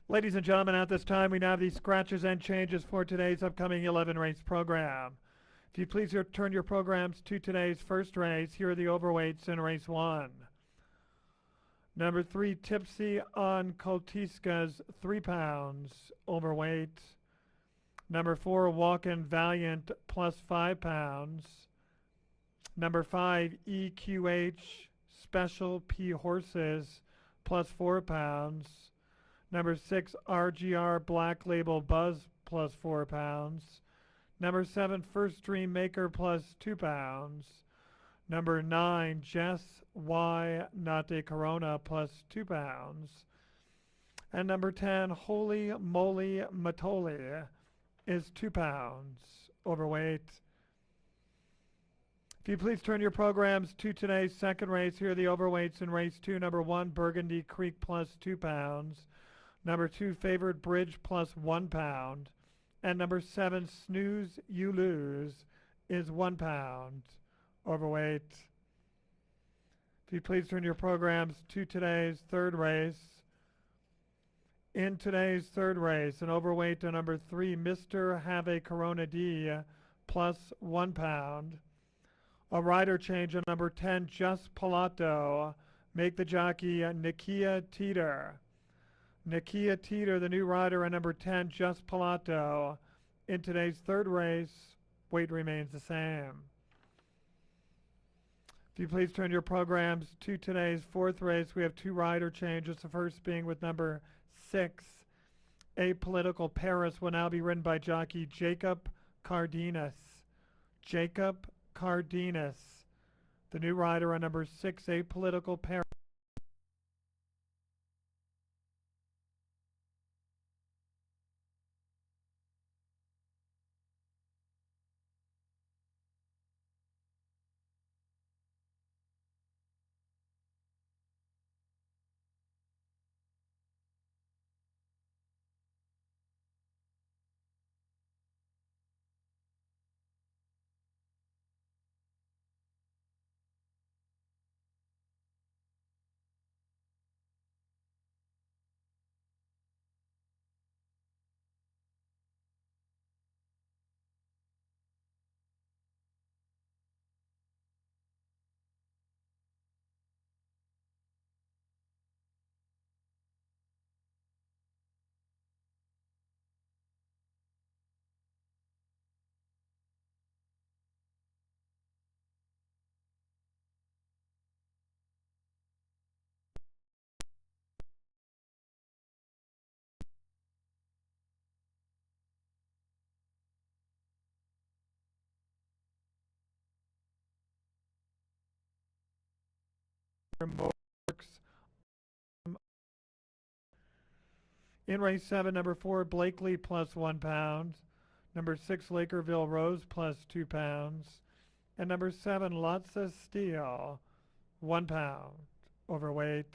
Ladies and gentlemen, at this time, we now have the scratches and changes for today's upcoming 11 race program. If you please turn your programs to today's first race, here are the overweights in race 1. Number 3, Tipsy on Kotiskas, 3 pounds, overweight. Number 4, Walkin' Valiant, plus 5 pounds. Number 5, EQH Special P Horses, plus 4 pounds. Number 6, RGR Black Label Buzz, plus 4 pounds. Number 7, First Dream Maker, plus 2 pounds. Number 9, Jess Y Nate Corona, plus 2 pounds. And number 10, Holy Moly Matoli, is 2 pounds, overweight. If you please turn your programs to today's second race, here are the overweights in race 2. Number 1, Burgundy Creek, plus 2 pounds. Number 2, Favored Bridge, plus 1 pound. And number 7, Snooze You Lose, is 1 pound, overweight. If you please turn your programs to today's third race. In today's third race, an overweight to number 3, Mr. Have a Corona D, plus 1 pound. A rider change on number 10, Just Pilato. Make the jockey Nikia Teeter. Nikia Teeter, the new rider on number 10, Just Pilato. In today's third race, weight remains the same. If you please turn your programs to today's fourth race, we have 2 rider changes. The first being with number 6, Apolitical Paris, will now be ridden by jockey Jacob Cardenas. Jacob Cardenas, the new rider on number 6, Apolitical Paris. In race 7, number 4, Blakely, plus 1 pound. Number 6, Lakerville Rose, plus 2 pounds. And number 7, Lotsa Steel, 1 pound, overweight.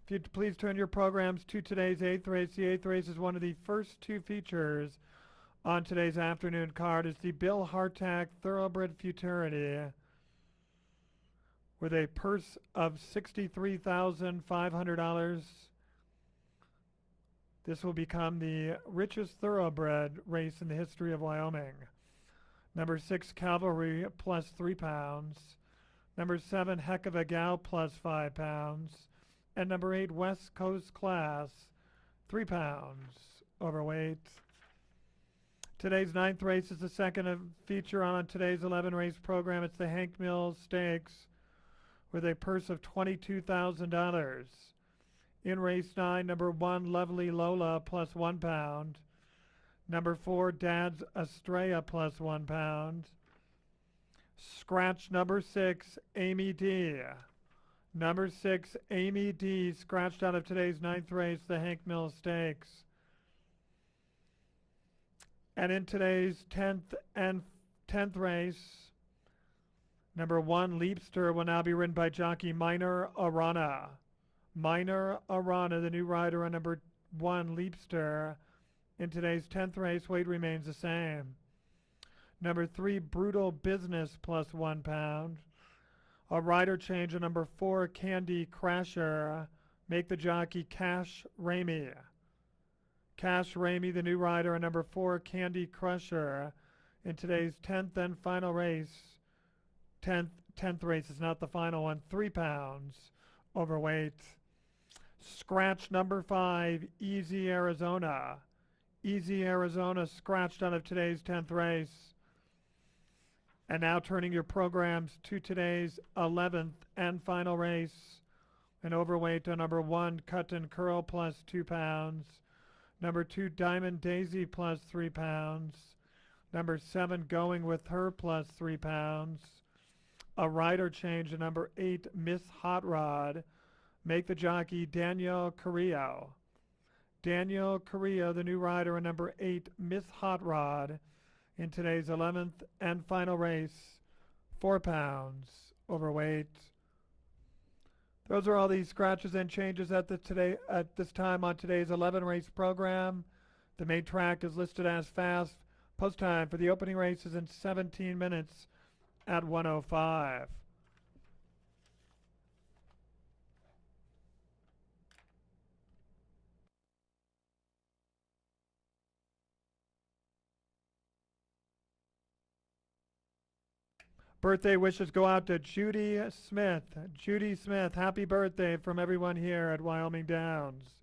If you'd please turn your programs to today's 8th race. The 8th race is one of the first 2 features on today's afternoon card. Is the Bill Hartack Thoroughbred Futurity, with a purse of $63,500. This will become the richest thoroughbred race in the history of Wyoming. Number 6, Cavalry, plus 3 pounds. Number 7, Heck of a Gal, plus 5 pounds. And number 8, West Coast Class, 3 pounds, overweight. Today's 9th race is the second feature on today's 11 race program. It's the Hank Mills Stakes, with a purse of $22,000. In race 9, number 1, Lovely Lola, plus 1 pound. Number 4, Dad's Estrella, plus 1 pound. Scratch number 6, Amy D. Number 6, Amy D, scratched out of today's 9th race, the Hank Mills Stakes. And in today's 10th race, number 1, Leapster, will now be ridden by jockey Minor Arana. Minor Arana, the new rider on number 1, Leapster. In today's 10th race, weight remains the same. Number 3, Brutal Business, plus 1 pound. A rider change at number 4, Candy Crasher. Make the jockey Cash Ramey. Cash Ramey, the new rider, at number 4, Candy Crusher, in today's 10th and final race. 10th race is not the final one. 3 pounds overweight. Scratch number 5, Easy Arizona. Easy Arizona scratched out of today's 10th race. And now turning your programs to today's 11th and final race. An overweight to number 1, Cut and Curl, plus 2 pounds. Number 2, Diamond Daisy, plus 3 pounds. Number 7, Going With Her, plus 3 pounds. A rider change to number 8, Miss Hot Rod. Make the jockey Daniel Carrillo. Daniel Carrillo, the new rider, in number 8, Miss Hot Rod, in today's 11th and final race. 4 pounds overweight. Those are all the scratches and changes at this time on today's 11 race program. The main track is listed as fast. Post time for the opening race is in 17 minutes at 1:05. Birthday wishes go out to Judy Smith. Judy Smith, happy birthday from everyone here at Wyoming Downs.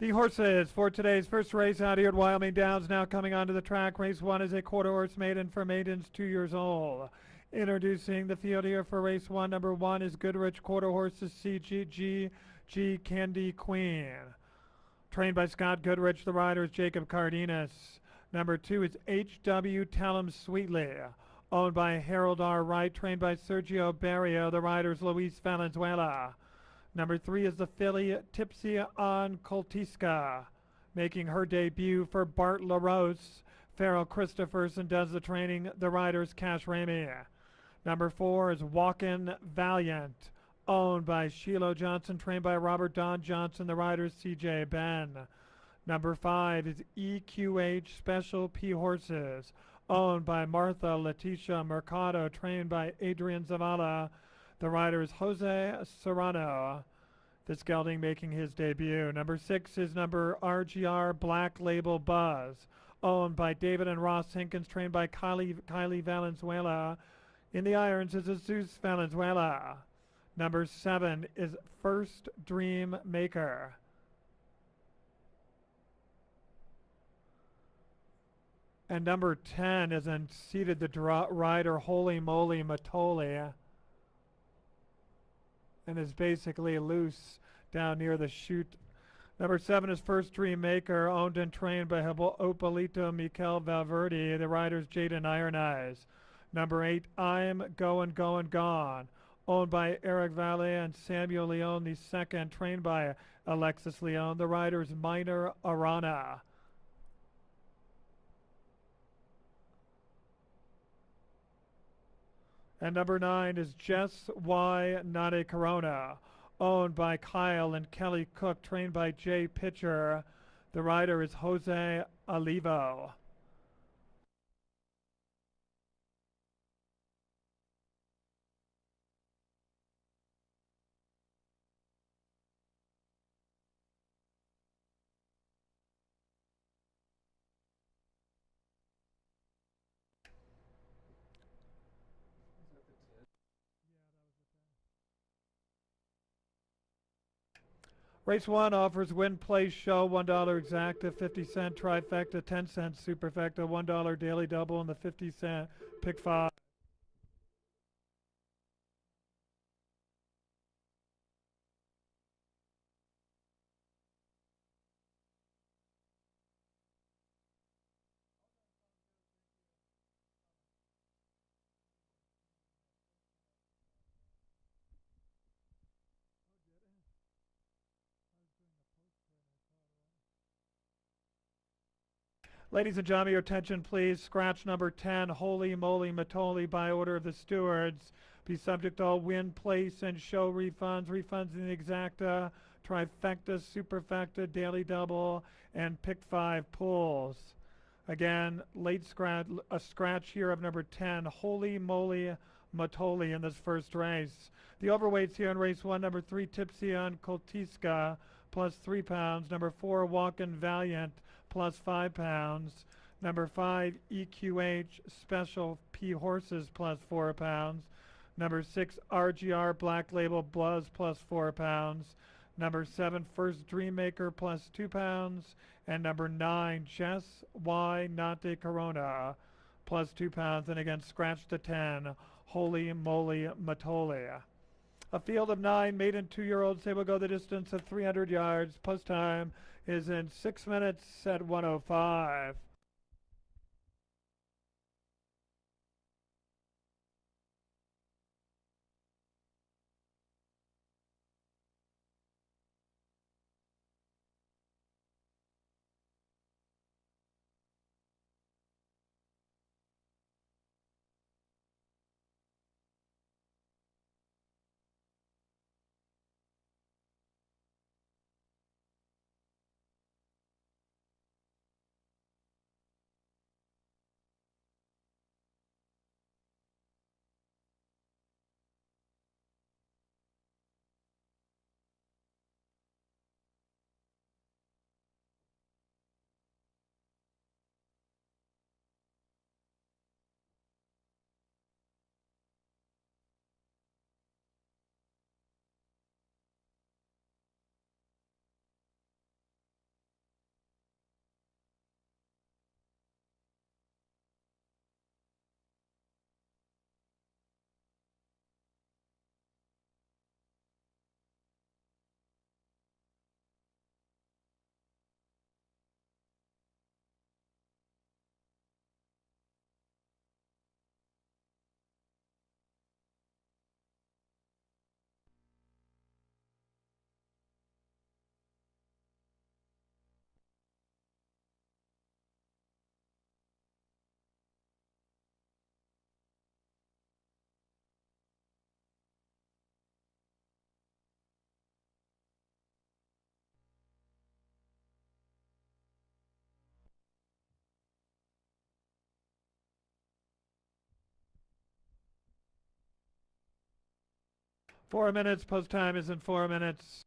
The horses for today's first race out here at Wyoming Downs now coming onto the track. Race 1 is a quarter horse maiden for maidens 2 years old. Introducing the field here for race 1. Number 1 is Goodrich Quarter Horses CGG Candy Queen. Trained by Scott Goodrich, the rider is Jacob Cardenas. Number 2 is HW Tellem Sweetly, owned by Harold R. Wright, trained by Sergio Barrio, the rider is Luis Valenzuela. Number 3 is the filly Tipsy on Coltisca, making her debut for Bart LaRose. Farrell Christopherson does the training. The rider is Cash Ramey. Number 4 is Walkin' Valiant, owned by Shiloh Johnson, trained by Robert Don Johnson. The rider is CJ Ben. Number 5 is EQH Special P Horses, owned by Martha Leticia Mercado, trained by Adrian Zavala. The rider is Jose Serrano. This gelding making his debut. Number 6 is number RGR Black Label Buzz, owned by David and Ross Hinkins, trained by Kylie Valenzuela. In the irons is Jesus Valenzuela. Number 7 is First Dream Maker. And number 10 is unseated the rider Holy Moly Matoli, and is basically loose down near the chute. Number 7 is First Dream Maker, owned and trained by Opalito Mikel Valverde. The rider's Jaden Iron Eyes. Number 8, I'm Goin' Goin' Gone, owned by Eric Valle and Samuel Leon II, trained by Alexis Leon. The rider's Minor Arana. And number 9 is Jess Y. Nade Corona, owned by Kyle and Kelly Cook, trained by Jay Pitcher. The rider is Jose Olivo. Race 1 offers win, play, show, $1 exacta, 50-cent trifecta, 10-cent superfecta, $1 daily double, and the 50-cent pick 5. Ladies and gentlemen, your attention please. Scratch number 10, Holy Moly Matoli, by order of the stewards. Be subject to all win, place, and show refunds. Refunds in the exacta, trifecta, superfecta, daily double, and pick 5 pulls. Again, late scratch, a scratch here of number 10, Holy Moly Matoli in this first race. The overweights here in race 1, number 3, Tipsy on Coltisca, plus 3 pounds. Number 4, Walkin' Valiant, plus 5 pounds. Number 5, EQH Special P Horses, plus 4 pounds. Number 6, RGR Black Label Buzz, plus 4 pounds. Number 7, First Dream Maker, plus 2 pounds. And number 9, Jess Y. Nate Corona, plus 2 pounds. And again, scratch to 10, Holy Moly Matoli. A field of 9 maiden 2-year-olds. They will go the distance of 300 yards. Post time is in 6 minutes at 1:05. 4 minutes. Post time is in 4 minutes.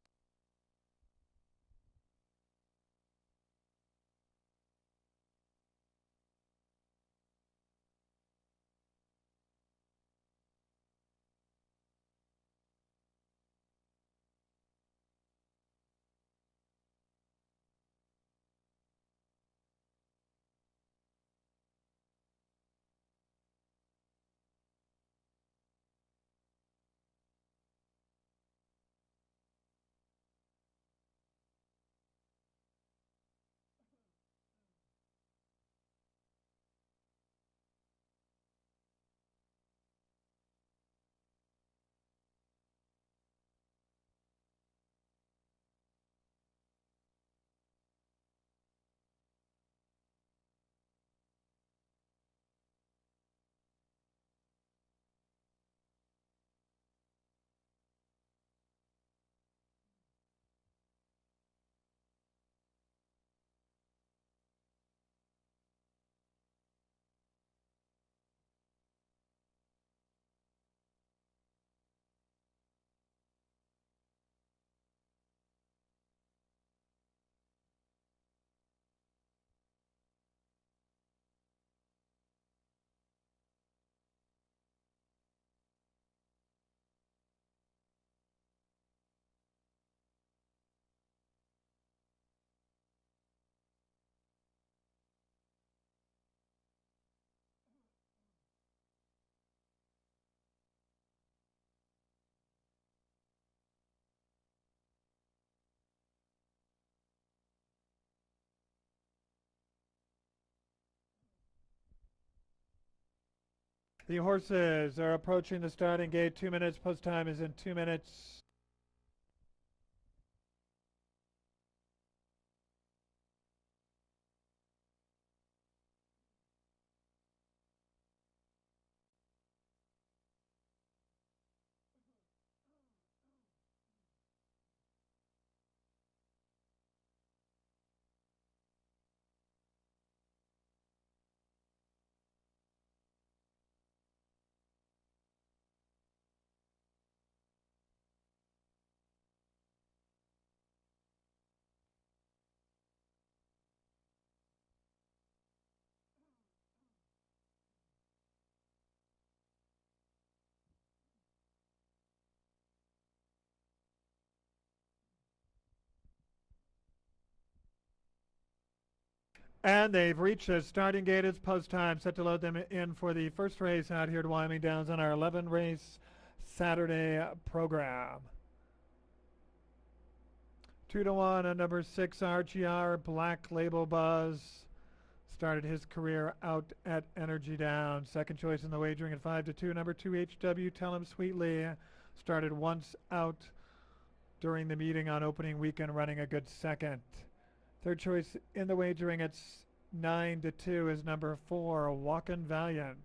The horses are approaching the starting gate. 2 minutes. Post time is in 2 minutes. And they've reached the starting gate. It's post time. Set to load them in for the first race out here at Wyoming Downs on our 11 race Saturday program. 2-1 on number 6 RGR Black Label Buzz. Started his career out at Energy Downs. Second choice in the wagering at 5-2. Number 2 HW Tell Him Sweetly. Started once out during the meeting on opening weekend, running a good second. Third choice in the wagering at 9-2 is number 4 Walkin' Valiant.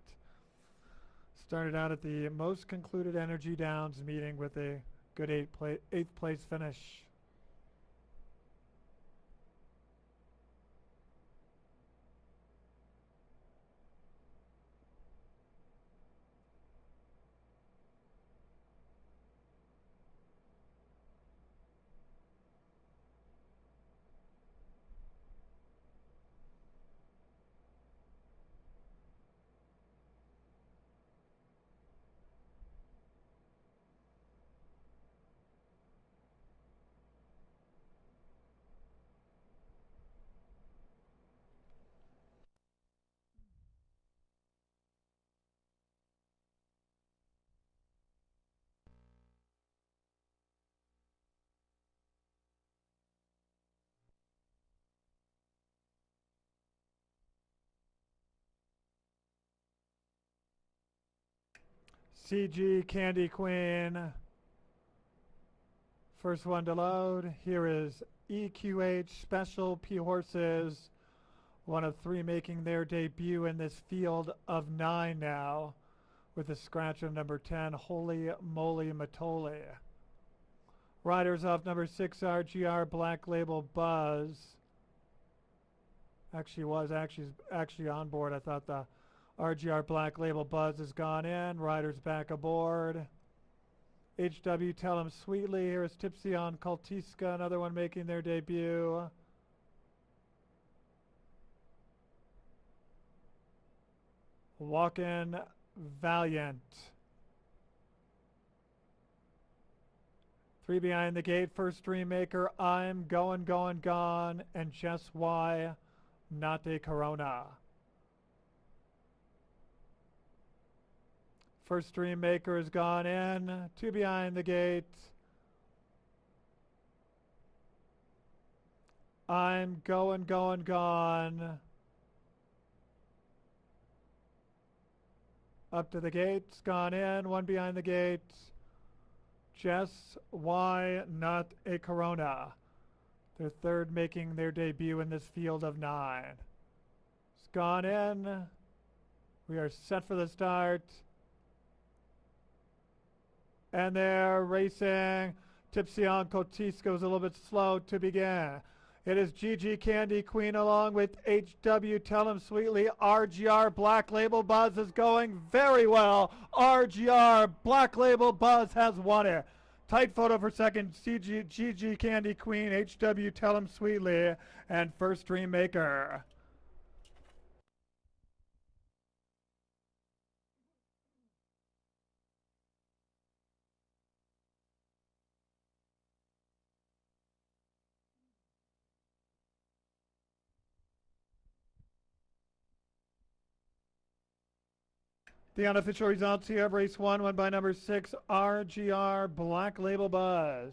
Started out at the most concluded Energy Downs meeting with a good 8th place finish. CG Candy Queen. First one to load. Here is EQH Special P Horses. One of 3 making their debut in this field of 9 now, with a scratch of number 10, Holy Moly Matoli. Riders off number 6 RGR Black Label Buzz. Actually on board. I thought the RGR Black Label Buzz has gone in. Riders back aboard. HW Tell 'em Sweetly. Here's Tipsy on Kultiska, another one making their debut. Walkin' Valiant. 3 behind the gate, first Dream Maker, I'm Going, Going, Gone, and Just Why Not a Corona. First Dream Maker has gone in, 2 behind the gate. I'm Going, Going, Gone. Up to the gates, gone in, 1 behind the gate. Just Why Not a Corona. Their third making their debut in this field of 9. It's gone in. We are set for the start. And they're racing. Tipsy on Kotiska was a little bit slow to begin. It is GG Candy Queen along with HW Tell 'em Sweetly. RGR Black Label Buzz is going very well. RGR Black Label Buzz has won it. Tight photo for second, GG Candy Queen, HW Tell 'em Sweetly, and first Dream Maker. The unofficial results here of race 1, won by number 6, RGR Black Label Buzz.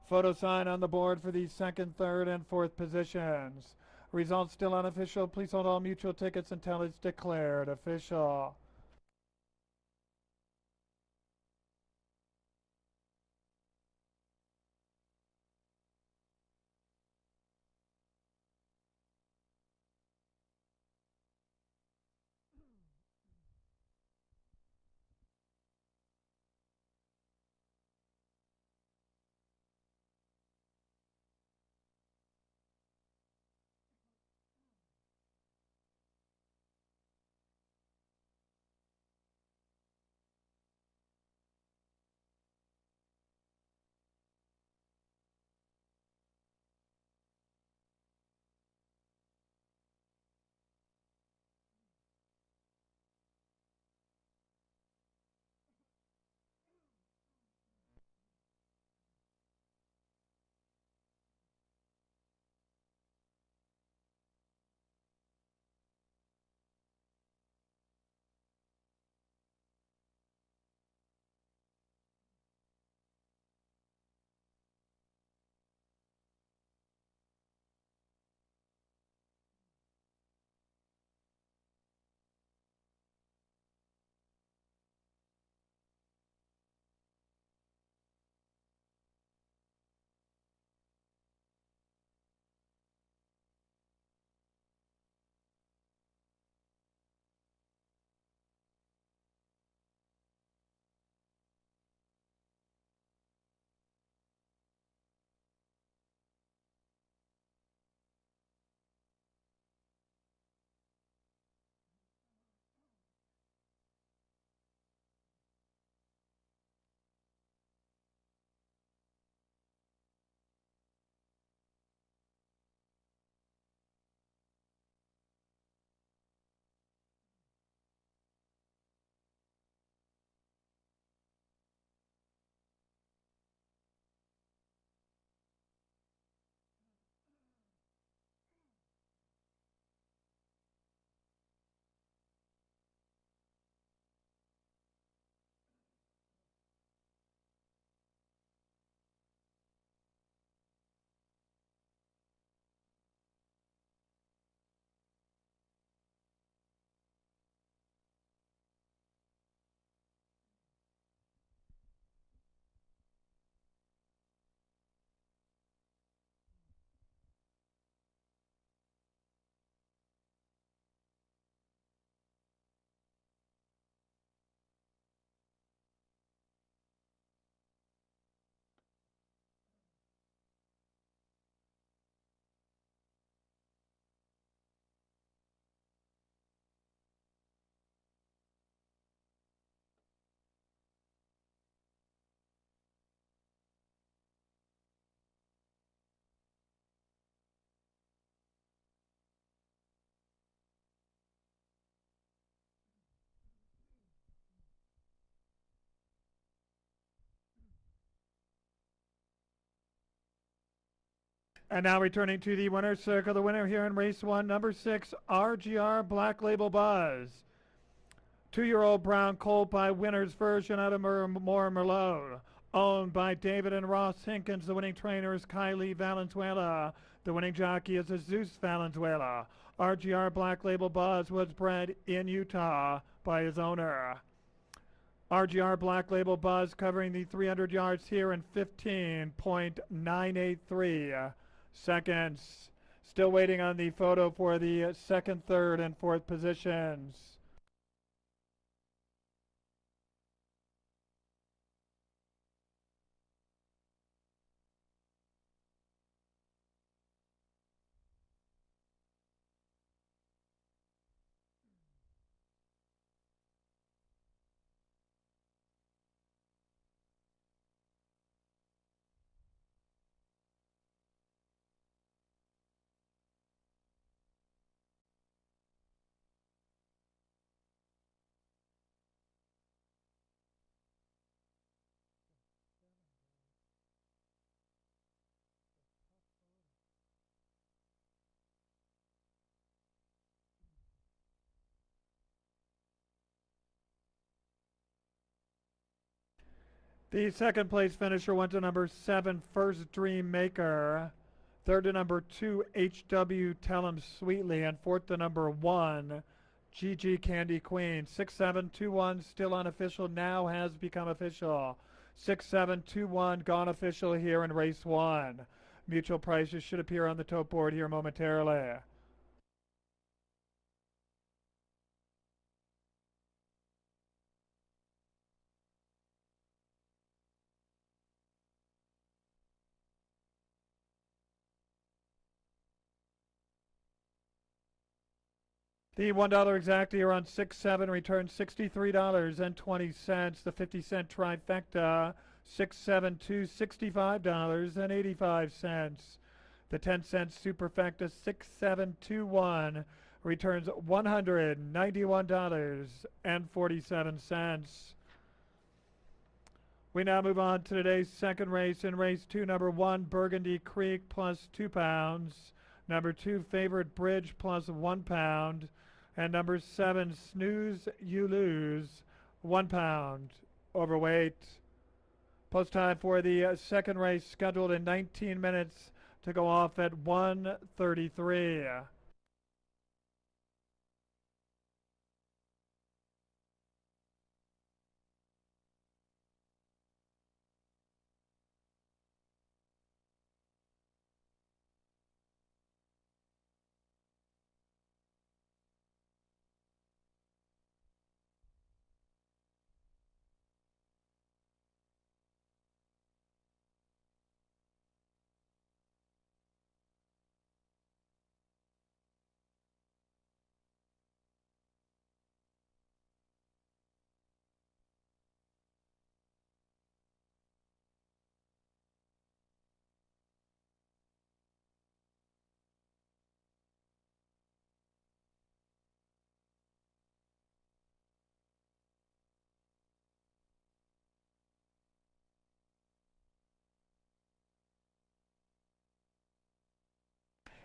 Photo sign on the board for the second, third, and fourth positions. Results still unofficial. Please hold all mutual tickets until it's declared official. And now returning to the winner's circle, the winner here in race 1, number 6, RGR Black Label Buzz. 2-year-old brown colt by winner's version out of Moore Merlot. Owned by David and Ross Hinkins. The winning trainer is Kylie Valenzuela. The winning jockey is Jesus Valenzuela. RGR Black Label Buzz was bred in Utah by his owner. RGR Black Label Buzz covering the 300 yards here in 15.983 seconds. Still waiting on the photo for the second, third, and fourth positions. The second place finisher went to number 7, First Dream Maker. Third to number 2, HW Tell 'em Sweetly. And fourth to number 1, GG Candy Queen. 6721 still unofficial, now has become official. 6721 gone official here in race 1. Mutual prices should appear on the tote board here momentarily. The $1 exact here on 6-7 returns $63.20. The 50-cent trifecta, 672, $65.85. The 10-cent superfecta, 6721, returns $191.47. We now move on to today's second race. In race 2, number 1, Burgundy Creek plus 2 pounds. Number 2, Favorite Bridge plus 1 pound. And number 7, Snooze You Lose, 1 pound overweight. Post time for the second race scheduled in 19 minutes to go off at 1:33.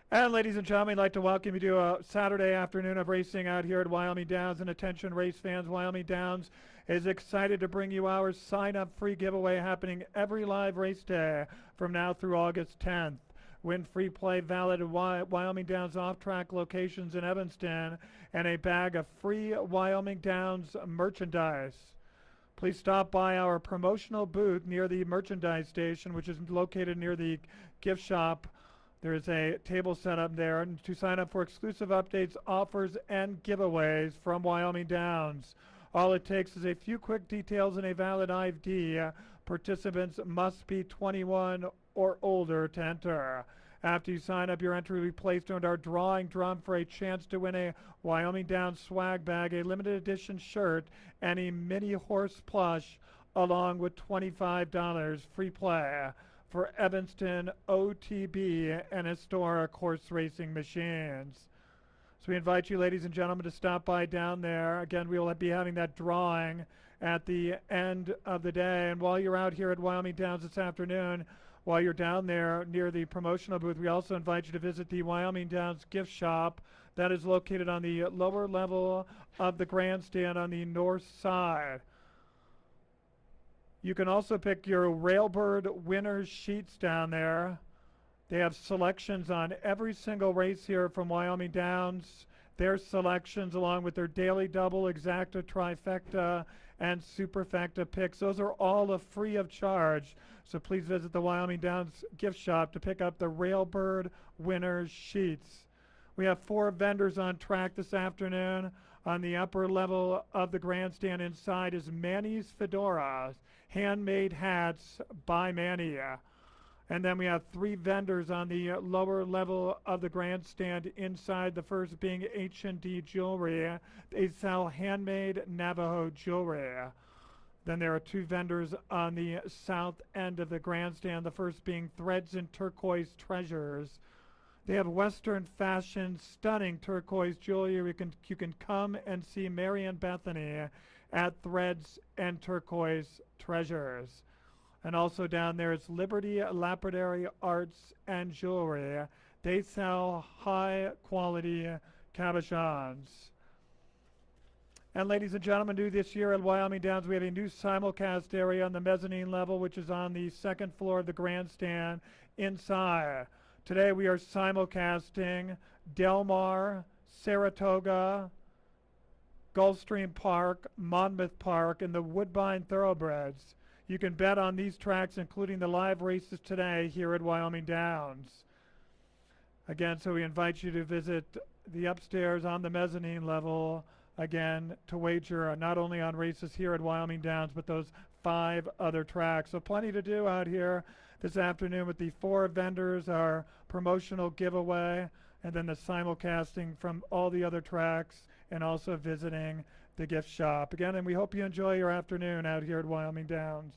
And ladies and gentlemen, I'd like to welcome you to a Saturday afternoon of racing out here at Wyoming Downs. And attention race fans, Wyoming Downs is excited to bring you our sign-up free giveaway happening every live race day from now through August 10th. Win free play valid at Wyoming Downs off-track locations in Evanston and a bag of free Wyoming Downs merchandise. Please stop by our promotional booth near the merchandise station, which is located near the gift shop. There is a table set up there to sign up for exclusive updates, offers, and giveaways from Wyoming Downs. All it takes is a few quick details and a valid ID. Participants must be 21 or older to enter. After you sign up, your entry will be placed under our drawing drum for a chance to win a Wyoming Downs swag bag, a limited edition shirt, and a mini horse plush, along with $25 free play for Evanston OTB and historic horse racing machines. So we invite you, ladies and gentlemen, to stop by down there. Again, we will be having that drawing at the end of the day. And while you're out here at Wyoming Downs this afternoon, While you're down there near the promotional booth, we also invite you to visit the Wyoming Downs gift shop that is located on the lower level of the grandstand on the north side. You can also pick your Railbird winners sheets down there. They have selections on every single race here from Wyoming Downs. Their selections, along with their daily double, exacta, trifecta, and superfecta picks, those are all free of charge. So please visit the Wyoming Downs gift shop to pick up the Railbird winners sheets. We have 4 vendors on track this afternoon. On the upper level of the grandstand inside is Manny's Fedoras, handmade hats by Manny. And then we have 3 vendors on the lower level of the grandstand inside, the first being H&D Jewelry. They sell handmade Navajo jewelry. Then there are 2 vendors on the south end of the grandstand, the first being Threads and Turquoise Treasures. They have Western fashion, stunning turquoise jewelry. You can come and see Mary and Bethany at Threads and Turquoise Treasures. And also down there is Liberty Lapidary Arts and Jewelry. They sell high quality cabochons. And ladies and gentlemen, new this year at Wyoming Downs, we have a new simulcast area on the mezzanine level, which is on the second floor of the grandstand inside. Today we are simulcasting Del Mar, Saratoga, Gulfstream Park, Monmouth Park, and the Woodbine Thoroughbreds. You can bet on these tracks, including the live races today here at Wyoming Downs. Again, so we invite you to visit the upstairs on the mezzanine level, again, to wager not only on races here at Wyoming Downs, but those 5 other tracks. So plenty to do out here this afternoon with the 4 vendors, our promotional giveaway, and then the simulcasting from all the other tracks, and also visiting the gift shop. Again, and we hope you enjoy your afternoon out here at Wyoming Downs.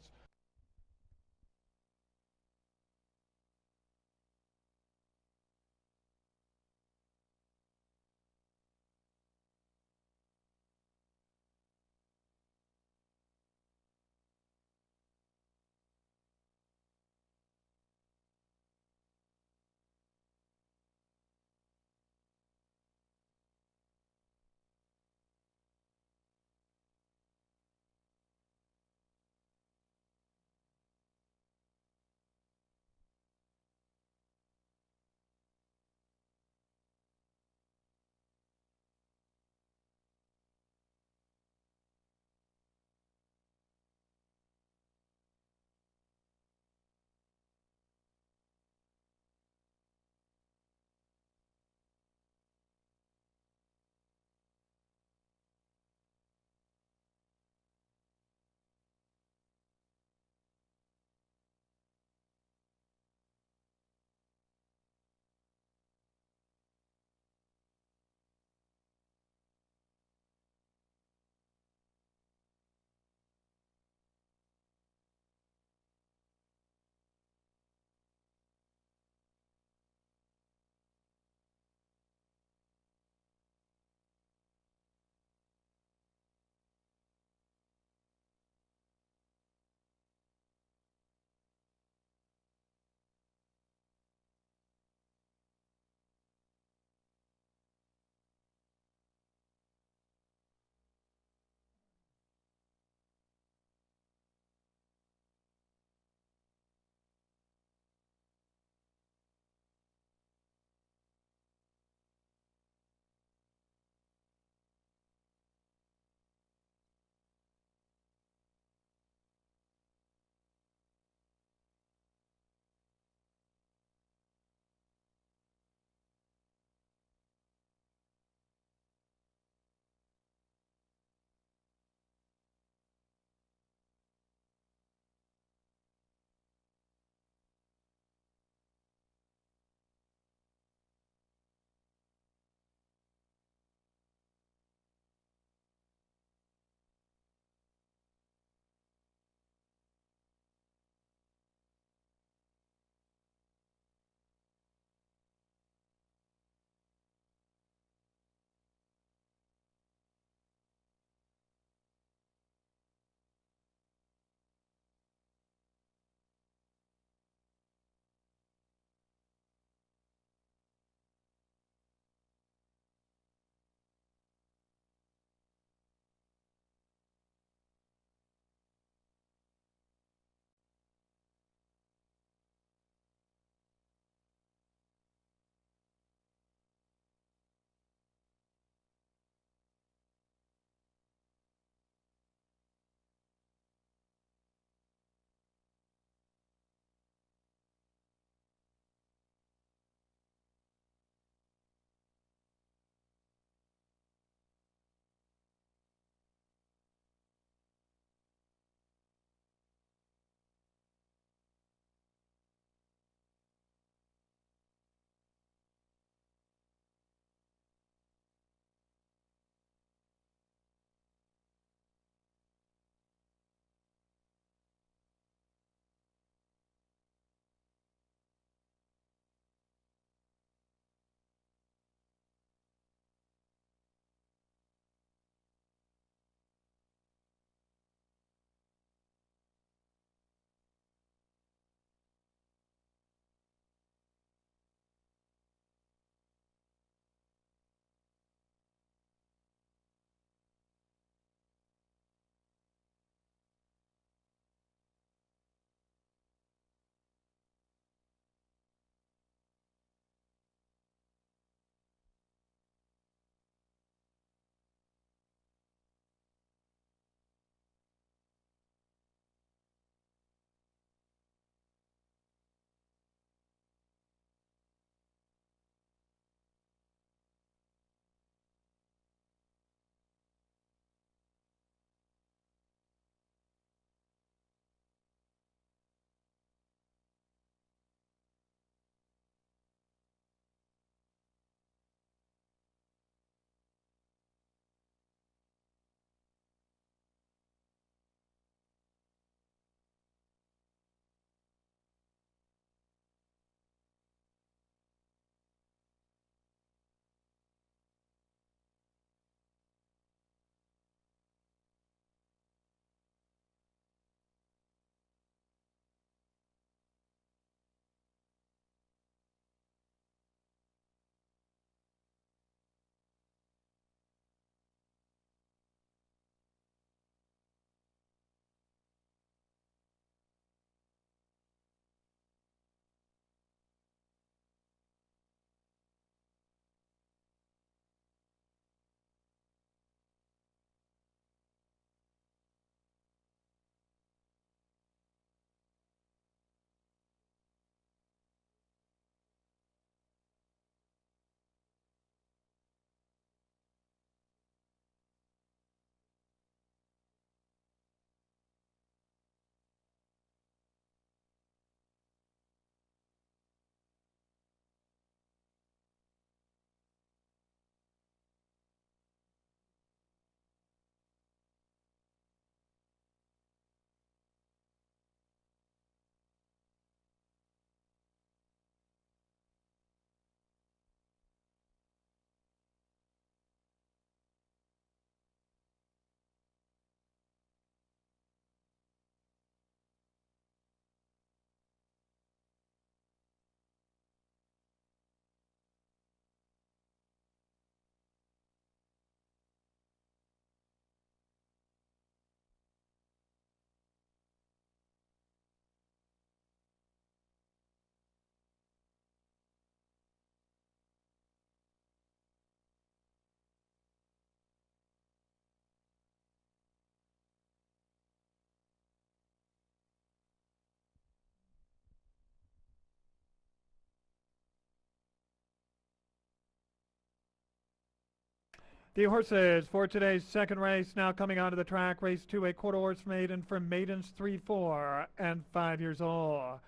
The horses for today's second race now coming onto the track. Race 2, a quarter horse maiden for maidens 3, 4, and 5 years old.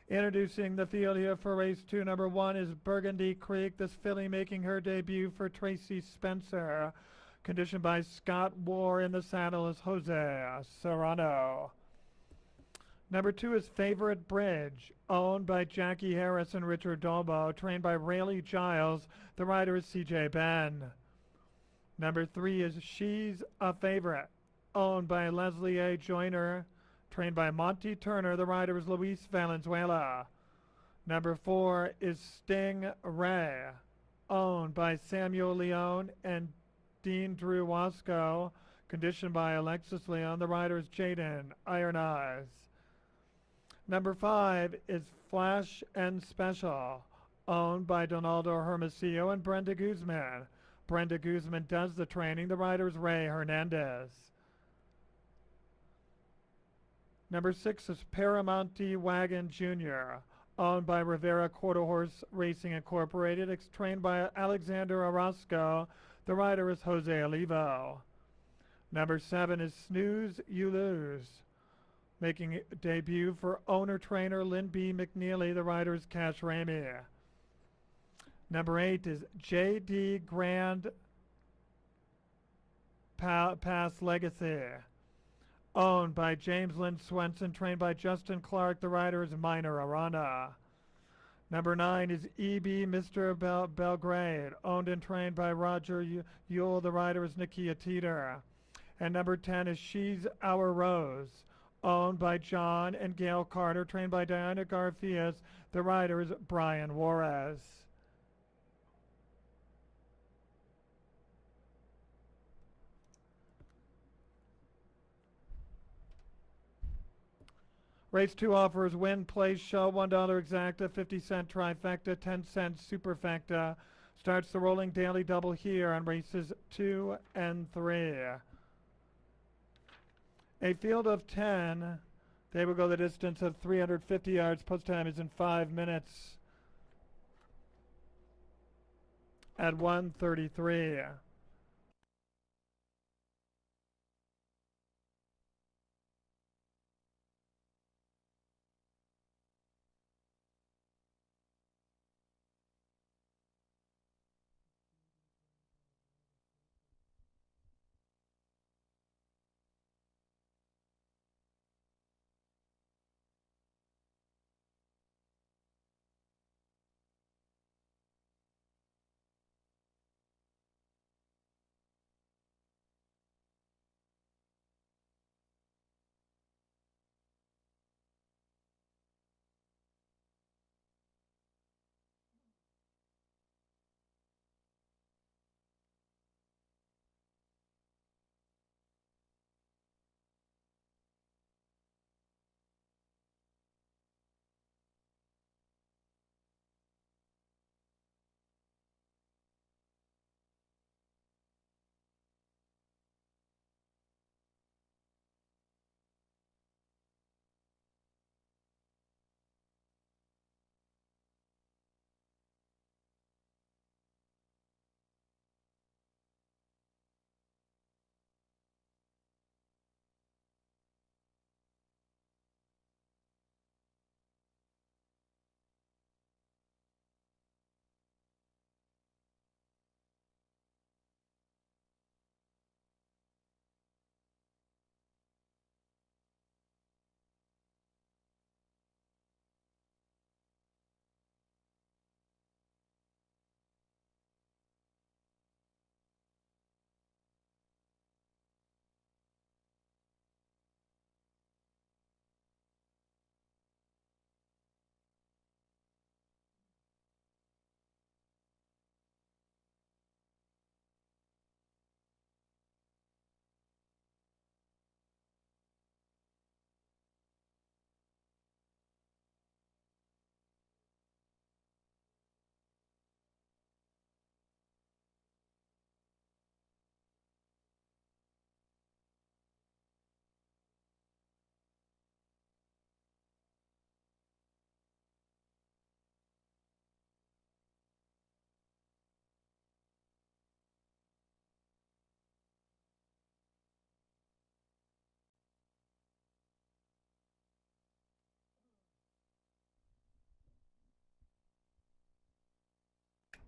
Introducing the field here for race 2, number 1 is Burgundy Creek. This filly making her debut for Tracy Spencer. Conditioned by Scott War. In the saddle is Jose Serrano. Number 2 is Favorite Bridge, owned by Jackie Harris and Richard Dolbo, trained by Rayleigh Giles. The rider is CJ Ben. Number 3 is She's a Favorite, owned by Leslie A. Joyner, trained by Monty Turner. The rider is Luis Valenzuela. Number 4 is Sting Ray, owned by Samuel Leone and Dean Drew Wasco, conditioned by Alexis Leon. The rider is Jaden Iron Eyes. Number 5 is Flash and Special, owned by Donaldo Hermosillo and Brenda Guzman. Brenda Guzman does the training. The rider is Ray Hernandez. Number 6 is Paramonte Wagon Jr., owned by Rivera Quarter Horse Racing Incorporated. It's trained by Alexander Orozco. The rider is Jose Olivo. Number 7 is Snooze You Lose, making a debut for owner-trainer Lynn B. McNeely. The rider is Cash Ramey. Number 8 is J.D. Grand Pass Legacy, owned by James Lynn Swenson, trained by Justin Clark. The rider is Minor Arana. Number 9 is E.B. Mr. Belgrade, owned and trained by Roger Yule. The rider is Nakia Teeter. And number 10 is She's Our Rose, owned by John and Gail Carter, trained by Diana Garfias. The rider is Brian Juarez. Race 2 offers win, place, show, $1 exacta, 50-cent trifecta, 10-cent superfecta. Starts the rolling daily double here on races 2 and 3. A field of 10. They will go the distance of 350 yards. Post time is in 5 minutes at 1:33.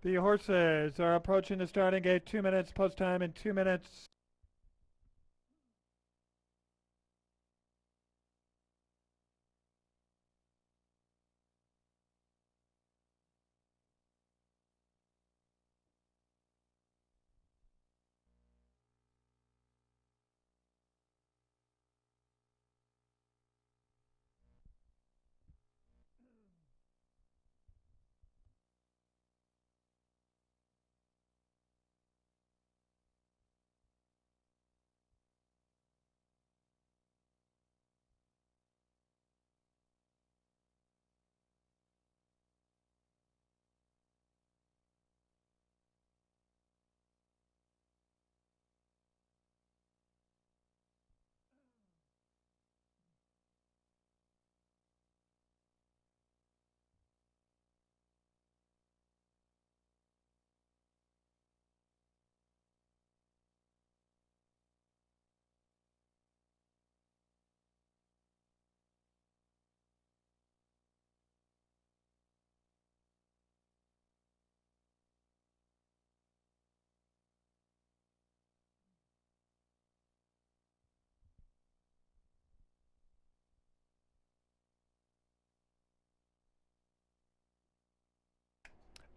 The horses are approaching the starting gate. 2 minutes post time in 2 minutes.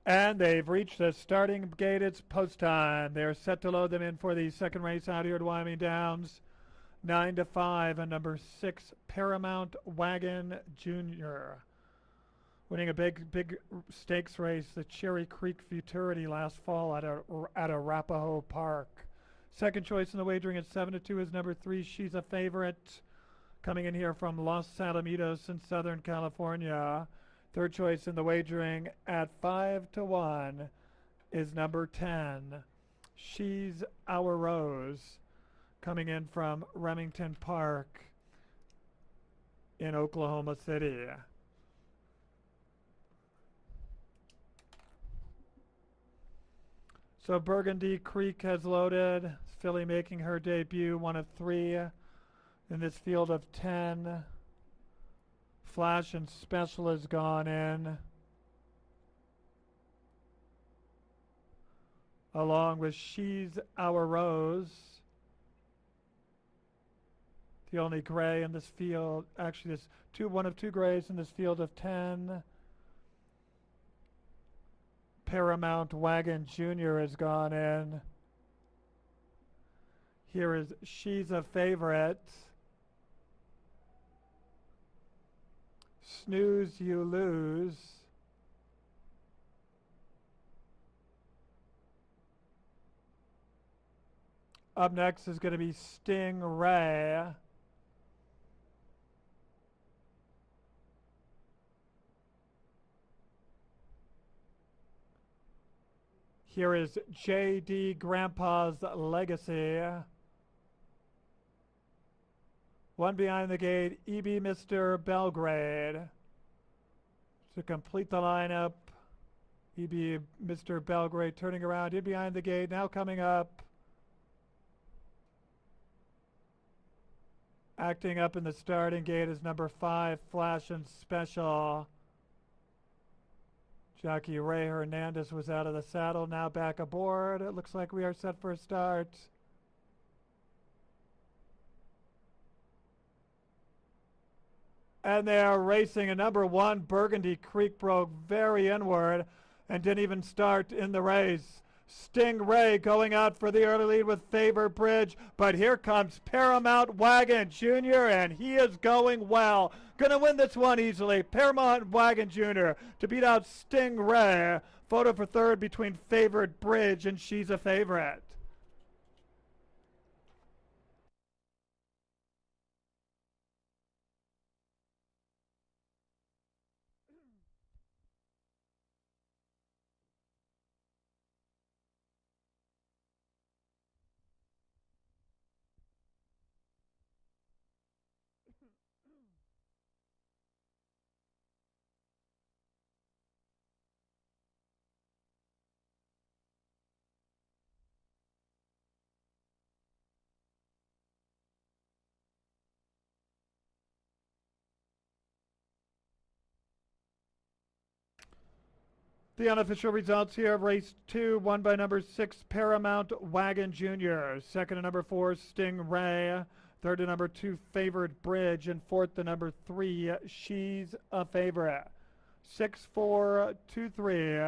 And they've reached the starting gate. It's post time. They're set to load them in for the second race out here at Wyoming Downs. 9-5 and number 6 Paramount Wagon Jr. Winning a big stakes race, the Cherry Creek Futurity last fall at Arapahoe Park. Second choice in the wagering at 7-2 is number 3 She's a Favorite, coming in here from Los Alamitos in Southern California. Third choice in the wagering at 5-1 is number 10 She's Our Rose, coming in from Remington Park in Oklahoma City. So Burgundy Creek has loaded. Filly making her debut, one of 3 in this field of 10. Flash and Special has gone in, along with She's Our Rose. The only gray in this field, actually there's one of 2 grays in this field of 10. Paramount Wagon Jr. has gone in. Here is She's a Favorite. Snooze You Lose. Up next is going to be Stingray. Here is J.D. Grandpa's Legacy. One behind the gate, E.B. Mr. Belgrade. To complete the lineup, E.B. Mr. Belgrade turning around in behind the gate, now coming up. Acting up in the starting gate is number 5, Flash and Special. Jockey Ray Hernandez was out of the saddle, now back aboard. It looks like we are set for a start. And they are racing. A number 1, Burgundy Creek, broke very inward and didn't even start in the race. Stingray going out for the early lead with Favor Bridge, but here comes Paramount Wagon Jr., and he is going well. Gonna win this one easily. Paramount Wagon Jr. to beat out Stingray. Photo for third between Favored Bridge and She's a Favorite. The unofficial results here of race 2, won by number 6, Paramount Wagon Jr., second to number 4, Stingray, third to number 2, Favored Bridge, and fourth to number 3, She's a Favorite. 6, 4, 2, 3.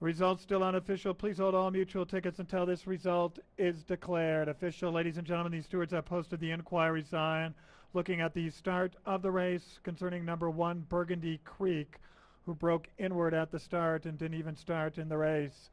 Results still unofficial. Please hold all mutual tickets until this result is declared official. Ladies and gentlemen, these stewards have posted the inquiry sign looking at the start of the race concerning number 1, Burgundy Creek, who broke inward at the start and didn't even start in the race.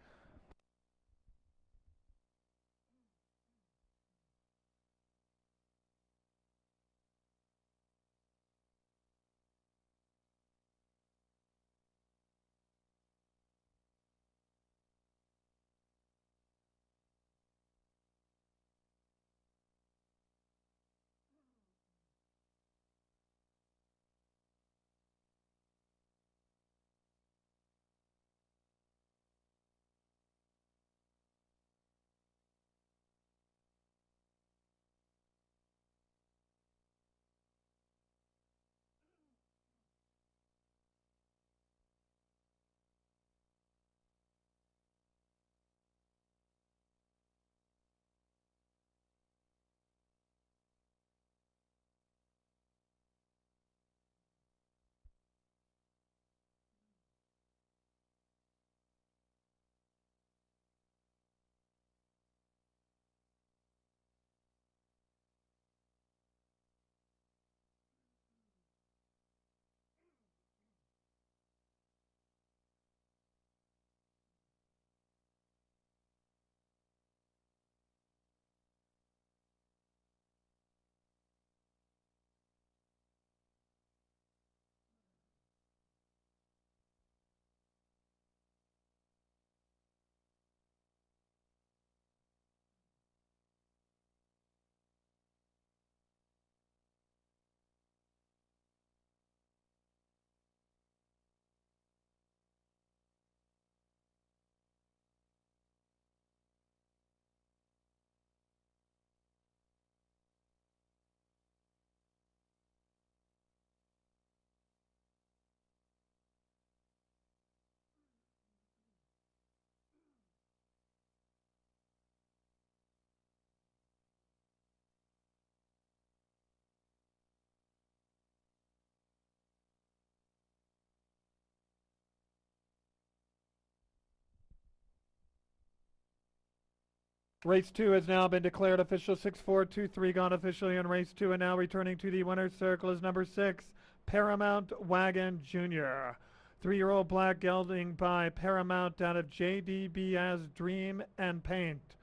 Race 2 has now been declared official. 6-4-2-3 gone officially in race 2, and now returning to the winner's circle is number 6, Paramount Wagon Jr. 3-year-old black gelding by Paramount out of JDBS Dream and Paint,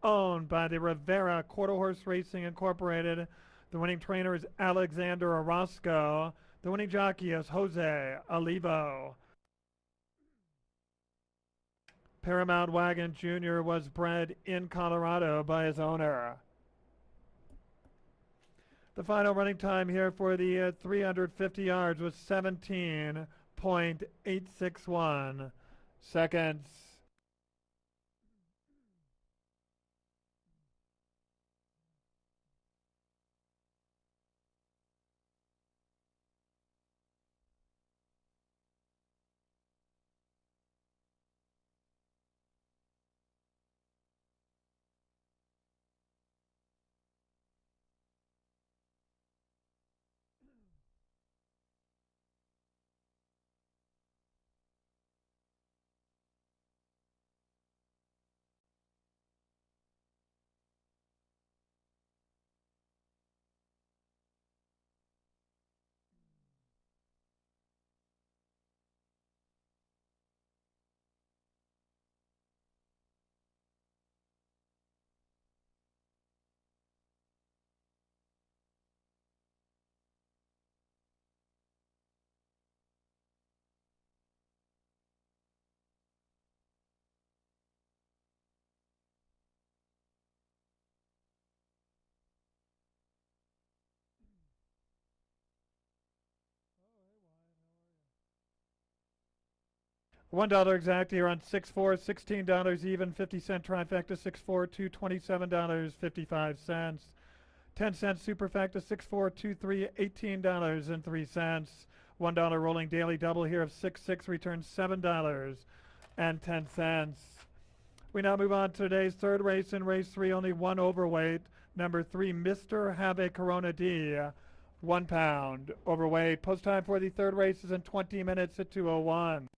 owned by the Rivera Quarter Horse Racing Incorporated. The winning trainer is Alexander Orozco. The winning jockey is Jose Olivo. Paramount Wagon Jr. was bred in Colorado by his owner. The final running time here for the 350 yards was 17.861 seconds. $1 exact here on 6-4, $16 even, 50-cent trifecta, 6-4, $27.55. 10-cent superfecta, 6-4, 2-3, $18.03. $1 rolling daily double here of 6-6 returns $7.10. We now move on to today's third race. In race 3, only one overweight. Number 3, Mr. Have a Corona D, 1 pound overweight. Post time for the third race is in 20 minutes at 2:01.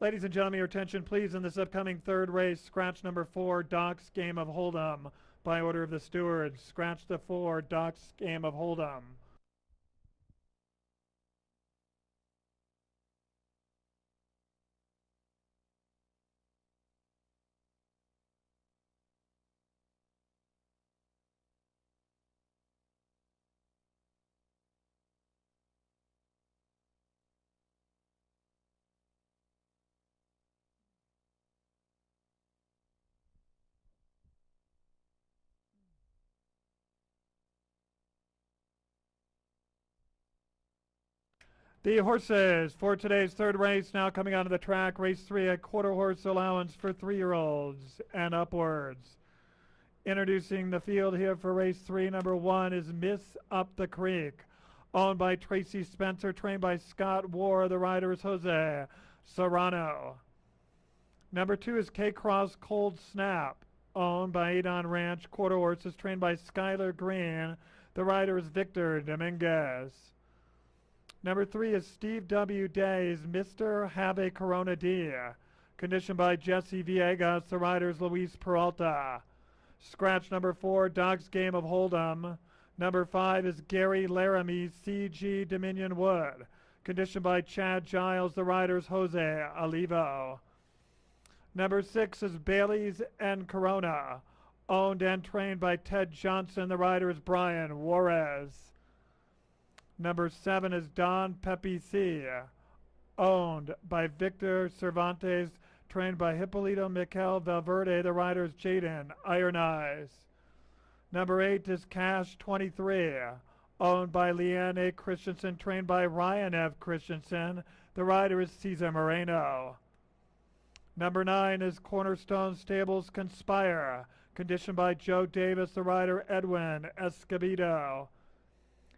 Ladies and gentlemen, your attention please in this upcoming third race. Scratch number 4, Doc's Game of Hold'em. By order of the stewards. Scratch the 4, Doc's Game of Hold'em. The horses for today's third race now coming onto the track. Race 3, a quarter horse allowance for 3-year-olds and upwards. Introducing the field here for race 3, number 1 is Miss Up the Creek, owned by Tracy Spencer, trained by Scott War. The rider is Jose Serrano. Number 2 is K-Cross Cold Snap, owned by Adon Ranch. Quarter horses trained by Skylar Green. The rider is Victor Dominguez. Number 3 is Steve W. Day's Mr. Have a Corona D, conditioned by Jesse Villegas. The rider is Luis Peralta. Scratch number 4, Doc's Game of Hold'em. Number 5 is Gary Laramie's CG Dominion Wood, conditioned by Chad Giles. The rider is Jose Olivo. Number 6 is Bailey's and Corona, owned and trained by Ted Johnson. The rider is Brian Juarez. Number 7 is Don Pepe C, owned by Victor Cervantes, trained by Hippolito Miquel Valverde. The rider is Jaden Iron Eyes. Number 8 is Cash 23, owned by Leanne A. Christensen, trained by Ryan F. Christensen. The rider is Cesar Moreno. Number 9 is Cornerstone Stables Conspire, conditioned by Joe Davis. The rider Edwin Escobedo.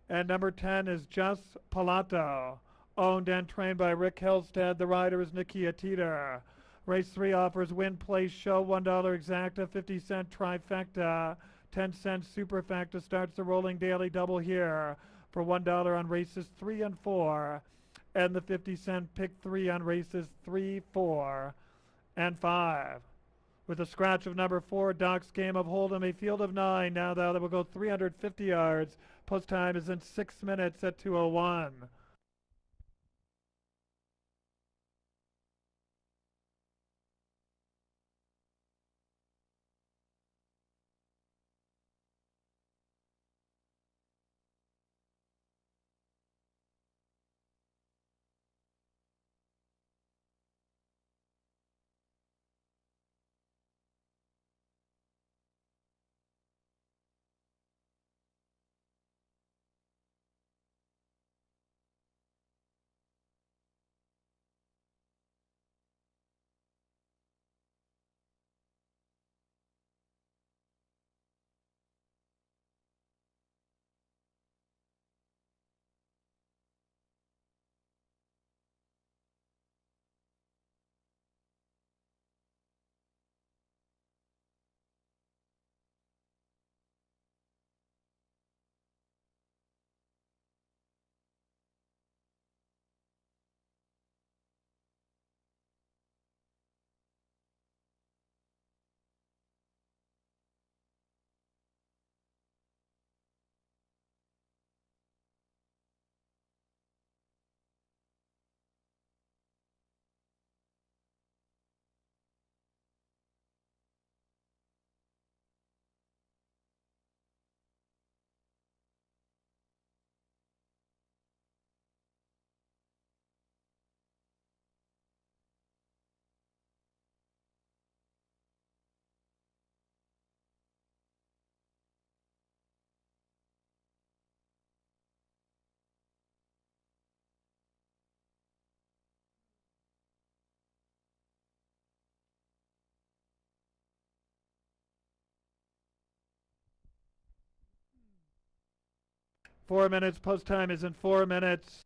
And number 10 is Just Palato, owned and trained by Rick Hellstead. The rider is Nikia Teeter. Race 3 offers win, place, show, $1 exacta, 50-cent trifecta, 10-cent superfecta. Starts the rolling daily double here for $1 on races 3 and 4, and the 50-cent pick 3 on races 3, 4, and 5. With a scratch of number 4, Doc's Game of Hold'em, a field of 9 now that will go 350 yards. Post time is in 6 minutes at 2:01. Four minutes. Post time is in 4 minutes.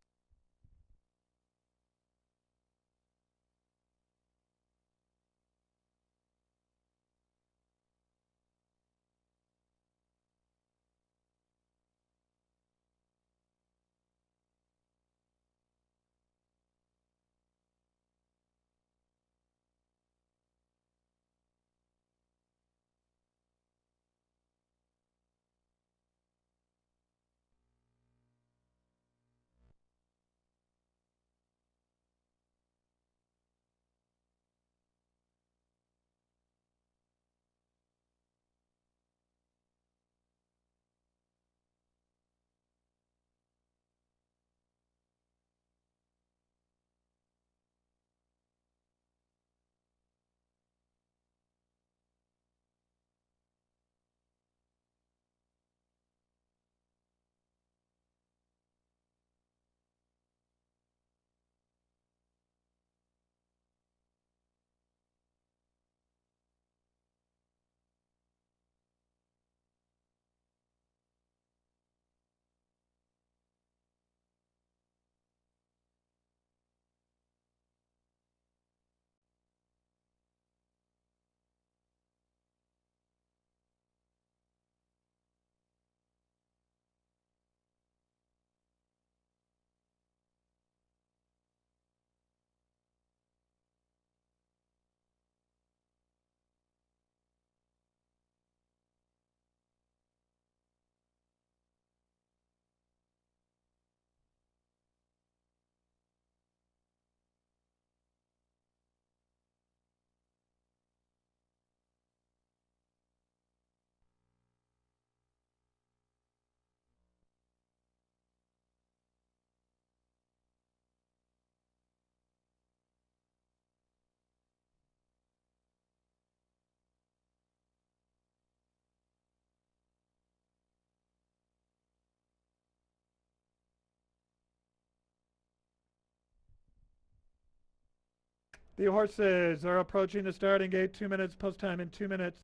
The horses are approaching the starting gate. 2 minutes, post time in 2 minutes.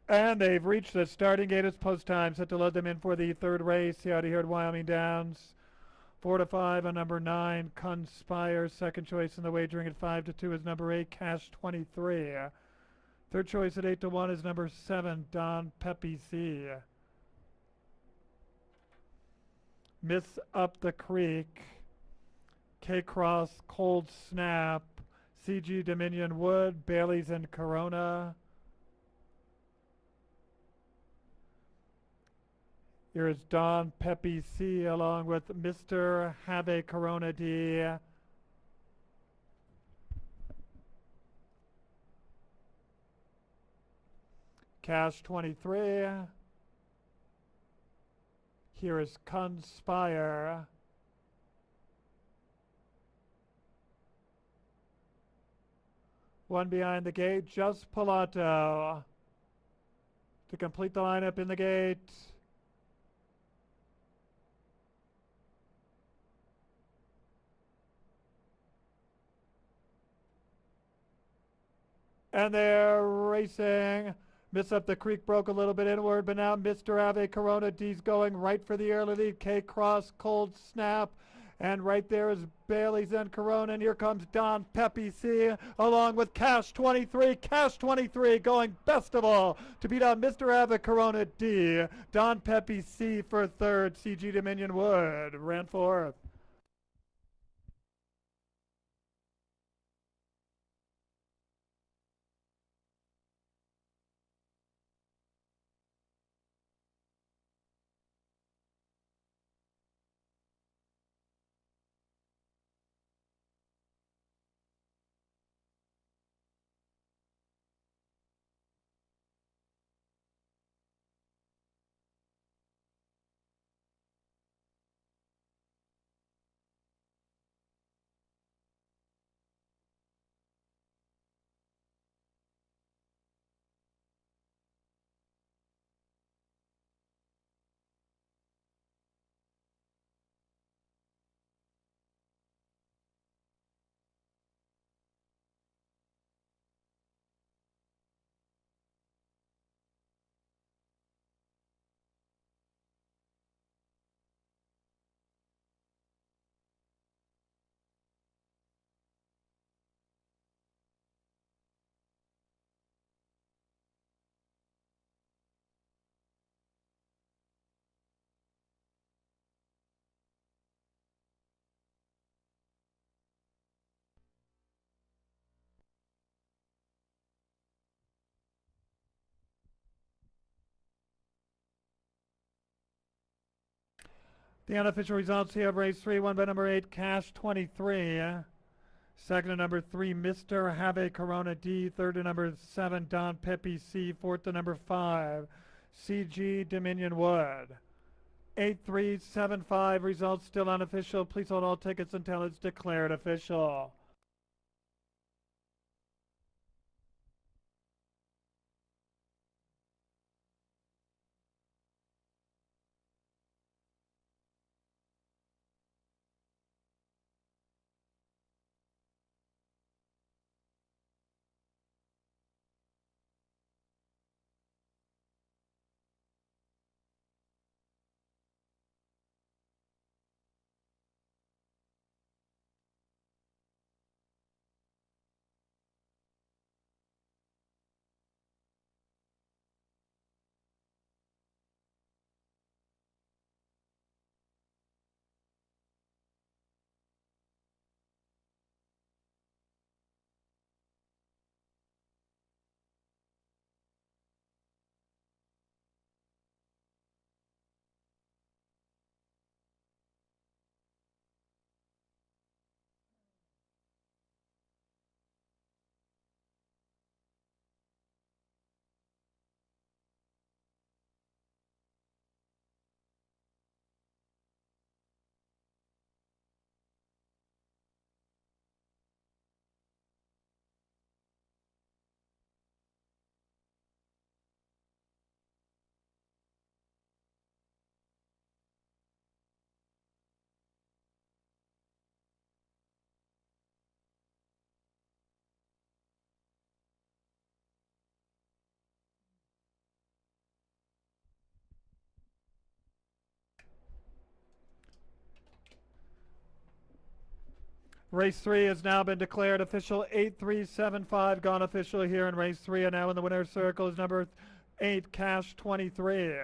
And they've reached the starting gate. It's post time. Set to load them in for the third race out here at Wyoming Downs. 4 to 5 on number 9, Conspire. Second choice in the wagering at 5 to 2 is number 8, Cash 23. Third choice at 8 to 1 is number 7, Don Pepe C. Miss Up the Creek, K Cross, Cold Snap, CG Dominion Wood, Bailey's and Corona. Here is Don Pepe C along with Mr. Have a Corona D. Cash 23. Here is Conspire. One behind the gate, just Pilato. To complete the lineup in the gate. And they're racing. Miss Up the Creek broke a little bit inward, but now Mr. Ave Corona D's going right for the early lead. K Cross, Cold Snap. And right there is Bailey's and Corona. And here comes Don Pepe C along with Cash 23. Cash 23 going best of all to beat out Mr. Ave Corona D. Don Pepe C for third. CG Dominion Wood ran fourth. The unofficial results here of race 3, won by number 8, Cash 23. Second to number 3, Mr. Have a Corona D. Third to number 7, Don Pepe C. Fourth to number 5, CG Dominion Wood. 8-3-7-5, results still unofficial. Please hold all tickets until it's declared official. Race 3 has now been declared official. 8375 gone official here in race 3, and now in the winner's circle is number 8, Cash 23.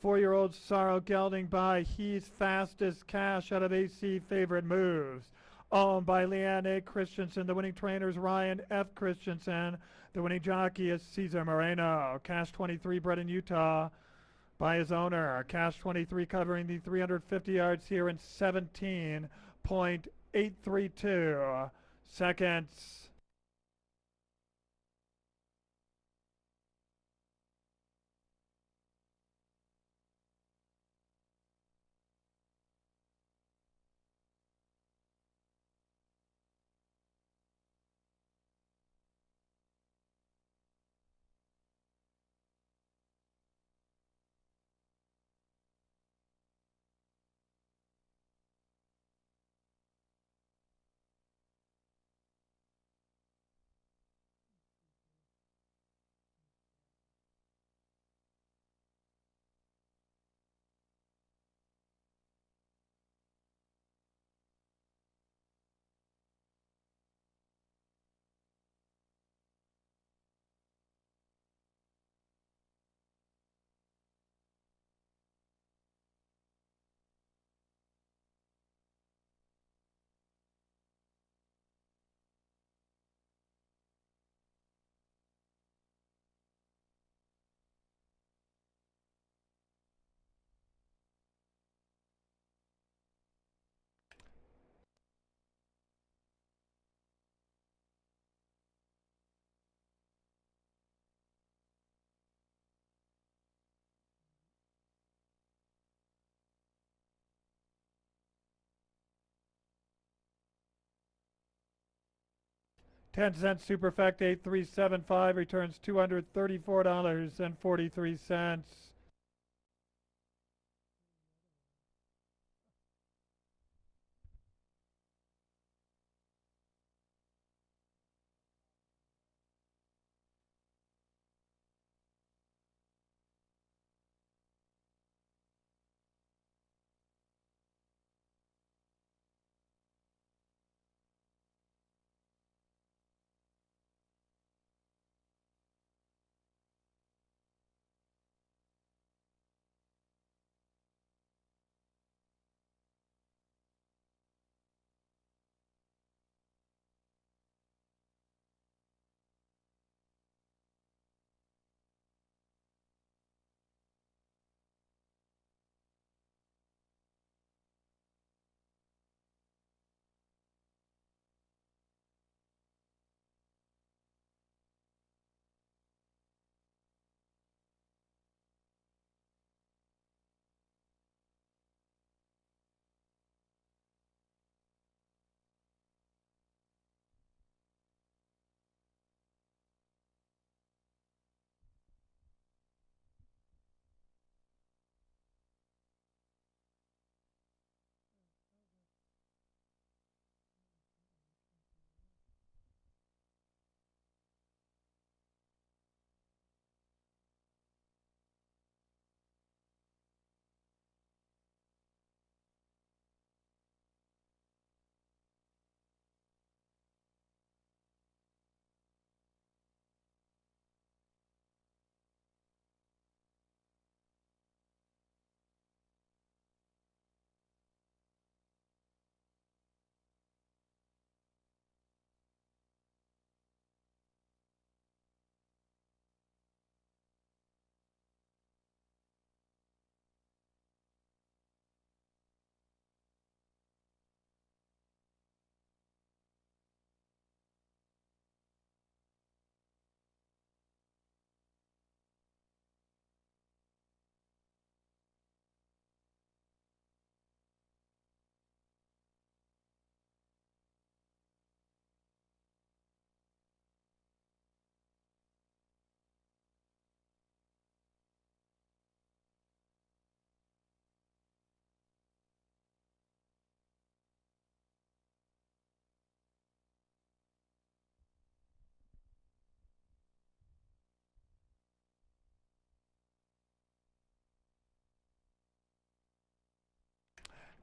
4-year-old Sorrow gelding by He's Fast as Cash out of AC Favorite Moves. Owned by Leanne A. Christensen. The winning trainer is Ryan F. Christensen. The winning jockey is Cesar Moreno. Cash 23 bred in Utah by his owner. Cash 23 covering the 350 yards here in 17.832 seconds. $0.10 Superfect 8375 returns $234.43.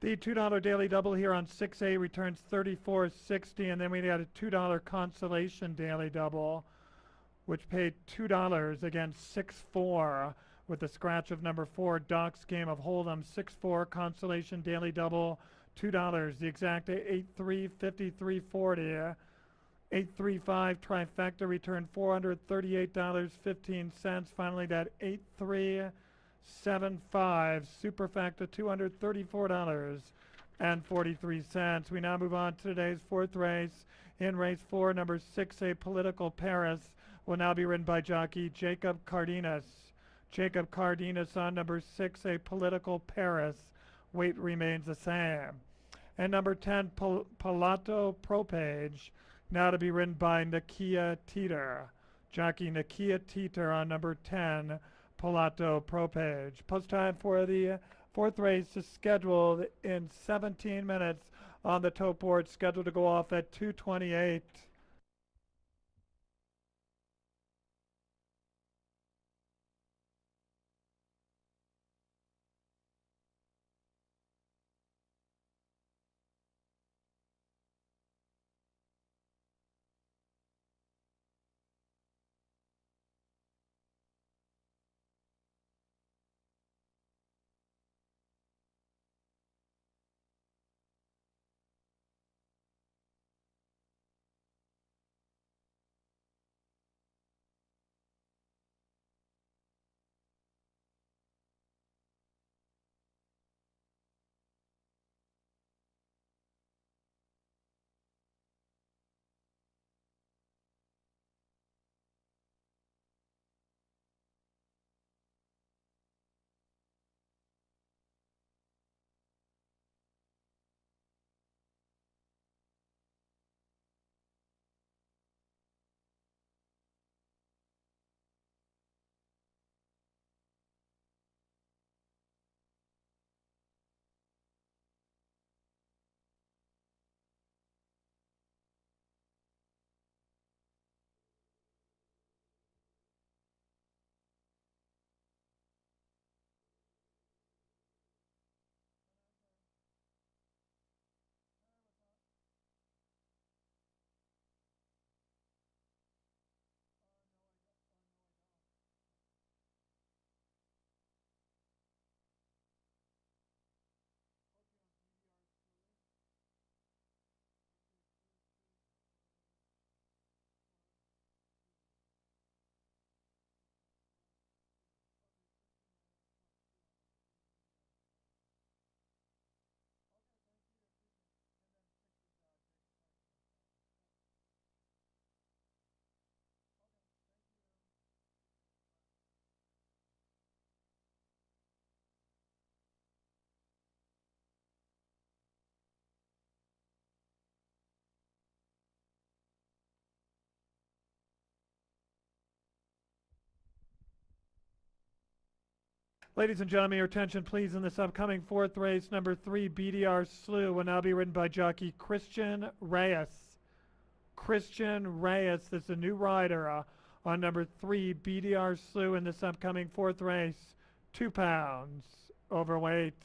The $2 daily double here on 6A returns 34.60, and then we got a $2 consolation daily double, which paid $2 against 6-4 with the scratch of number 4 Doc's Game of Hold'em. 6-4 consolation daily double, $2. The exact 8-3 53.40. 835 trifecta returned $438.15. Finally, that 8375 superfecta $234.43. We now move on to today's fourth race. In race 4, number 6A Political Paris will now be ridden by jockey Jacob Cardenas. Jacob Cardenas on number 6A Political Paris. Weight remains the same. And number 10 Palato Propage, now to be ridden by Nakia Teeter. Jockey Nakia Teeter on number 10, Palato Propage. Post time for the fourth race is scheduled in 17 minutes on the tote board, scheduled to go off at 2:28. Ladies and gentlemen, your attention please in this upcoming fourth race. Number 3 BDR Slew will now be ridden by jockey Christian Reyes. Christian Reyes is the new rider on number 3 BDR Slew in this upcoming fourth race. 2 pounds overweight.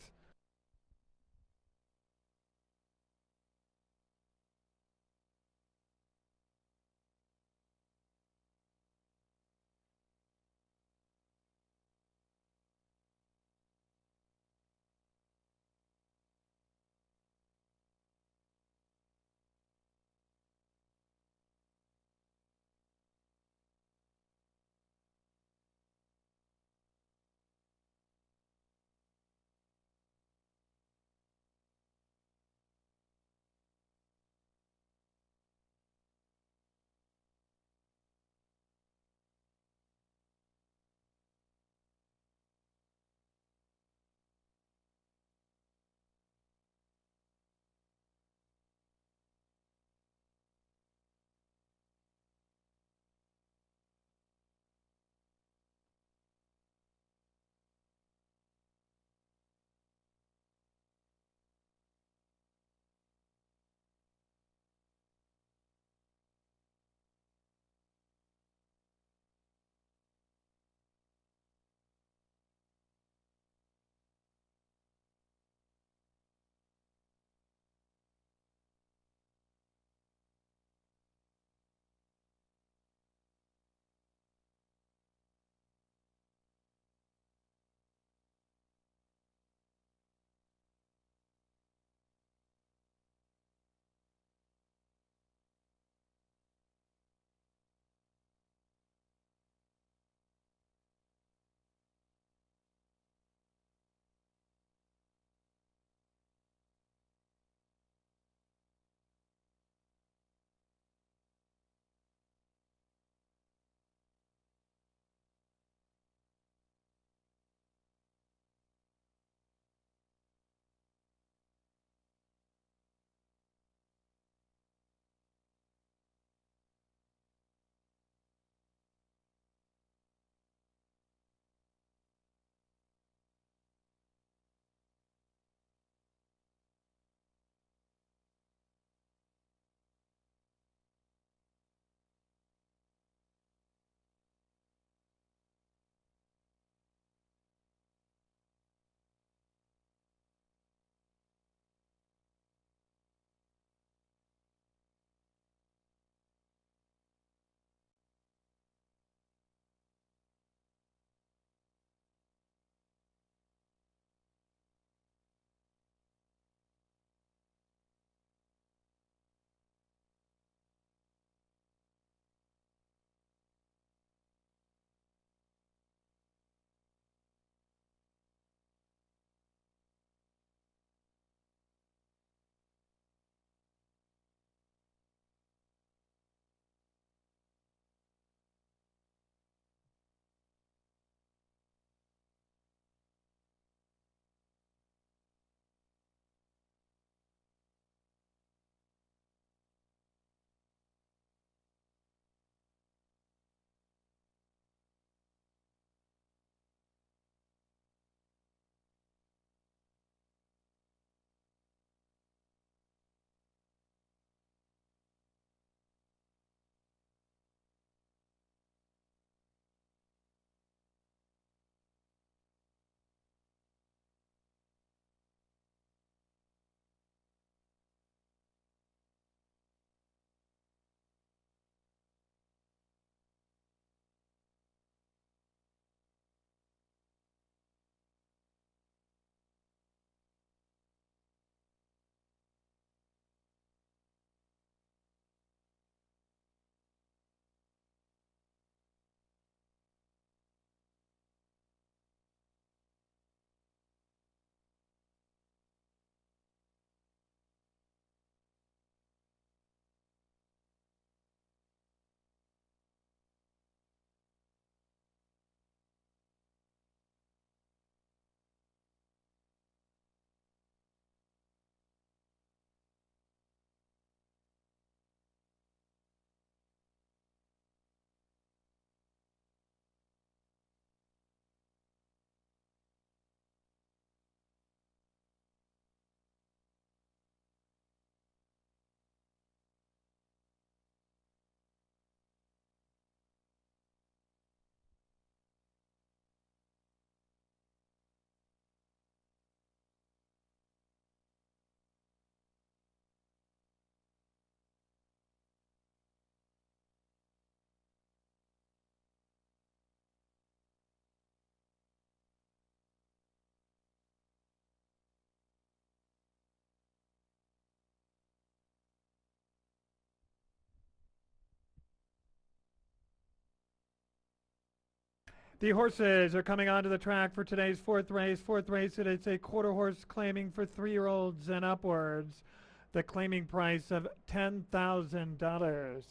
The horses are coming onto the track for today's fourth race. Fourth race, it's a quarter horse claiming for 3-year-olds and upwards. The claiming price of $10,000.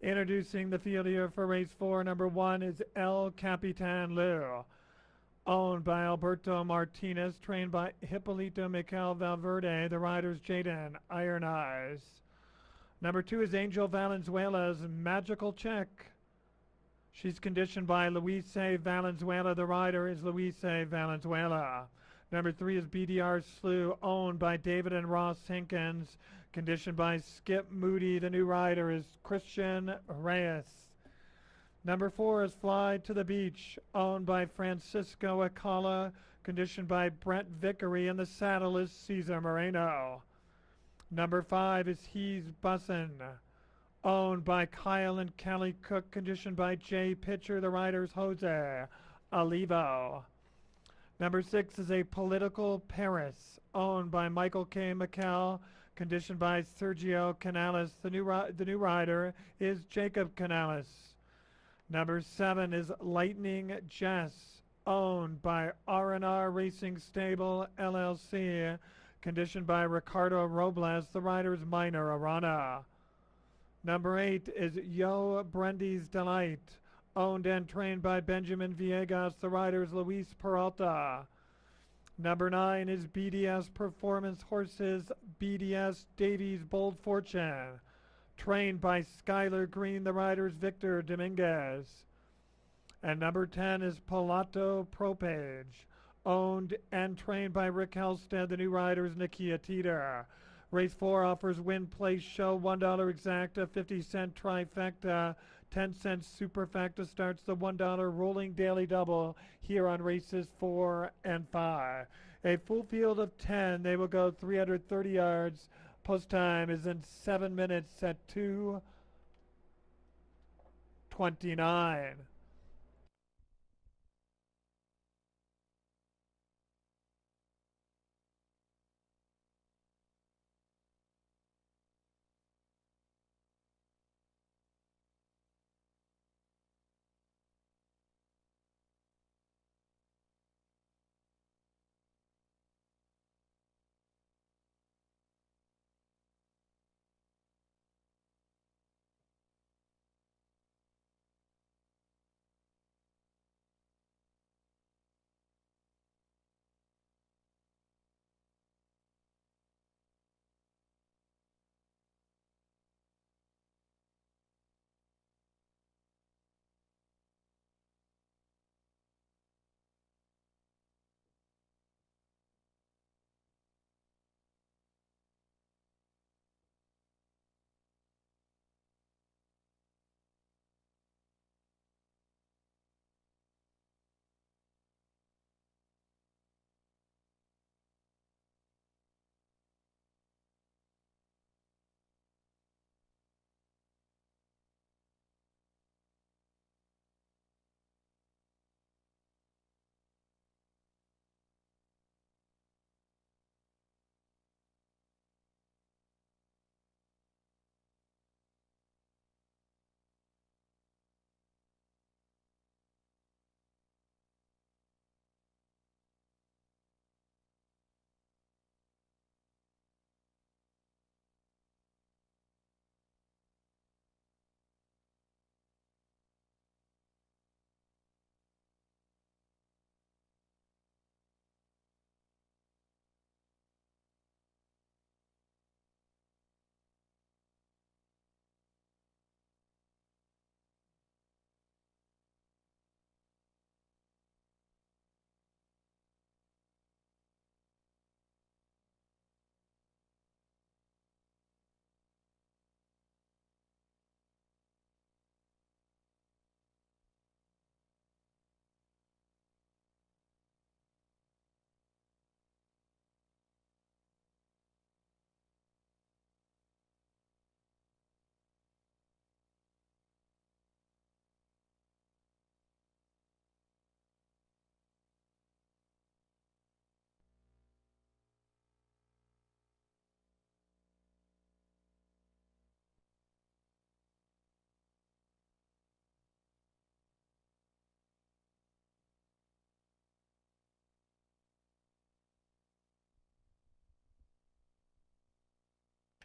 Introducing the field here for race 4. Number 1 is El Capitan Lou, owned by Alberto Martinez, trained by Hippolito Miquel Valverde. The rider's Jaden Iron Eyes. Number 2 is Angel Valenzuela's Magical Check. She's conditioned by Luis Valenzuela. The rider is Luis Valenzuela. Number 3 is BDR Slew, owned by David and Ross Hinkins, conditioned by Skip Moody. The new rider is Christian Reyes. Number 4 is Fly to the Beach, owned by Francisco Acala, conditioned by Brent Vickery, and the saddle is Cesar Moreno. Number 5 is He's Bussin', owned by Kyle and Kelly Cook, conditioned by Jay Pitcher. The rider's Jose Olivo. Number 6 is a Political Paris, owned by Michael K. McCall, conditioned by Sergio Canales. The new rider is Jacob Canales. Number 7 is Lightning Jess, owned by R&R Racing Stable LLC, conditioned by Ricardo Robles. The rider is Minor Arana. Number 8 is Yo Brendy's Delight, owned and trained by Benjamin Villegas. The rider is Luis Peralta. Number 9 is BDS Performance Horses, BDS Davies Bold Fortune, trained by Skylar Green. The rider is Victor Dominguez. And number 10 is Pilato Propage, owned and trained by Rick Halstead. The new rider is Nakia Teeter. Race 4 offers win, place, show, $1 exacta, 50-cent trifecta, 10-cent superfecta. Starts the $1 rolling daily double here on races 4 and 5. A full field of 10. They will go 330 yards. Post time is in 7 minutes at 2:29.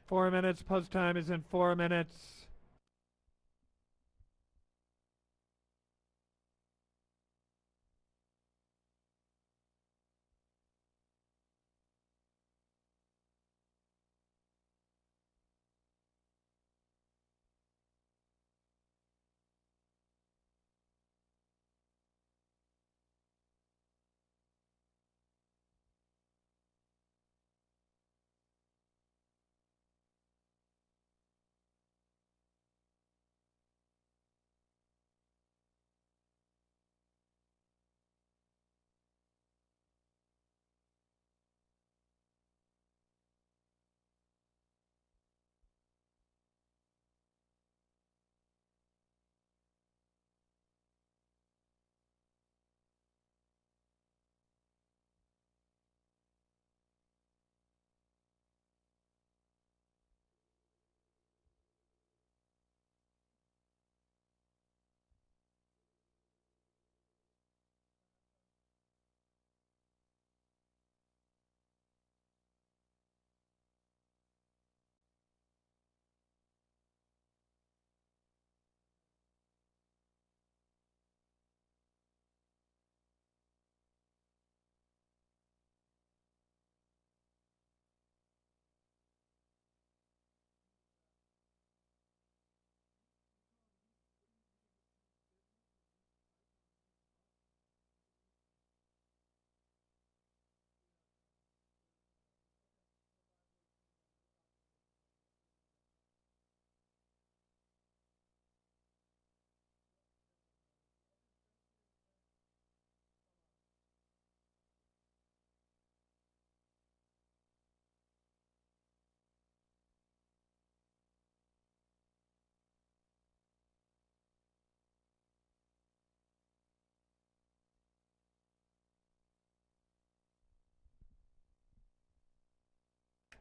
4 minutes. Post time is in 4 minutes.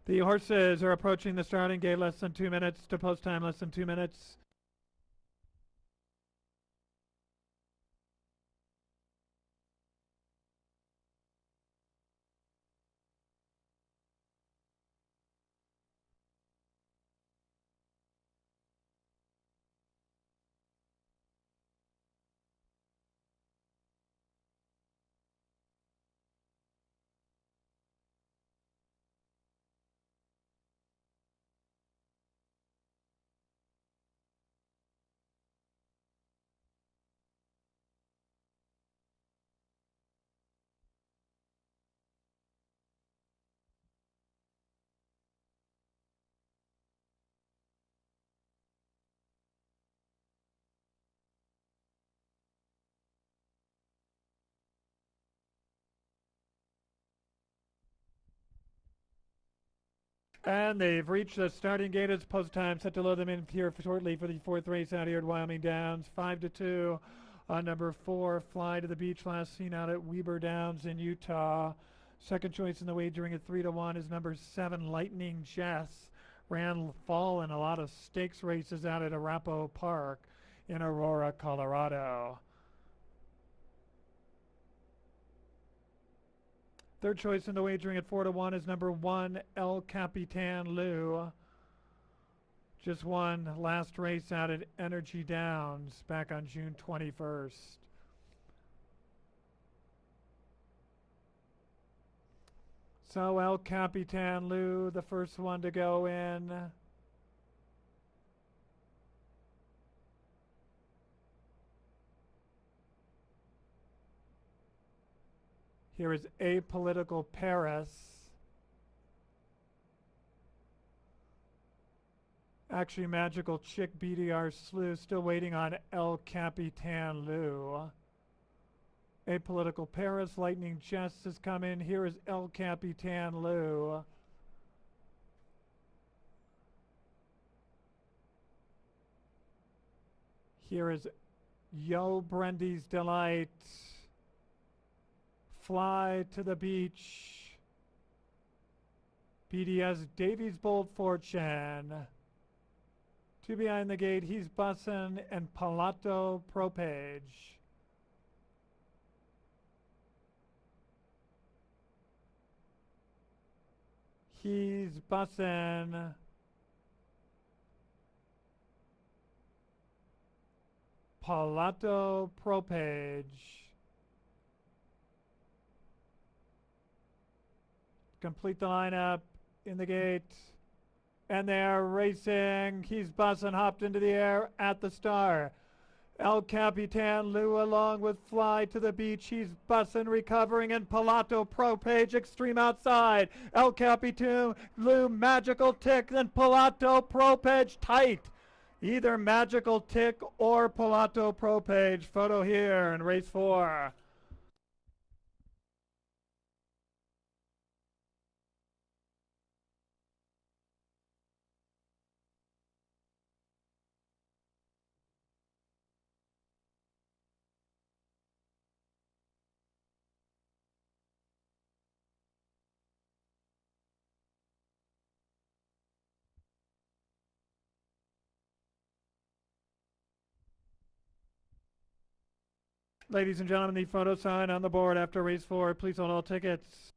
The horses are approaching the starting gate less than 2 minutes to post time less than 2 minutes. And they've reached the starting gate. It's post time. Set to load them in here shortly for the fourth race out here at Wyoming Downs. 5-2 on number 4, Fly to the Beach, last seen out at Weber Downs in Utah. Second choice in the wagering at 3-1 is number 7, Lightning Jess. Ran fall in a lot of stakes races out at Arapahoe Park in Aurora, Colorado. Third choice in the wagering at 4-1 is number 1, El Capitan Lou. Just won last race out at Energy Downs back on June 21st. So El Capitan Lou, the first one to go in. Here is Apolitical Paris. Actually, Magical Chick BDR Slew, still waiting on El Capitan Lou. Apolitical Paris, Lightning Jess has come in. Here is El Capitan Lou. Here is Yo Brendy's Delight. Fly to the Beach. BDS Davies Bold Fortune. Two behind the gate, he's bussin' and Palato Propage. He's bussin'. Palato Propage. Complete the lineup in the gate. And they're racing. He's buzzing, hopped into the air at the star. El Capitan Lou along with Fly to the beach. He's bussing, recovering, and Palato Propage extreme outside. El Capitan Lou magical tick, then Palato Propage tight. Either magical tick or Palato Propage. Photo here in race 4. Ladies and gentlemen, the photo sign on the board after race 4. Please hold all tickets.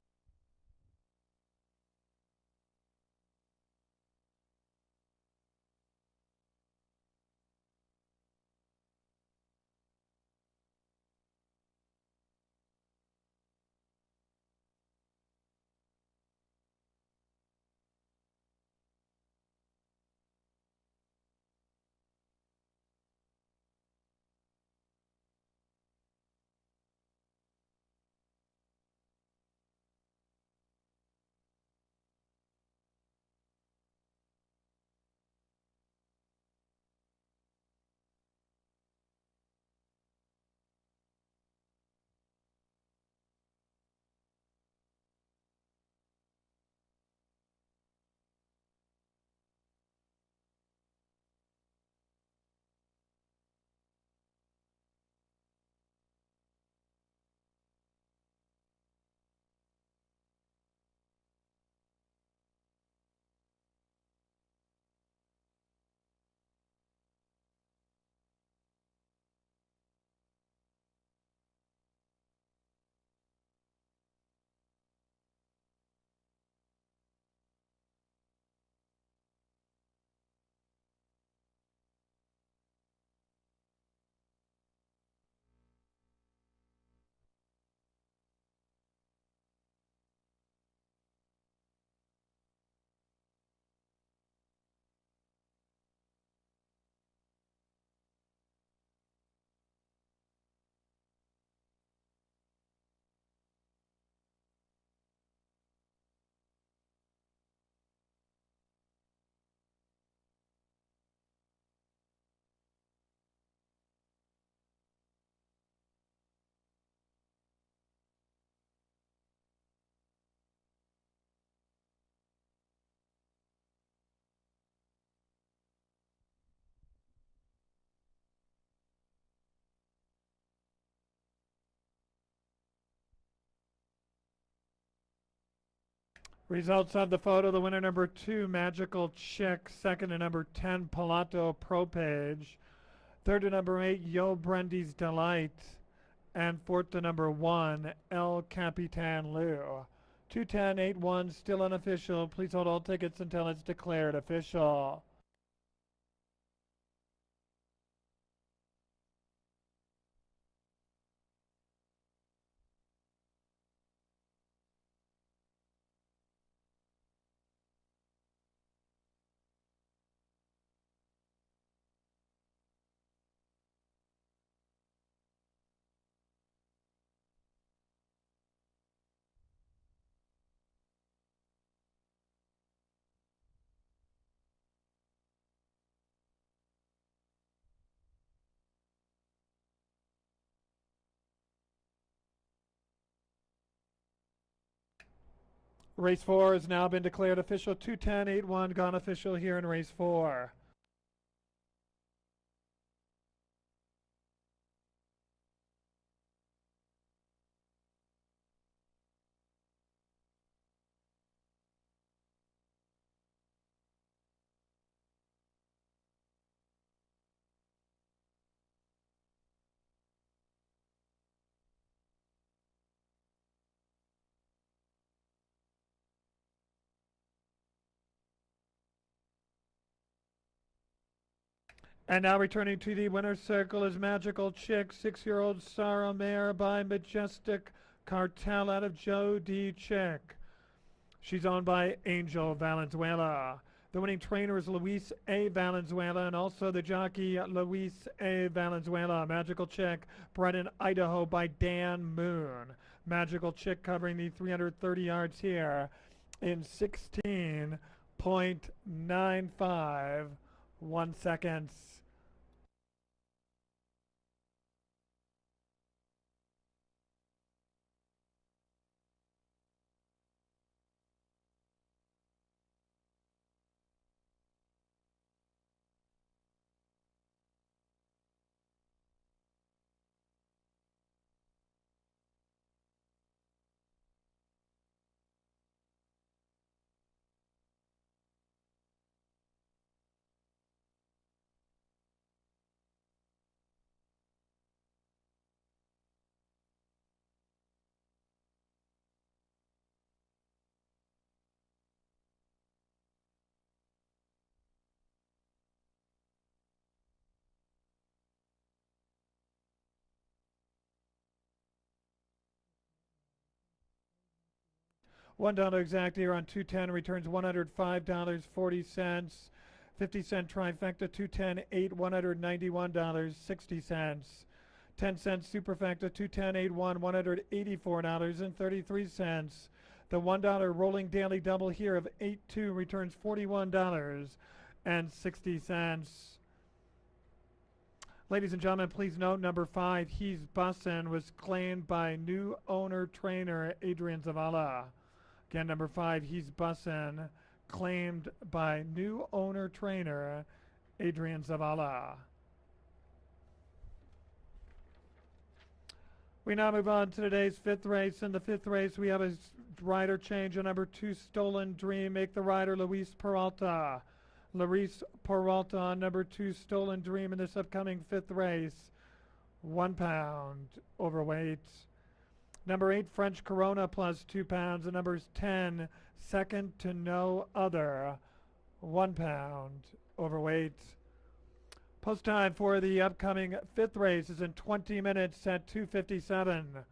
Results of the photo: the winner number 2, Magical Chick. Second to number 10, Palato Propage. Third to number 8, Yo Brendy's Delight. And fourth to number 1, El Capitan Lou. 210-8-1, still unofficial. Please hold all tickets until it's declared official. Race 4 has now been declared official. 210-8-1 gone official here in race 4. And now returning to the winner's circle is Magical Chick, 6-year-old Sarah Mare by Majestic Cartel out of Joe D. Chick. She's owned by Angel Valenzuela. The winning trainer is Luis A. Valenzuela and also the jockey Luis A. Valenzuela. Magical Chick, bred in Idaho by Dan Moon. Magical Chick covering the 330 yards here in 16.95 seconds. $1 exact here on 210 returns $105.40. 50-cent trifecta 210 8 $191.60. 10-cent superfecta 210 8 1 $184.33. The $1 rolling daily double here of 8-2 returns $41.60. Ladies and gentlemen, please note number 5, He's Bussin', was claimed by new owner trainer Adrian Zavala. Again, number 5, He's Bussin', claimed by new owner trainer Adrian Zavala. We now move on to today's 5th race. In the 5th race, we have a rider change on number 2, Stolen Dream. Make the rider Luis Peralta. Luis Peralta on number 2, Stolen Dream in this upcoming 5th race. 1 pound overweight. Number 8, French Corona plus 2 pounds. And numbers 10, Second to No Other, 1 pound overweight. Post time for the upcoming 5th race is in 20 minutes at 2:57.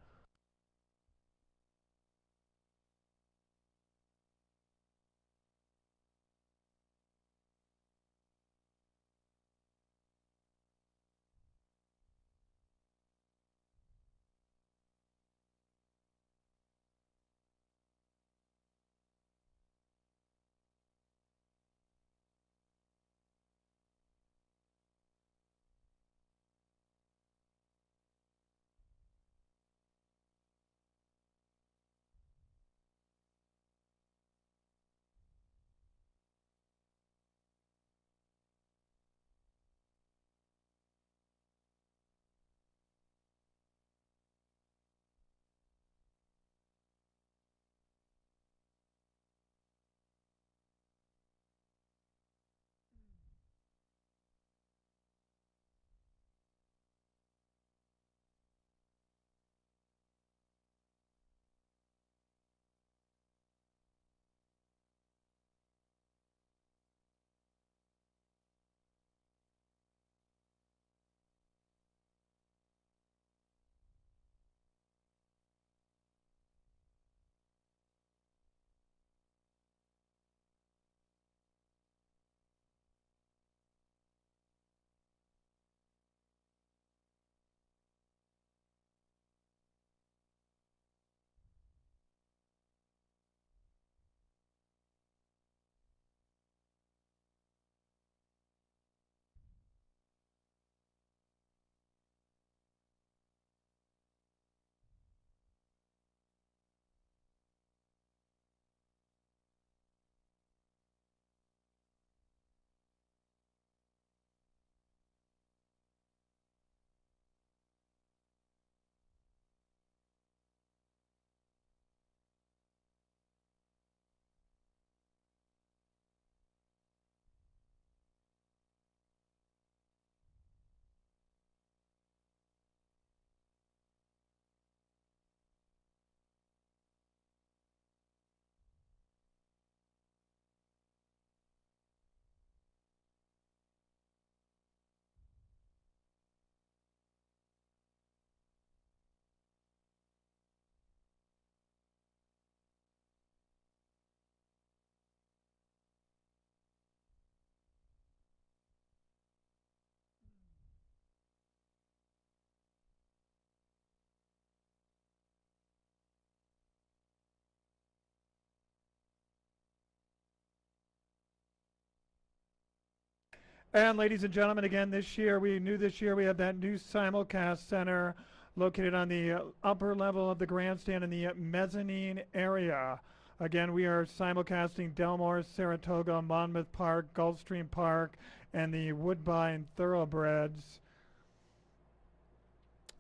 And ladies and gentlemen, again, this year we have that new simulcast center located on the upper level of the grandstand in the mezzanine area. Again, we are simulcasting Del Mar, Saratoga, Monmouth Park, Gulfstream Park, and the Woodbine Thoroughbreds.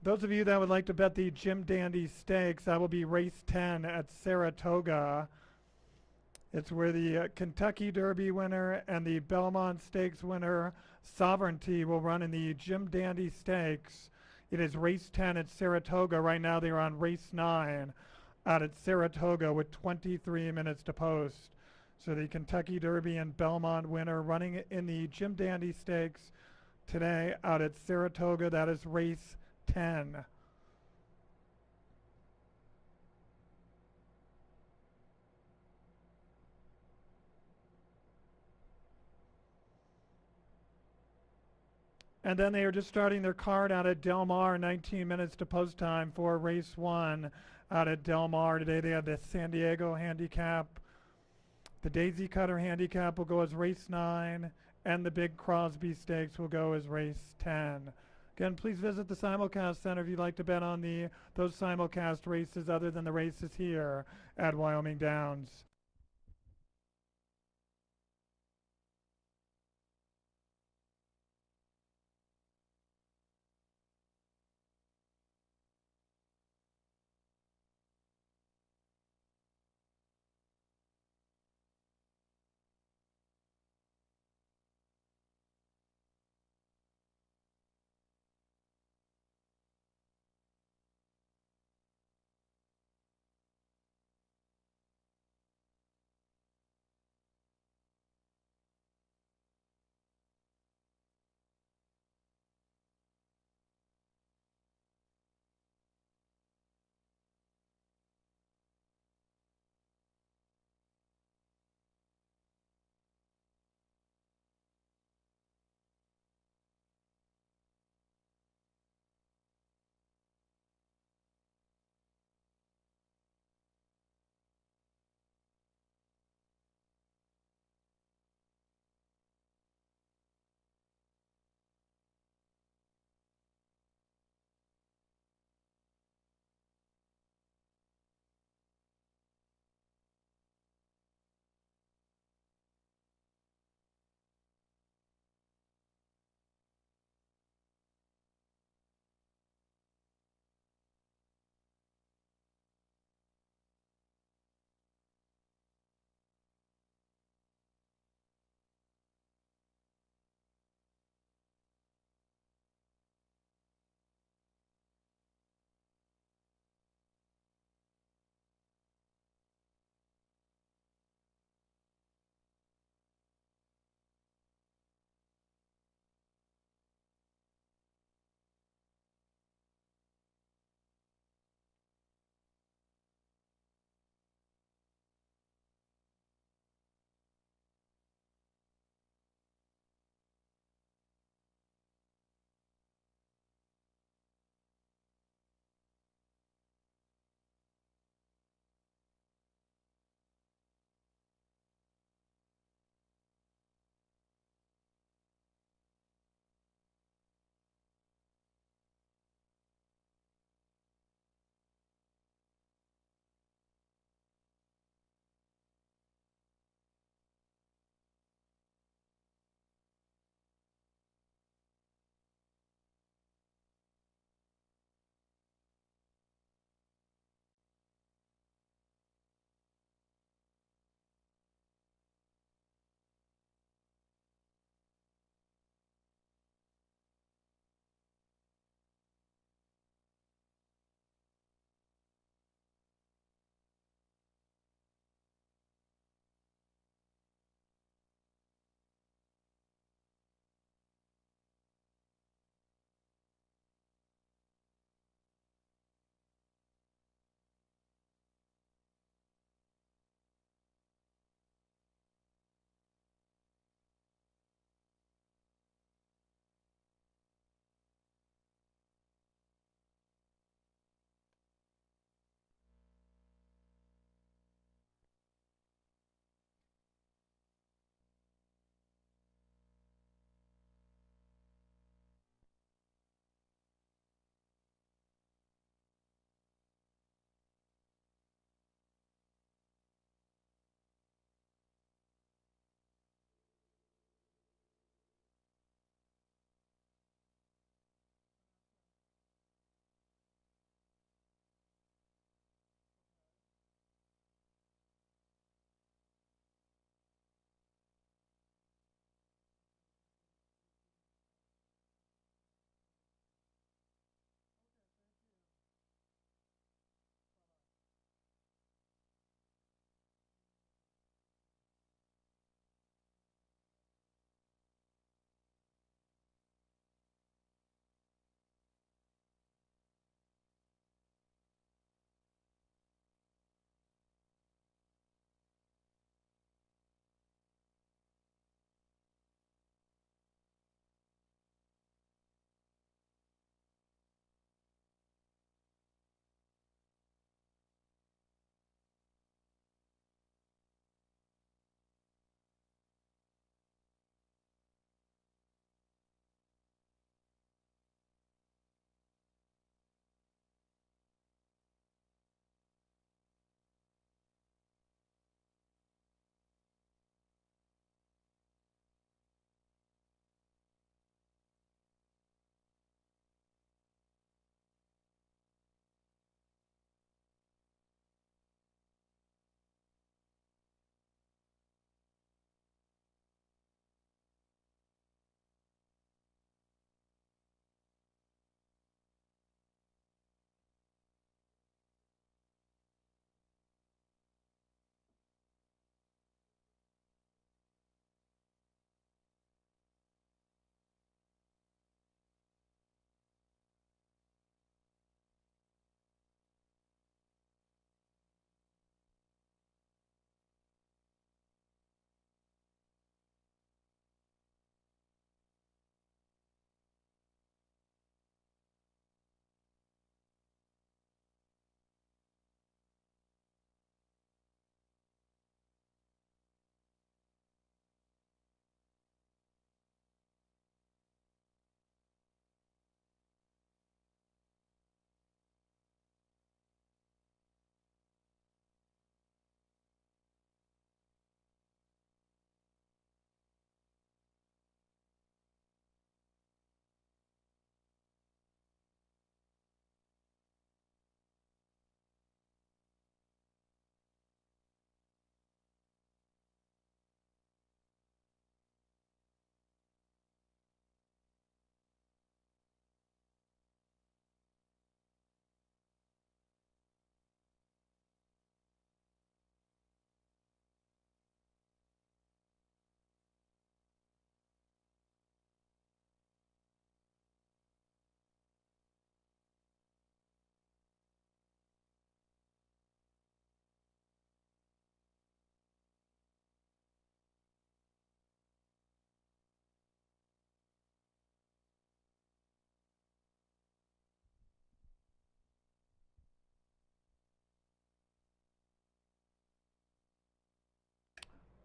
Those of you that would like to bet the Jim Dandy Stakes, that will be race 10 at Saratoga. It's where the Kentucky Derby winner and the Belmont Stakes winner, Sovereignty, will run in the Jim Dandy Stakes. It is race 10 at Saratoga. Right now they are on race 9 out at Saratoga with 23 minutes to post. So the Kentucky Derby and Belmont winner running in the Jim Dandy Stakes today out at Saratoga. That is race 10. And then they are just starting their card out at Del Mar, 19 minutes to post time for race 1 out at Del Mar. Today they have the San Diego handicap. The Daisy Cutter handicap will go as race 9, and the Big Crosby Stakes will go as race 10. Again, please visit the simulcast center if you'd like to bet on those simulcast races other than the races here at Wyoming Downs.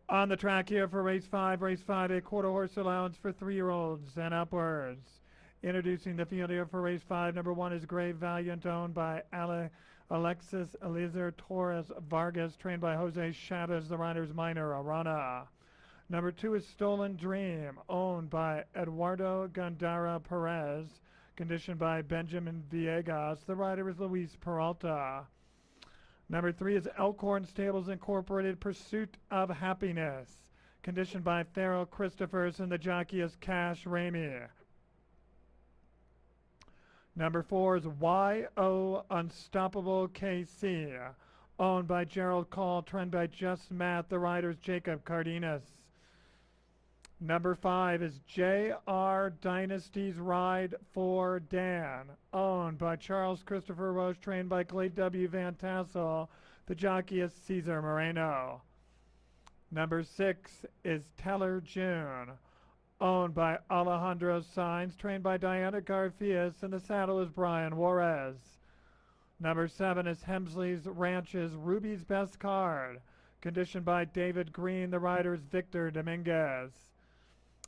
On the track here for race 5, a quarter horse allowance for 3-year-olds and upwards. Introducing the field here for race 5, number 1 is Grave Valiant, owned by Alexis Eliezer Torres Vargas, trained by Jose Chavez, the rider's minor, Arana. Number 2 is Stolen Dream, owned by Eduardo Gandara Perez, conditioned by Benjamin Villegas, the rider is Luis Peralta. Number 3 is Elkhorn Stables Incorporated, Pursuit of Happiness, conditioned by Farrell Christophers, and the jockey is Cash Ramey. Number 4 is Y.O. Unstoppable KC, owned by Gerald Call, trained by Just Matt, the rider is Jacob Cardenas. Number 5 is J.R. Dynasty's Ride for Dan, owned by Charles Christopher Roche, trained by Clay W. Van Tassel. The jockey is Cesar Moreno. Number 6 is Teller June, owned by Alejandro Sainz, trained by Diana Garfias, and the saddle is Brian Juarez. Number 7 is Hemsley's Ranch's Ruby's Best Card, conditioned by David Green, the rider is Victor Dominguez.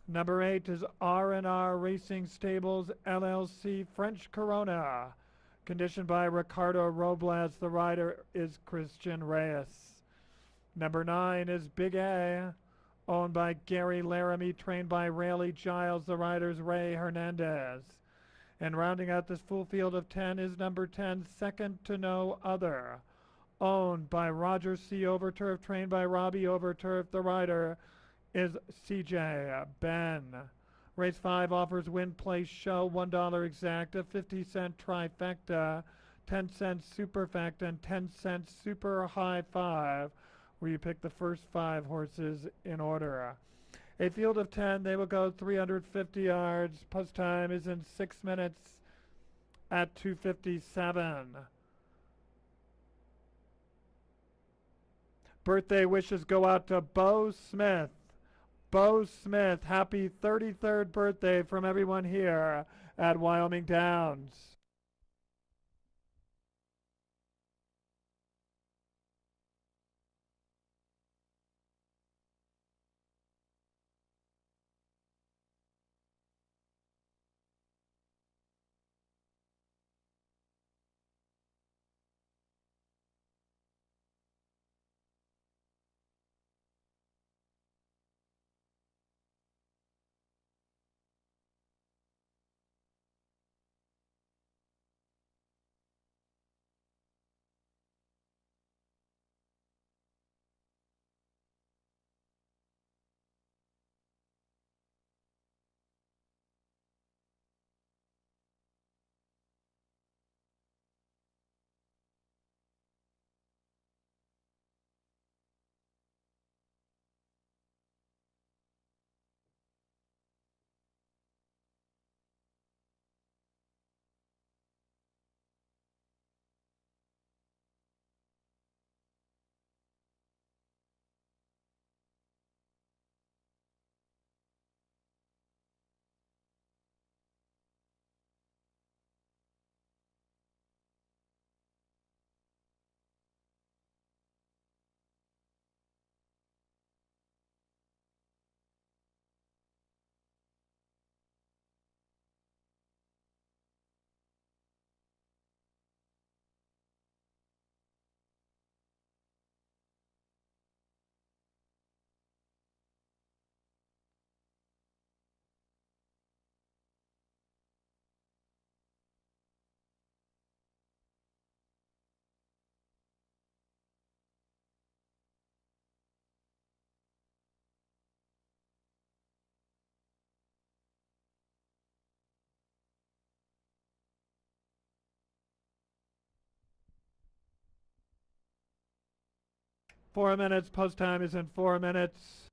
Number 8 is R&R Racing Stables LLC French Corona, conditioned by Ricardo Robles, the rider is Christian Reyes. Number 9 is Big A, owned by Gary Laramie, trained by Rayleigh Giles, the rider is Ray Hernandez. And rounding out this full field of 10 is number 10, Second to No Other, owned by Roger C. Overturf, trained by Robbie Overturf, the rider is CJ Ben. Race 5 offers win, place, show, $1 exacta, 50-cent trifecta, 10-cent superfecta, and 10-cent super high five, where you pick the first 5 horses in order. A field of 10, they will go 350 yards. Post time is in 6 minutes at 2:57. Birthday wishes go out to Bo Smith. Bo Smith, happy 33rd birthday from everyone here at Wyoming Downs. Four minutes. Post time is in 4 minutes.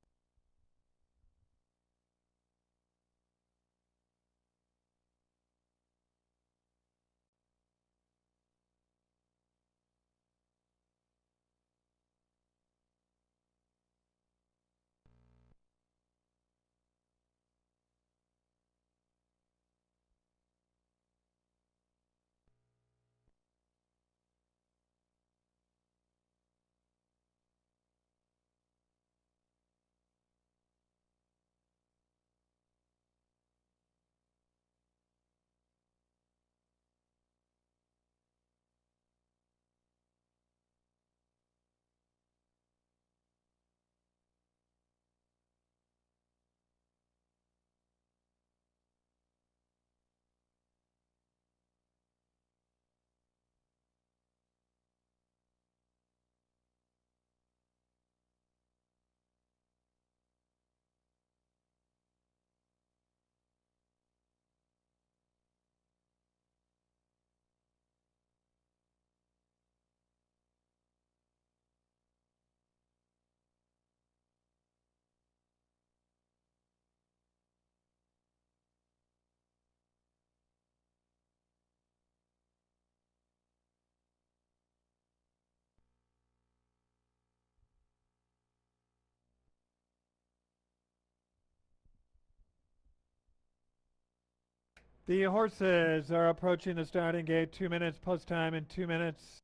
The horses are approaching the starting gate. 2 minutes post time in 2 minutes.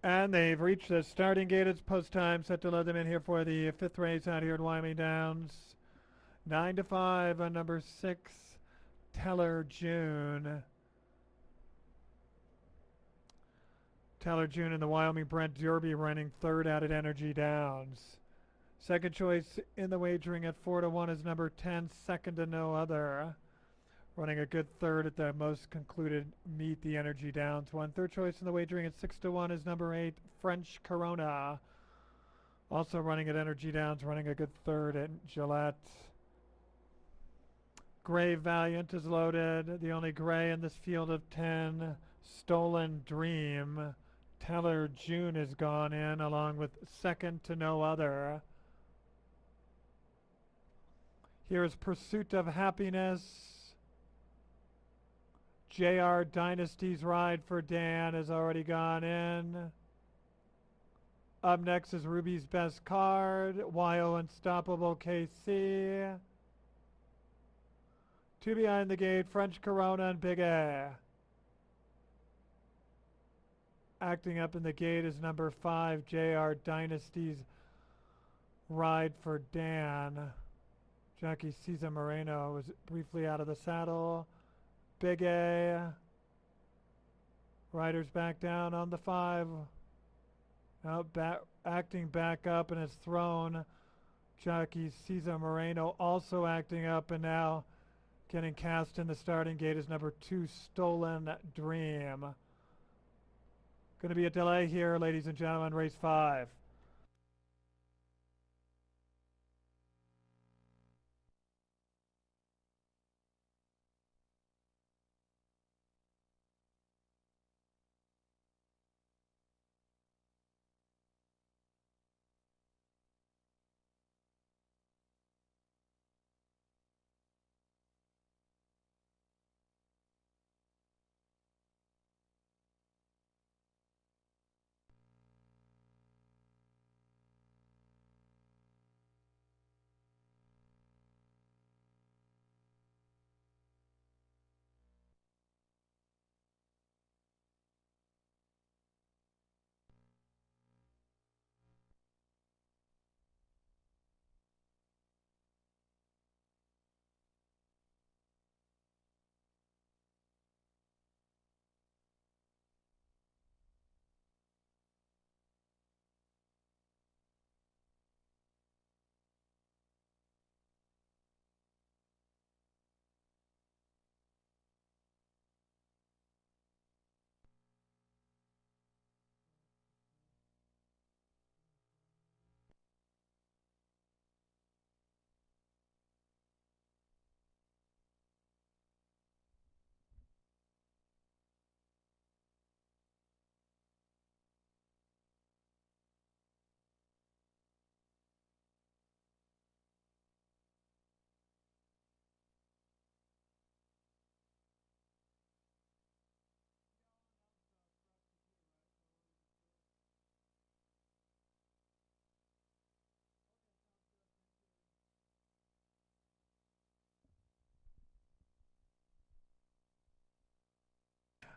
And they've reached the starting gate. It's post time. Set to let them in here for the fifth race out here at Wyoming Downs. 9 to 5 on number 6, Teller June. Teller June in the Wyoming Brent Derby running third out at Energy Downs. Second choice in the wagering at 4 to 1 is number 10, Second to No Other. Running a good third at the most concluded meet, the Energy Downs one. Third choice in the wagering at 6 to 1 is number 8, French Corona. Also running at Energy Downs, running a good third at Gillette. Gray Valiant is loaded. The only gray in this field of 10, Stolen Dream. Teller June has gone in along with Second to No Other. Here is Pursuit of Happiness. JR Dynasty's Ride for Dan has already gone in. Up next is Ruby's Best Card. YO Unstoppable KC. Two behind the gate, French Corona and Big A. Acting up in the gate is number 5, JR Dynasty's Ride for Dan. Jockey Cesar Moreno was briefly out of the saddle. Big A. Riders back down on the 5. Now acting back up and has thrown. Jockey Cesar Moreno also acting up and now getting cast in the starting gate is number 2, Stolen Dream. Going to be a delay here, ladies and gentlemen, race 5.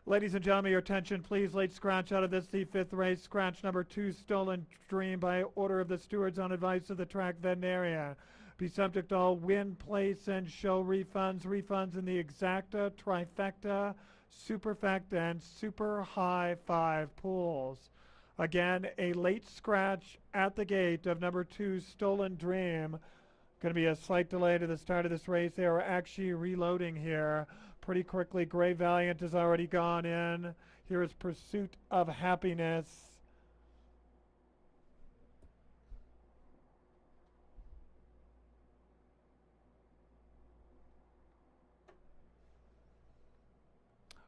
Ladies and gentlemen, your attention please. Late scratch out of this, the fifth race. Scratch number 2, Stolen Dream, by order of the stewards on advice of the track veterinarian. Be subject to all win, place, and show refunds. Refunds in the exacta, trifecta, superfecta, and super high 5 pools. Again, a late scratch at the gate of number 2, Stolen Dream. Going to be a slight delay to the start of this race. They are actually reloading here pretty quickly. Gray Valiant has already gone in. Here is Pursuit of Happiness.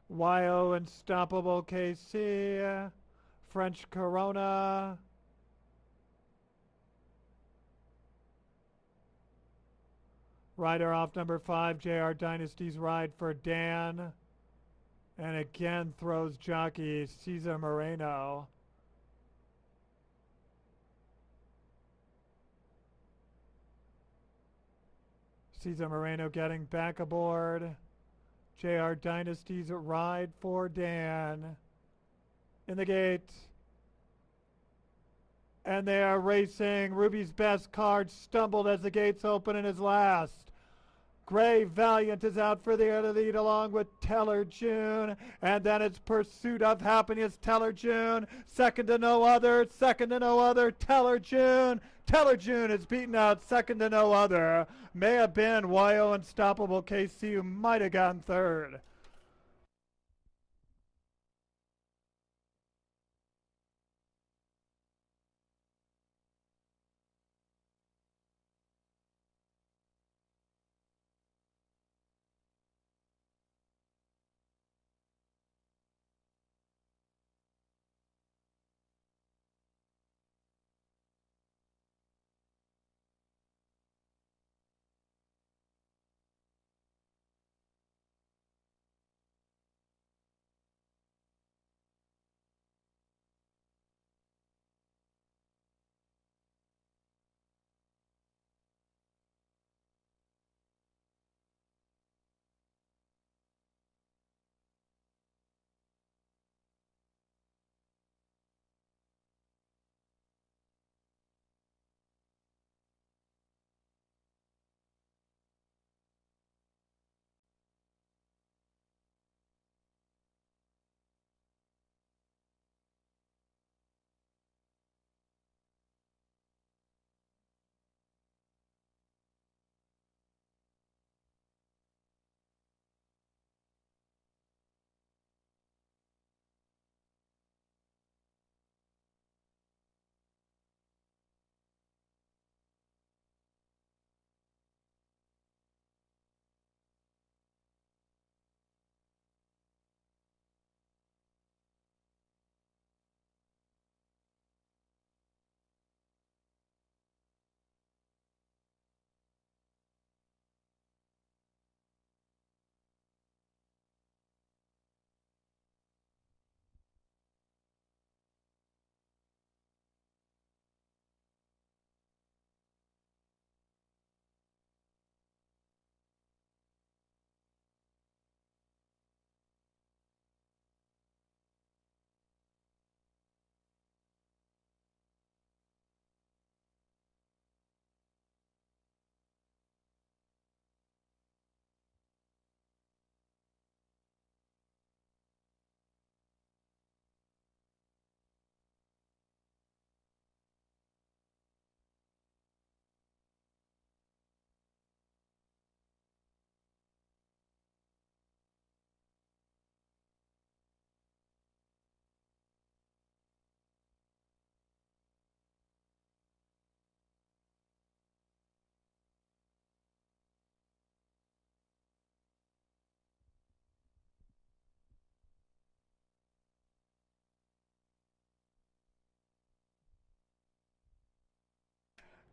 YO Unstoppable KC. French Corona. Rider off number 5, JR Dynasty's Ride for Dan. And again throws jockey Cesar Moreno. Cesar Moreno getting back aboard. JR Dynasty's Ride for Dan. In the gate. And they are racing. Ruby's Best Card stumbled as the gates open and is last. Gray Valiant is out for the other lead along with Teller June. And then it's Pursuit of Happiness, Teller June. Second to no other, Teller June. Teller June is beaten out, second to no other. May have been YO Unstoppable KC who might have gotten third.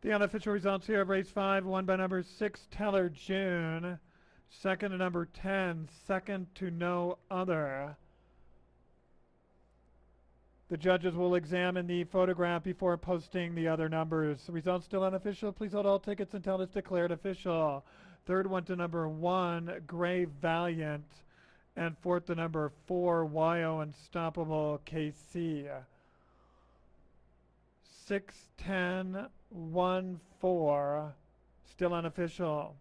The unofficial results here of race 5, won by number 6, Teller June. Second to number 10, second to no other. The judges will examine the photograph before posting the other numbers. The results still unofficial. Please hold all tickets until it's declared official. Third one to number 1, Gray Valiant. and fourth, the number 4, Wyo Unstoppable KC. 6-10-1-4, still unofficial.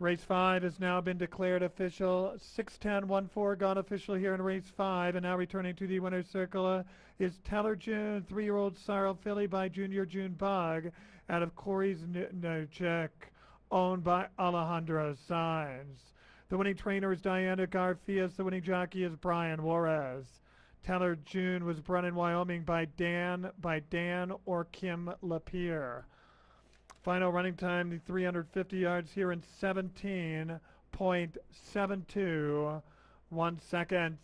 Race 5 has now been declared official. 6-10-1-4 gone official here in race 5. And now returning to the winner's circle is Teller June, 3-year-old Sorrel filly by Junior June Bug out of Corey's Nojek, owned by Alejandro Sainz. The winning trainer is Diana Garfias. The winning jockey is Brian Juarez. Teller June was bred in Wyoming by Dan or Kim Lapierre. Final running time, the 350 yards here in 17.721 seconds.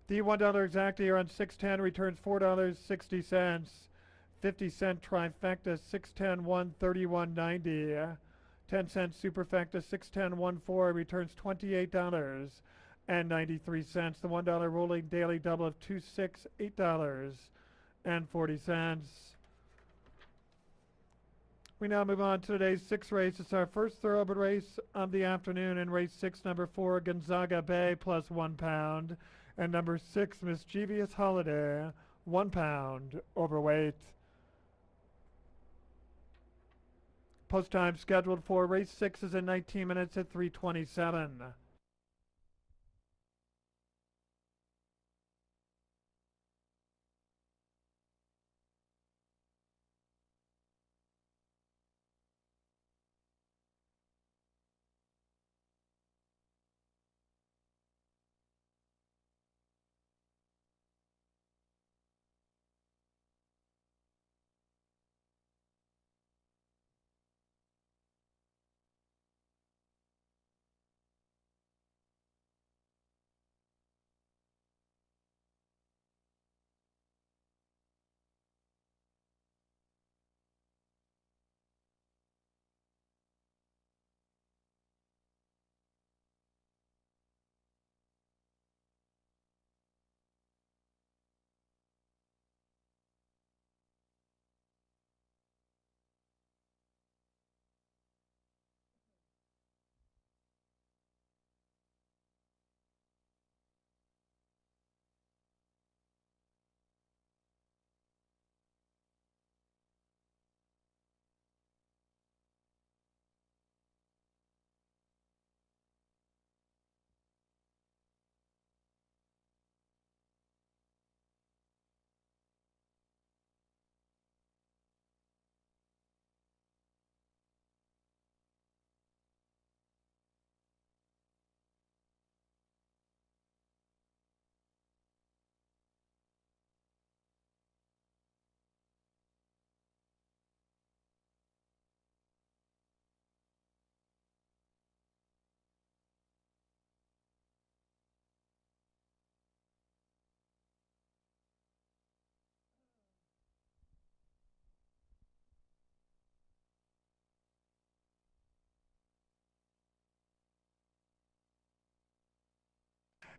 The $1 exacta here on 610 returns $4.60. 50-cent trifecta 610 131.90. 10-cent superfecta 610 14 returns $28.93. The $1 rolling daily double of 26 $8.40. We now move on to today's sixth race. It's our first thoroughbred race of the afternoon in race 6, number 4, Gonzaga Bay, plus 1 pound. And number 6, Mischievous Holiday, 1 pound overweight. Post time scheduled for race 6 is in 19 minutes at 3:27.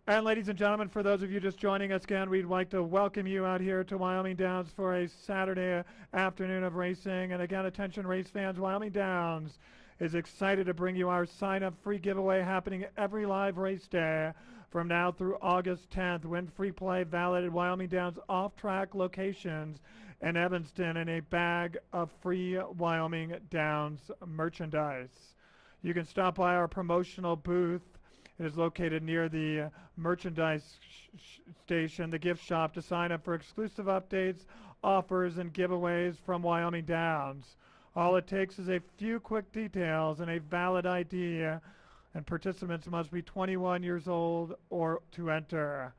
And ladies and gentlemen, for those of you just joining us again, we'd like to welcome you out here to Wyoming Downs for a Saturday afternoon of racing. And again, attention race fans, Wyoming Downs is excited to bring you our sign-up free giveaway happening every live race day from now through August 10th. Win free play valid at Wyoming Downs off-track locations in Evanston and a bag of free Wyoming Downs merchandise. You can stop by our promotional booth. It is located near the merchandise station, the gift shop, to sign up for exclusive updates, offers, and giveaways from Wyoming Downs. All it takes is a few quick details and a valid ID, and participants must be 21 years old or to enter.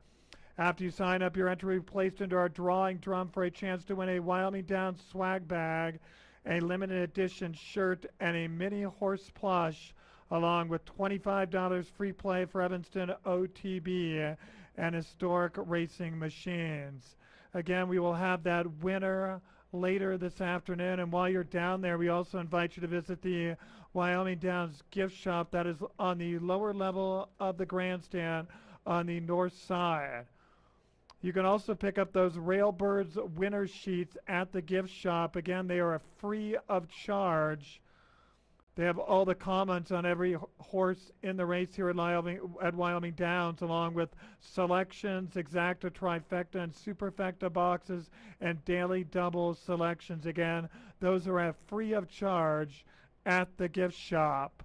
After you sign up, your entry will be placed into our drawing drum for a chance to win a Wyoming Downs swag bag, a limited edition shirt, and a mini horse plush, along with $25 free play for Evanston OTB and historic racing machines. Again, we will have that winner later this afternoon, and while you're down there, we also invite you to visit the Wyoming Downs gift shop that is on the lower level of the grandstand on the north side. You can also pick up those Railbirds winner sheets at the gift shop. Again, they are free of charge. They have all the comments on every horse in the race here at Wyoming Downs, along with selections, exacta, trifecta, and superfecta boxes, and daily double selections. Again, those are at free of charge at the gift shop.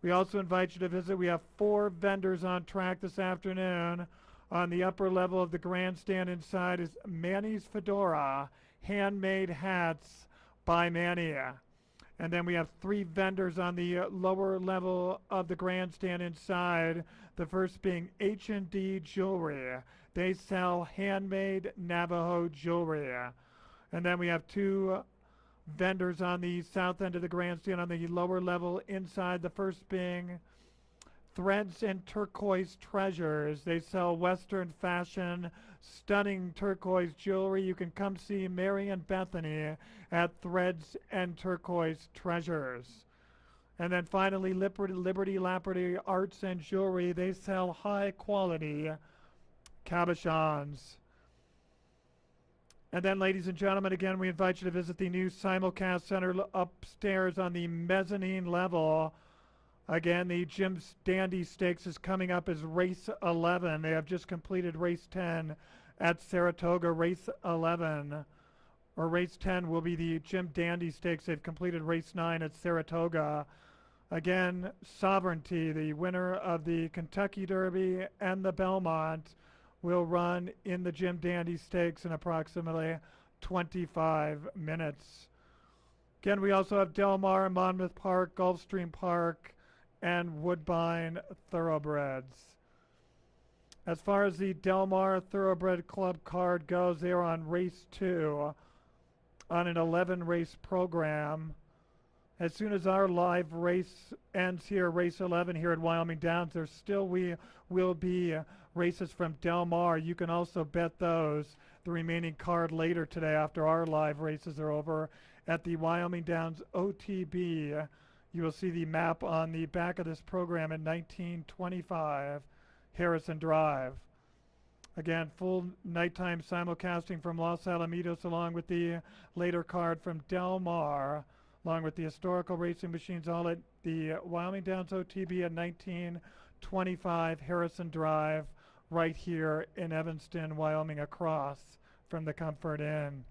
We also invite you to visit. We have 4 vendors on track this afternoon. On the upper level of the grandstand inside is Manny's Fedora, handmade hats by Manny. And then we have 3 vendors on the lower level of the grandstand inside. The first being H&D Jewelry. They sell handmade Navajo jewelry. And then we have 2 vendors on the south end of the grandstand on the lower level inside. The first being Threads and Turquoise Treasures. They sell Western fashion, stunning turquoise jewelry. You can come see Mary and Bethany at Threads and Turquoise Treasures. And then finally, Liberty Lapidary Arts and Jewelry. They sell high quality cabochons. And then, ladies and gentlemen, again, we invite you to visit the new simulcast center upstairs on the mezzanine level. Again, the Jim Dandy Stakes is coming up as race 11. They have just completed race 10 at Saratoga. Race 11, or race 10, will be the Jim Dandy Stakes. They've completed race 9 at Saratoga. Again, Sovereignty, the winner of the Kentucky Derby and the Belmont, will run in the Jim Dandy Stakes in approximately 25 minutes. Again, we also have Del Mar, Monmouth Park, Gulfstream Park, and Woodbine Thoroughbreds. As far as the Del Mar Thoroughbred Club card goes, they are on race 2 on an 11 race program. As soon as our live race ends here, race 11 here at Wyoming Downs, there still will be races from Del Mar. You can also bet those, the remaining card, later today after our live races are over at the Wyoming Downs OTB. You will see the map on the back of this program in 1925 Harrison Drive. Again, full nighttime simulcasting from Los Alamitos, along with the later card from Del Mar, along with the historical racing machines, all at the Wyoming Downs OTB at 1925 Harrison Drive, right here in Evanston, Wyoming, across from the Comfort Inn.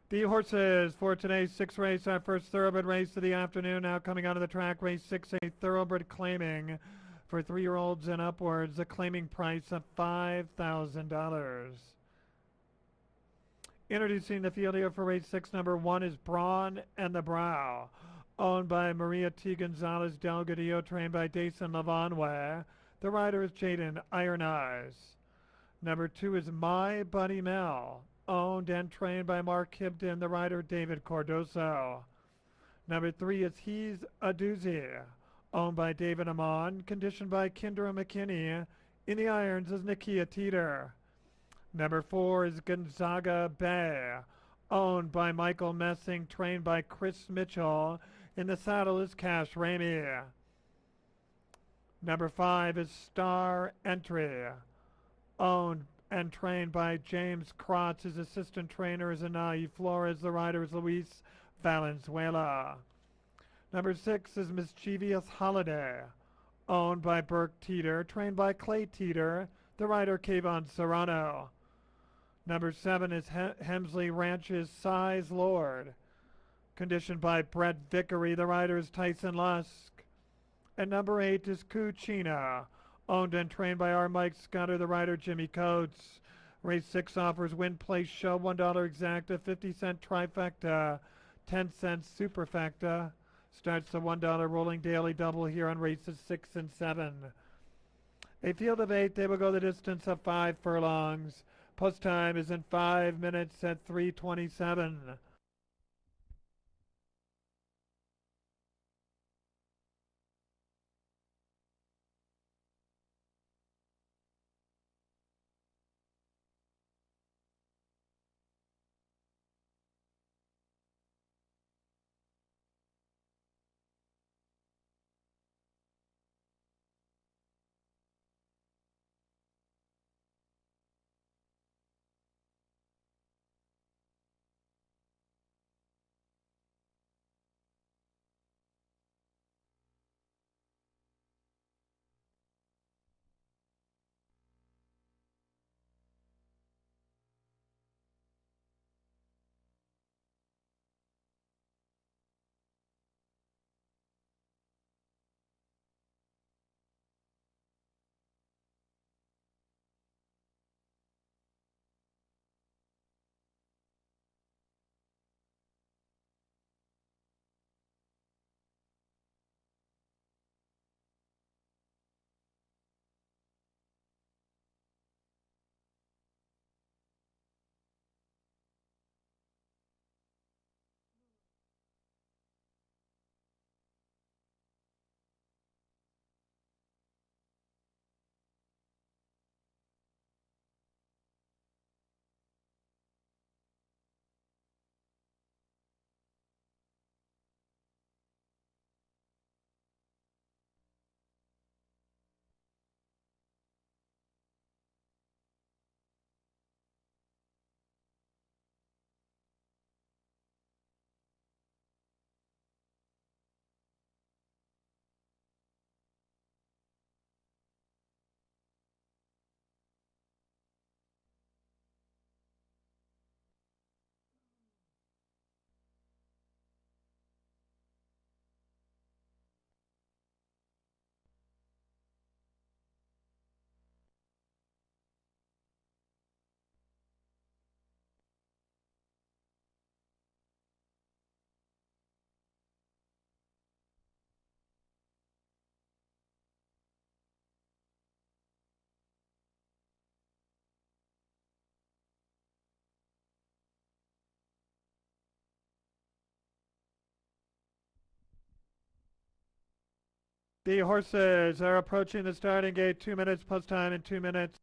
The horses for today's sixth race, our first thoroughbred race of the afternoon, now coming out of the track, race 6A thoroughbred claiming for 3-year-olds and upwards, a claiming price of $5,000. Introducing the field here for race 6, number 1 is Braun and the Brow, owned by Maria T. Gonzalez Delgadillo, trained by Dason Lavanway. The rider is Jaden Iron Eyes. Number 2 is My Buddy Mel, owned and trained by Mark Hibden, the rider David Cordoso. Number 3 is He's a Doozy, owned by David Amon, conditioned by Kendra McKinney. In the irons is Nakia Teeter. Number 4 is Gonzaga Bay, owned by Michael Messing, trained by Chris Mitchell. In the saddle is Cash Ramey. Number 5 is Star Entry, owned and trained by James Krotz. His assistant trainer is Anayi Flores. The rider is Luis Valenzuela. Number 6 is Mischievous Holiday, owned by Burke Teeter, trained by Clay Teeter. The rider Kayvon Serrano. Number 7 is Hemsley Ranch's Size Lord, conditioned by Brett Vickery. The rider is Tyson Lusk. And number 8 is Cucina, owned and trained by our Mike Scudder. The rider Jimmy Coates. Race 6 offers win, place, show, $1 exacta, 50-cent trifecta, 10-cent superfecta. Starts the $1 rolling daily double here on races 6 and 7. A field of 8, they will go the distance of 5 furlongs. Post time is in 5 minutes at 3:27. The horses are approaching the starting gate. 2 minutes post time in 2 minutes.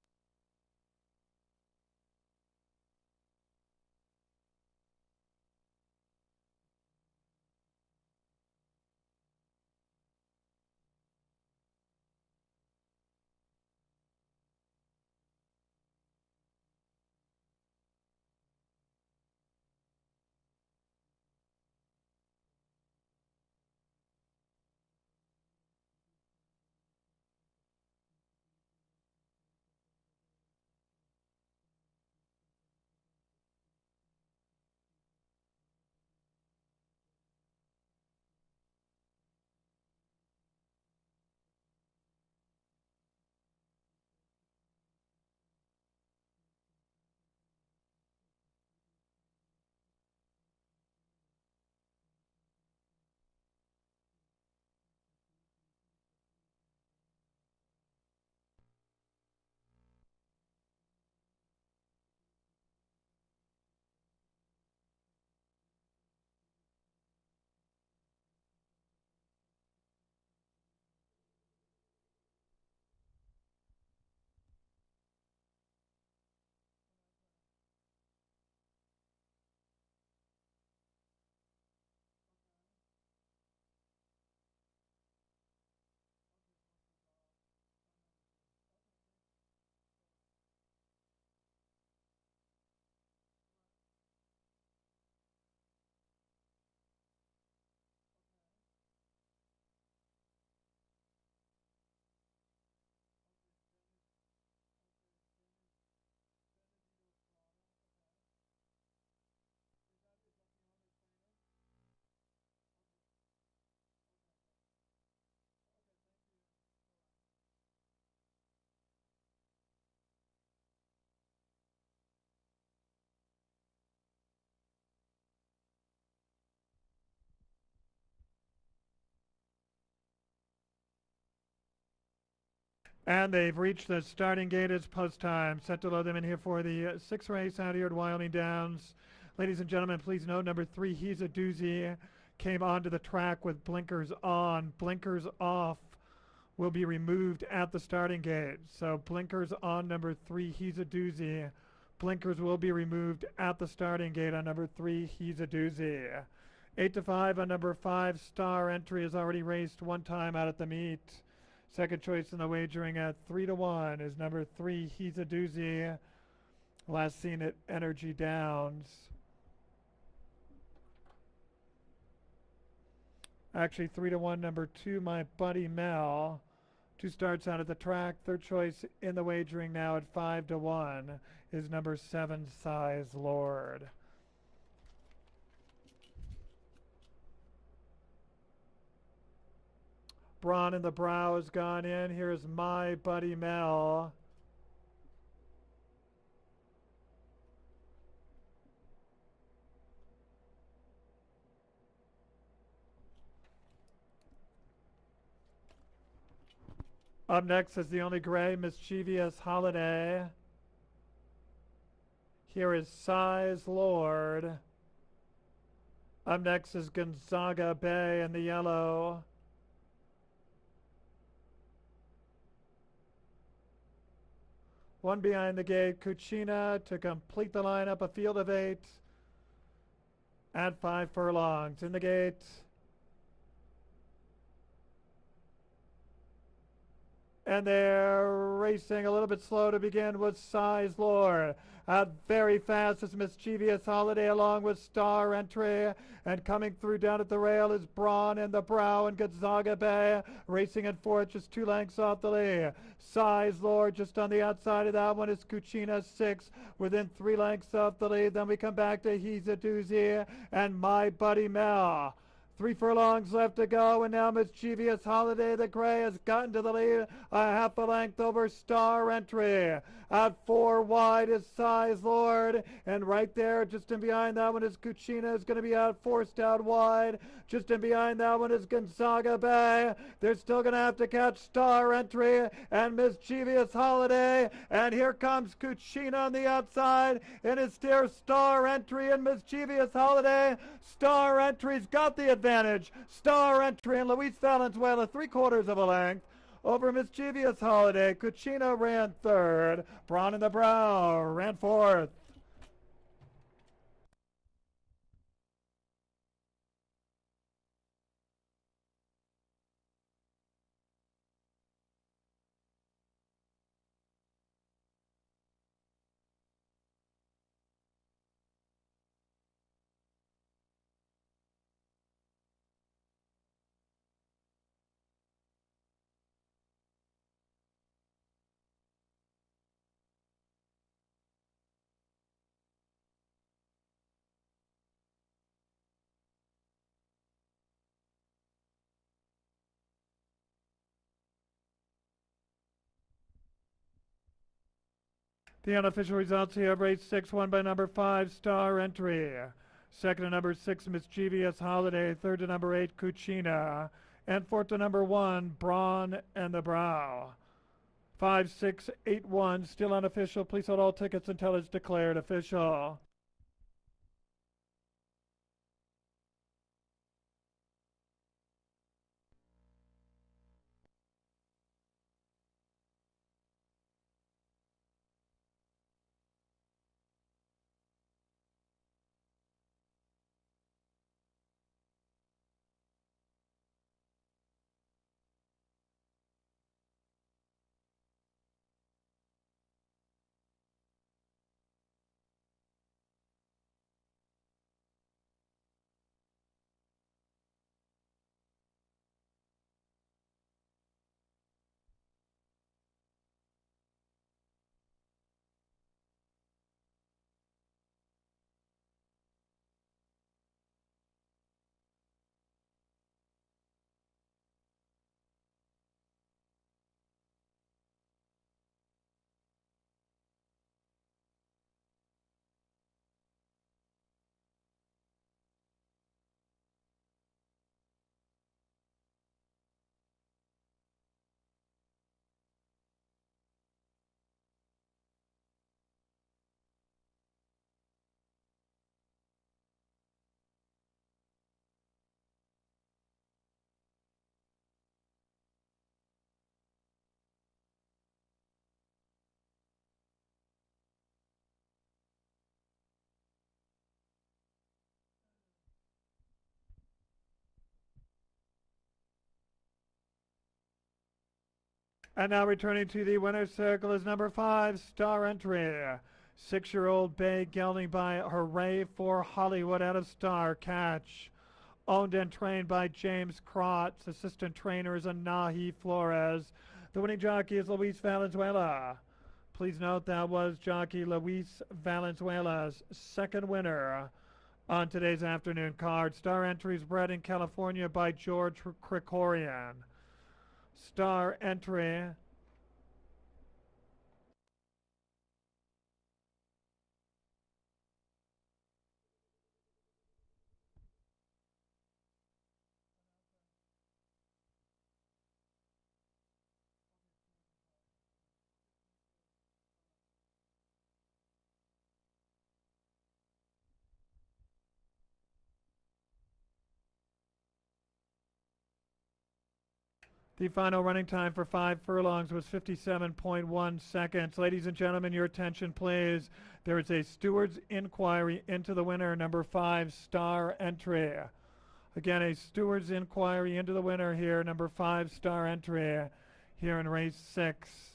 And they've reached the starting gate. It's post time. Set to load them in here for the sixth race out here at Wyoming Downs. Ladies and gentlemen, please note number 3, He's a Doozy, came onto the track with blinkers on. Blinkers off will be removed at the starting gate. So blinkers on number 3, He's a Doozy. Blinkers will be removed at the starting gate on number 3, He's a Doozy. 8 to 5 on number 5, Star Entry has already raced one time out at the meet. Second choice in the wagering at 3 to 1 is number 3, He's a Doozy. Last seen at Energy Downs. Actually, 3 to 1, number 2, My Buddy Mel. 2 starts out at the track. Third choice in the wagering now at 5 to 1 is number 7, Size Lord. Braun in the Brow has gone in. Here's My Buddy Mel. Up next is the only gray, Mischievous Holiday. Here is Size Lord. Up next is Gonzaga Bay in the yellow. One behind the gate, Cucina to complete the lineup, a field of 8 at 5 furlongs. In the gate, and they're racing a little bit slow to begin with Size Lord. Out very fast is Mischievous Holiday along with Star Entry. And coming through down at the rail is Braun in the Brow and Gonzaga Bay. Racing in fourth, just 2 lengths off the lead. Size Lord just on the outside of that one is Cucina 6 within 3 lengths off the lead. Then we come back to He's a Doozy and My Buddy Mel. 3 furlongs left to go, and now Mischievous Holiday, the gray, has gotten to the lead a half a length over Star Entry. Out 4 wide is Size Lord, and right there, just in behind that one is Cucina, is going to be out, forced out wide. Just in behind that one is Gonzaga Bay. They're still going to have to catch Star Entry and Mischievous Holiday, and here comes Cucina on the outside, and it's there Star Entry and Mischievous Holiday. Star Entry's got the advantage. Star Entry and Luis Valenzuela 3/4 of a length over Mischievous Holiday. Cucina ran third. Braun in the Brow ran fourth. The unofficial results here of race 6 won by number 5, Star Entry. Second to number 6, Mischievous Holiday. Third to number 8, Cucina. And fourth to number 1, Braun and the Brow. 5, 6, 8, 1, still unofficial. Please hold all tickets until it's declared official. And now returning to the winner's circle is number 5, Star Entry. 6-year-old Bay gelding by Hooray for Hollywood out of Star Catch. Owned and trained by James Krotz. Assistant trainer is Anahi Flores. The winning jockey is Luis Valenzuela. Please note that was jockey Luis Valenzuela's second winner on today's afternoon card. Star Entries bred in California by George Krikorian. Star Entry. The final running time for 5 furlongs was 57.1 seconds. Ladies and gentlemen, your attention please. There is a steward's inquiry into the winner, number 5, Star Entry. Again, a steward's inquiry into the winner here, number 5, Star Entry, here in race 6.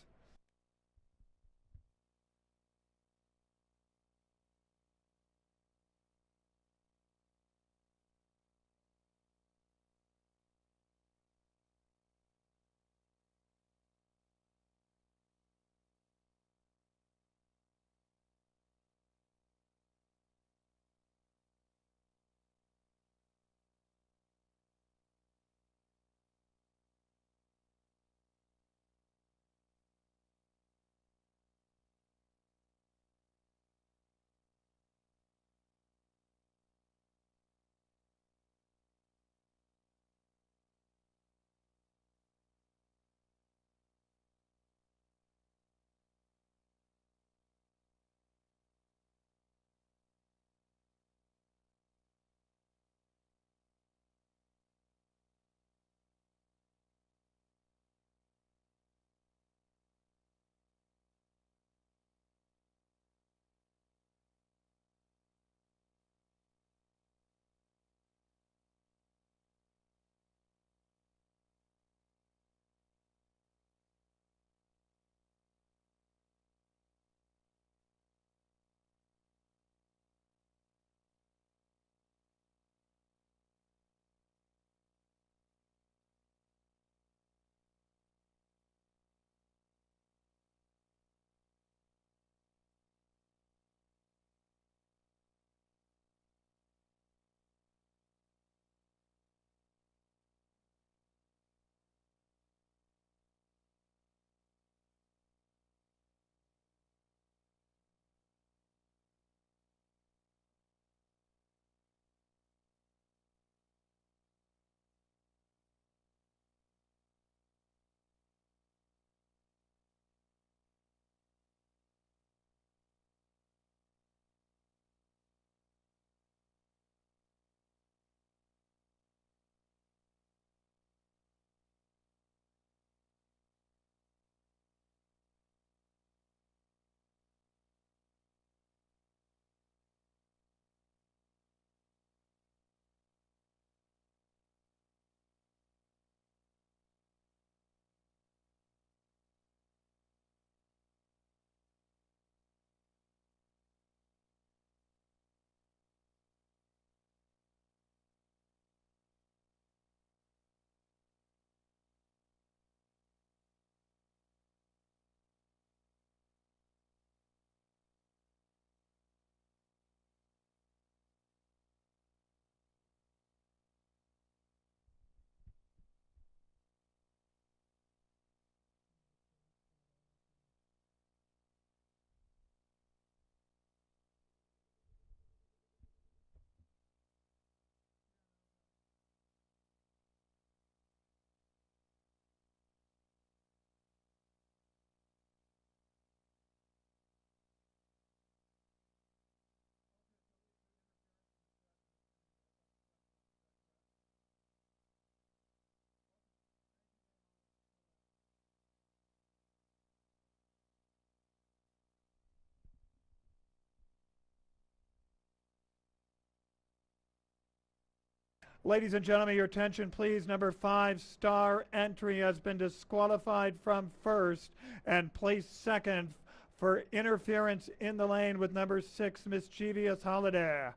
Ladies and gentlemen, your attention please. Number 5, Star Entry, has been disqualified from first and placed second for interference in the lane with number 6, Mischievous Holiday.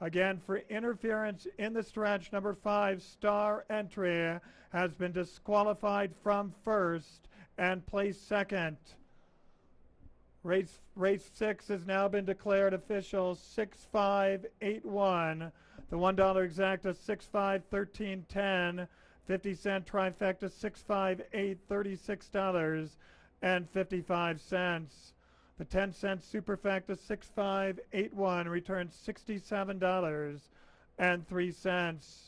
Again, for interference in the stretch, number 5, Star Entry, has been disqualified from first and placed second. Race 6 has now been declared official 6-5-8-1. The $1 exacta 6-5-13-10. 50-cent trifecta 6-5-8, $36.55. The 10-cent superfecta 6-5-8-1 returns $67.03.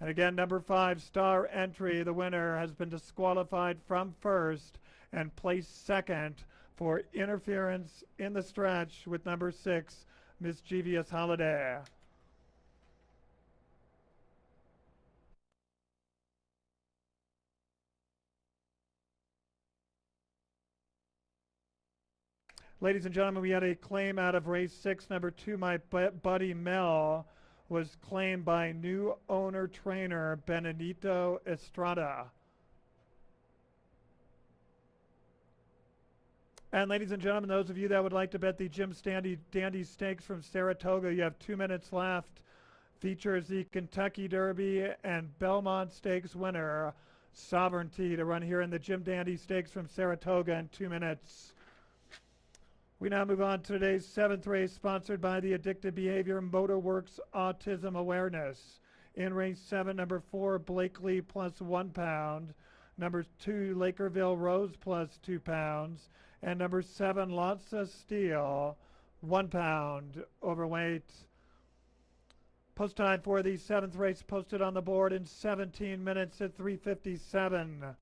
And again, number 5, Star Entry, the winner, has been disqualified from first and placed second for interference in the stretch with number 6, Mischievous Holiday. Ladies and gentlemen, we had a claim out of race 6, number 2, My Buddy Mel, was claimed by new owner trainer Benedito Estrada. And ladies and gentlemen, those of you that would like to bet the Jim Dandy Stakes from Saratoga, you have 2 minutes left. Features the Kentucky Derby and Belmont Stakes winner, Sovereignty, to run here in the Jim Dandy Stakes from Saratoga in 2 minutes. We now move on to today's 7th race, sponsored by the Addictive Behavior Motorworks Autism Awareness. In race 7, number 4, Blakely plus £1. Number 2, Lakerville Rose plus £2. And number 7, Lotsa Steel, £1 overweight. Post time for the 7th race posted on the board in 17 minutes at 3:57.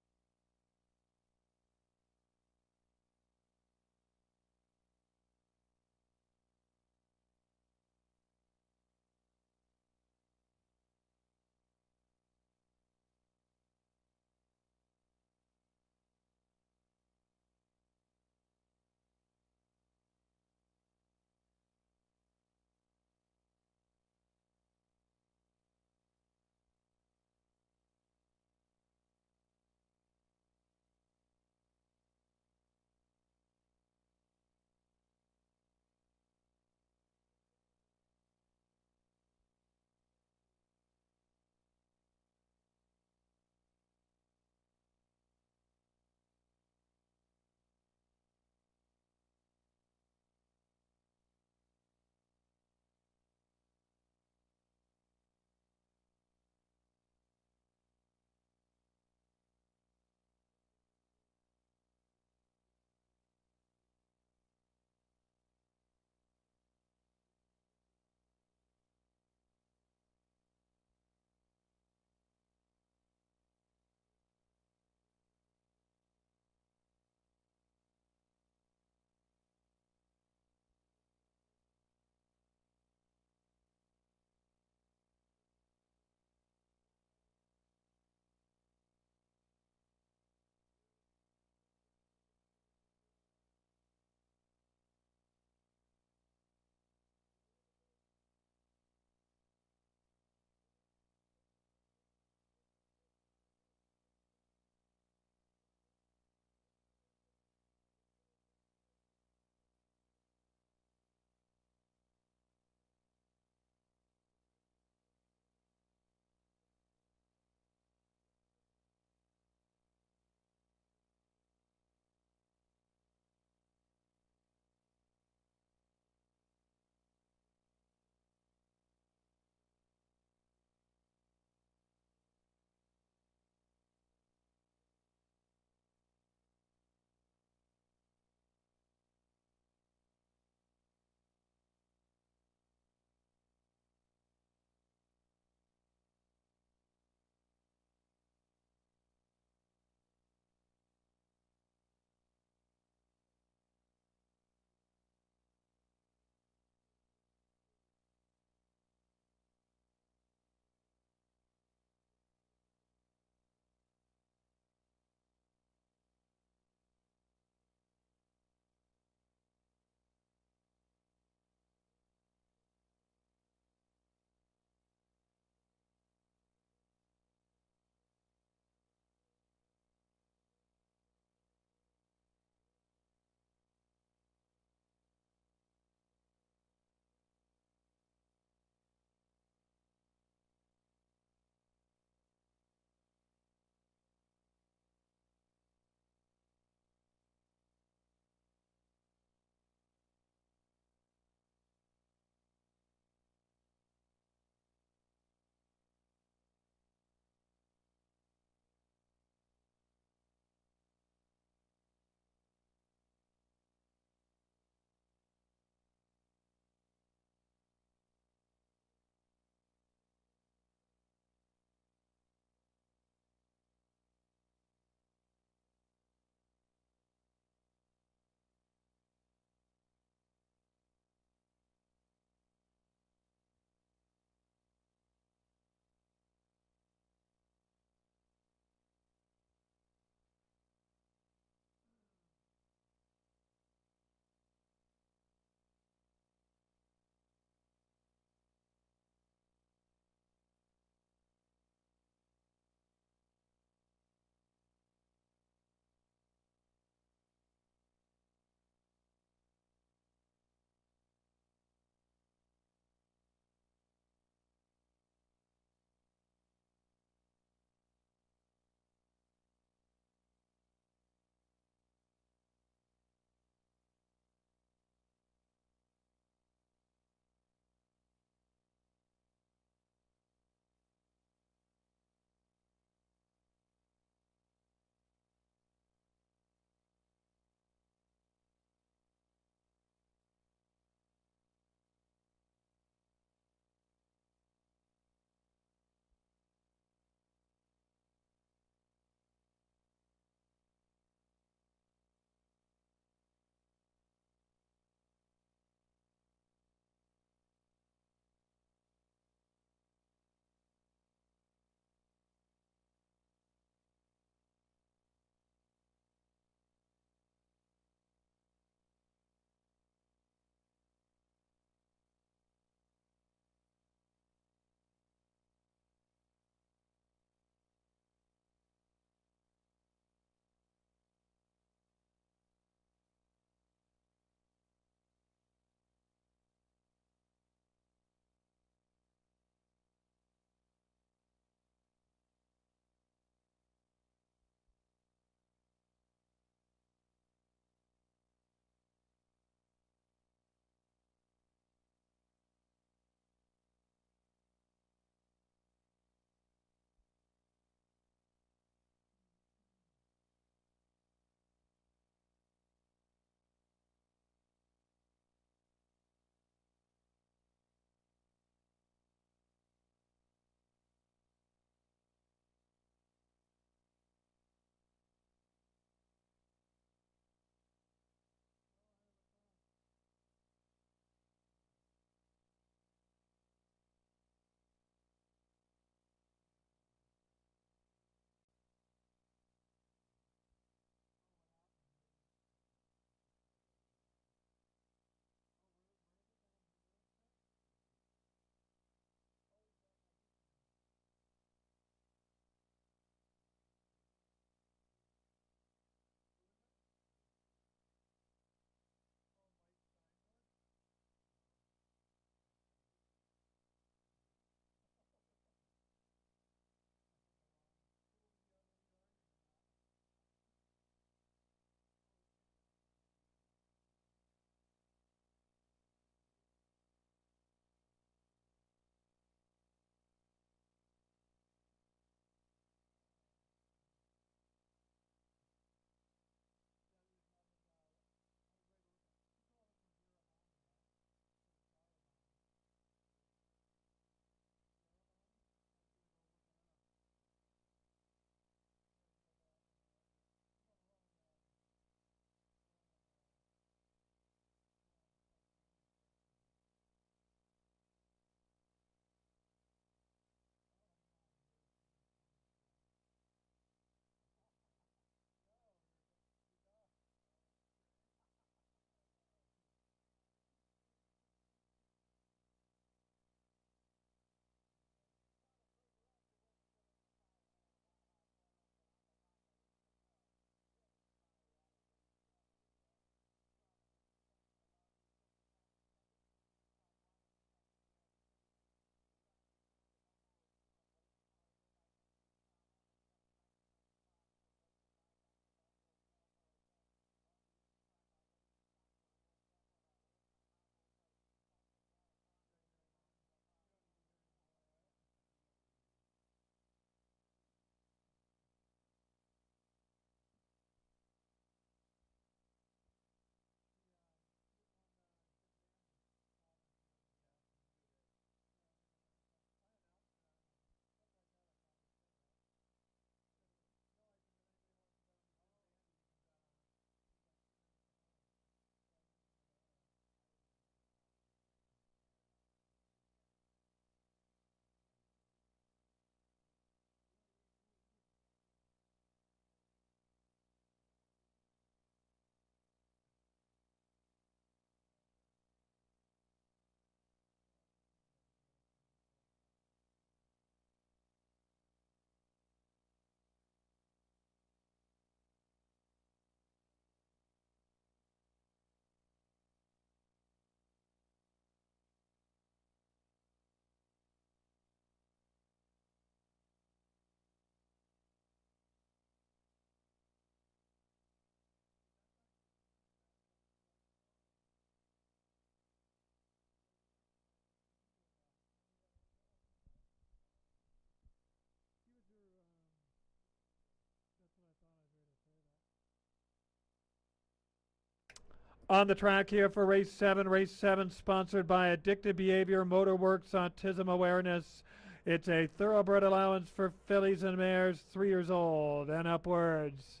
On the track here for race 7. Race 7 sponsored by Addictive Behavior Motorworks Autism Awareness. It's a thoroughbred allowance for fillies and mares 3 years old and upwards.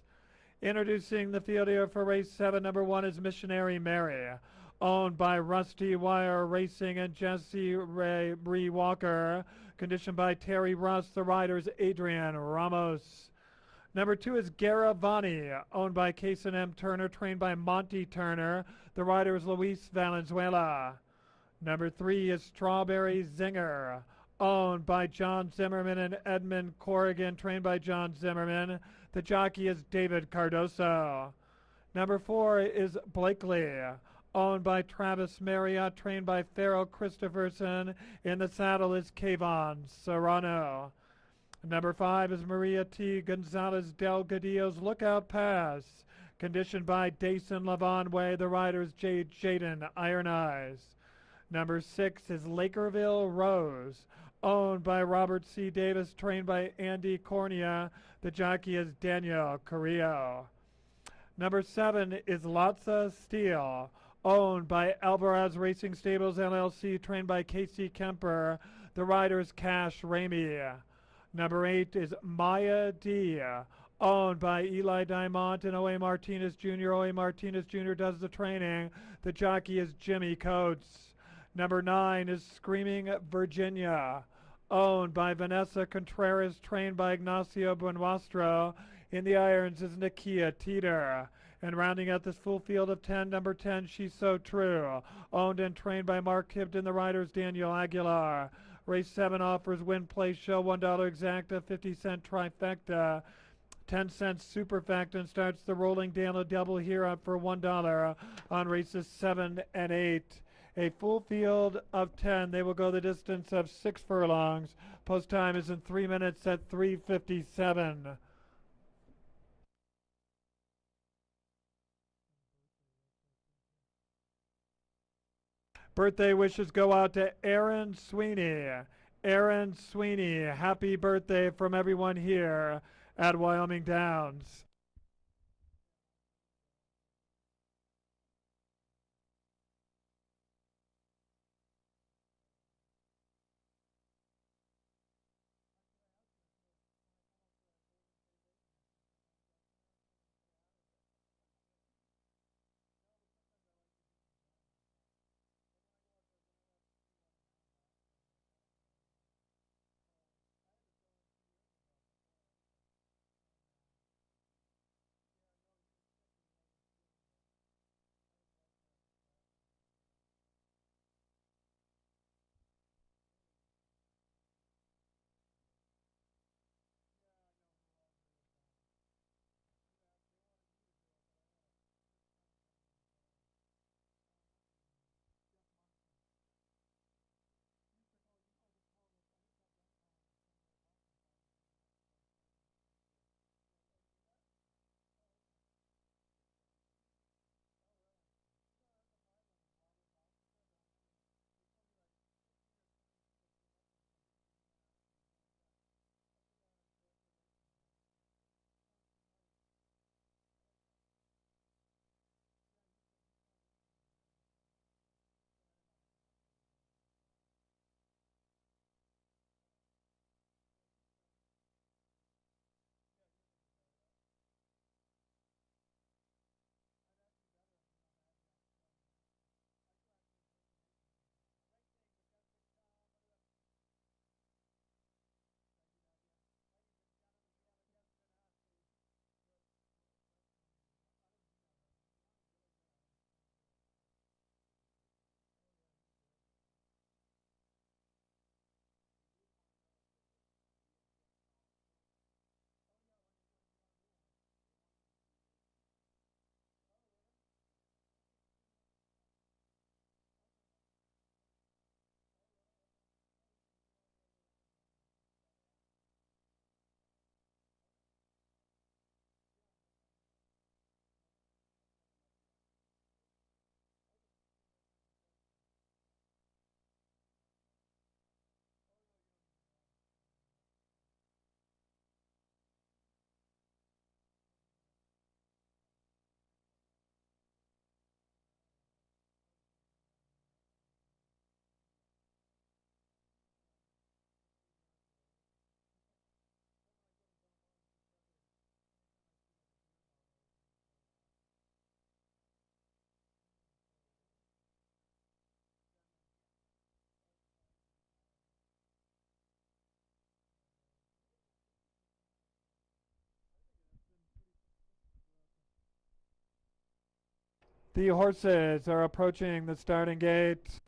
Introducing the field here for race 7. Number 1 is Missionary Mary, owned by Rusty Wire Racing and Jesse Bree Walker. Conditioned by Terry Russ. The rider's Adrian Ramos. Number 2 is Garavani, owned by Case and M. Turner, trained by Monty Turner. The rider is Luis Valenzuela. Number 3 is Strawberry Zinger, owned by John Zimmerman and Edmund Corrigan, trained by John Zimmerman. The jockey is David Cardoso. Number 4 is Blakely, owned by Travis Marriott, trained by Farrell Christopherson. In the saddle is Kayvon Serrano. Number 5 is Maria T. Gonzalez Delgadillo's Lookout Pass, conditioned by Dason Lavonway. The rider's Jaden Iron Eyes. Number 6 is Lakerville Rose, owned by Robert C. Davis, trained by Andy Cornea. The jockey is Daniel Carrillo. Number 7 is Lotsa Steel, owned by Alvarez Racing Stables LLC, trained by Casey Kemper. The rider is Cash Ramey. Number 8 is Maya D, owned by Eli Diamont and O.A. Martinez Jr. O.A. Martinez Jr. does the training. The jockey is Jimmy Coates. Number 9 is Screaming Virginia, owned by Vanessa Contreras, trained by Ignacio Buenwastro. In the irons is Nakia Teeter. And rounding out this full field of 10, number 10, She's So True, owned and trained by Mark Hibden. The rider's Daniel Aguilar. Race 7 offers win, play, show, $1 exacta, 50-cent trifecta, 10-cent superfecta, and starts the rolling daily double here up for $1 on races 7 and 8. A full field of 10. They will go the distance of 6 furlongs. Post time is in 3 minutes at 3:57. Birthday wishes go out to Aaron Sweeney. Aaron Sweeney, happy birthday from everyone here at Wyoming Downs. The horses are approaching the starting gate.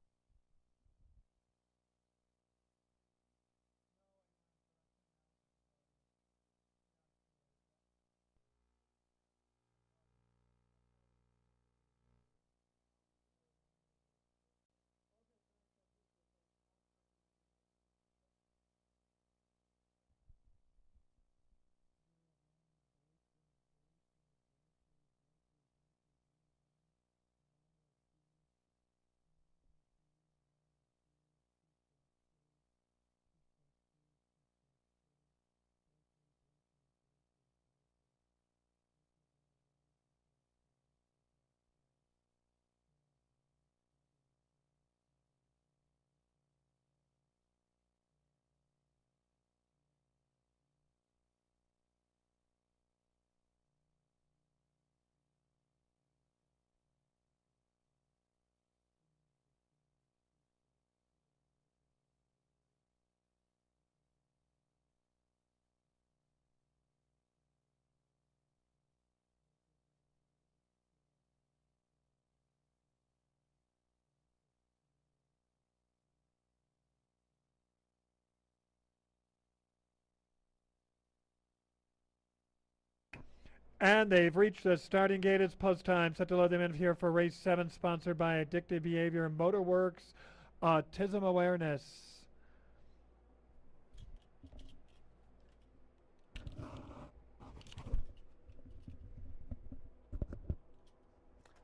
And they've reached the starting gate. It's post time. Set to load them in here for race 7, sponsored by Addictive Behavior Motorworks Autism Awareness.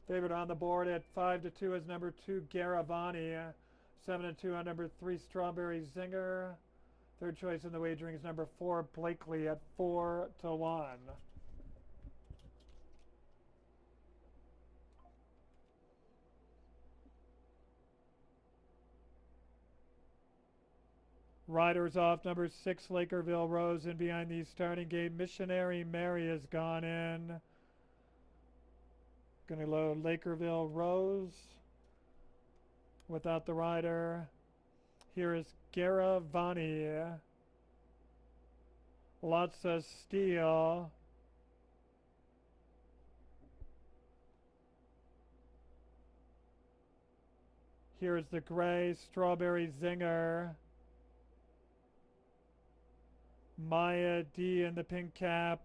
Favorite on the board at 5-2 is number 2, Garavani. 7-2 on number 3, Strawberry Zinger. Third choice in the wagering is number 4, Blakely at 4-1. Riders off. Number 6, Lakerville Rose, in behind the starting gate. Missionary Mary has gone in. Going to load Lakerville Rose without the rider. Here is Garavani. Lots of steel. Here is the gray Strawberry Zinger. Maya D in the pink cap.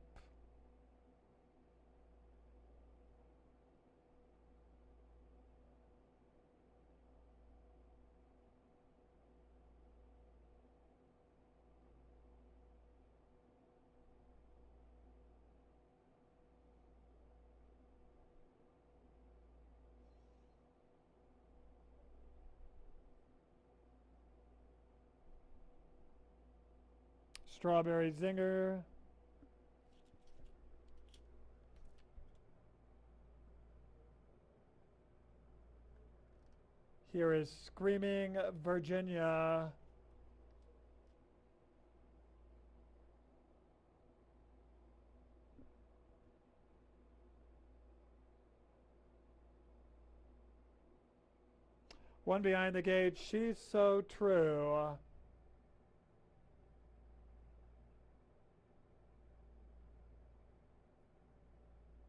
Strawberry Zinger. Here is Screaming Virginia. One behind the gate, She's So True.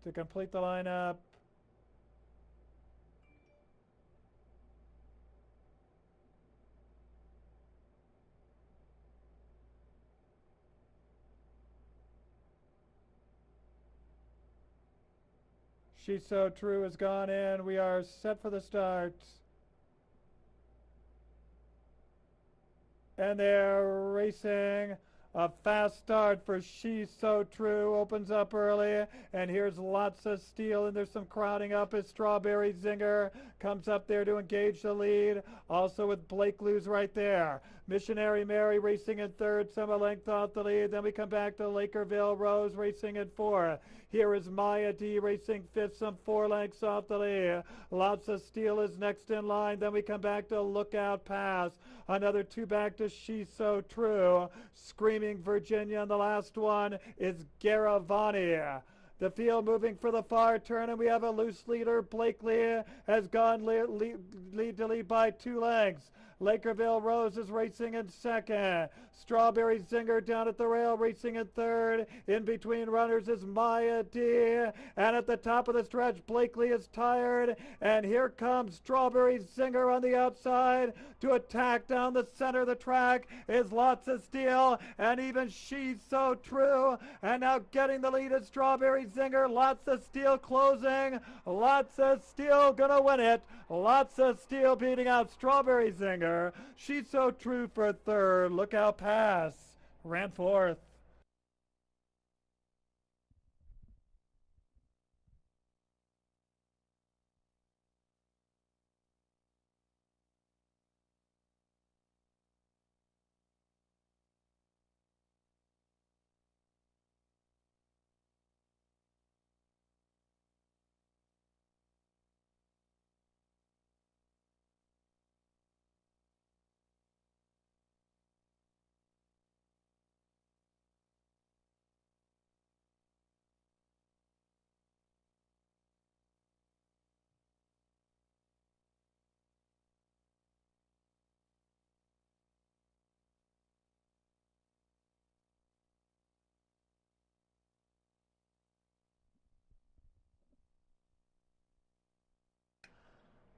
To complete the lineup, She's So True has gone in. We are set for the start. And they're racing. A fast start for She's So True. Opens up early, and here's lots of steel, and there's some crowding up as Strawberry Zinger comes up there to engage the lead. Also with Blake Lewis right there. Missionary Mary racing in third, some a length off the lead. Then we come back to Lakerville Rose racing in fourth. Here is Maya D racing fifth, some 4 lengths off the lead. Lots of steel is next in line. Then we come back to Lookout Pass. Another 2 back to She's So True. Screaming Virginia, and the last one is Garavani. The field moving for the far turn, and we have a loose leader. Blakely has gone lead to lead by 2 lengths. Lakerville Rose is racing in second. Strawberry Zinger down at the rail racing in third. In between runners is Maya D. And at the top of the stretch, Blakely is tired. And here comes Strawberry Zinger on the outside to attack down the center of the track is Lots of Steel. And even She's So True. And now getting the lead is Strawberry Zinger. Lots of Steel closing. Lots of Steel gonna win it. Lots of Steel beating out Strawberry Zinger. She's So True for third. Lookout Pass ran fourth.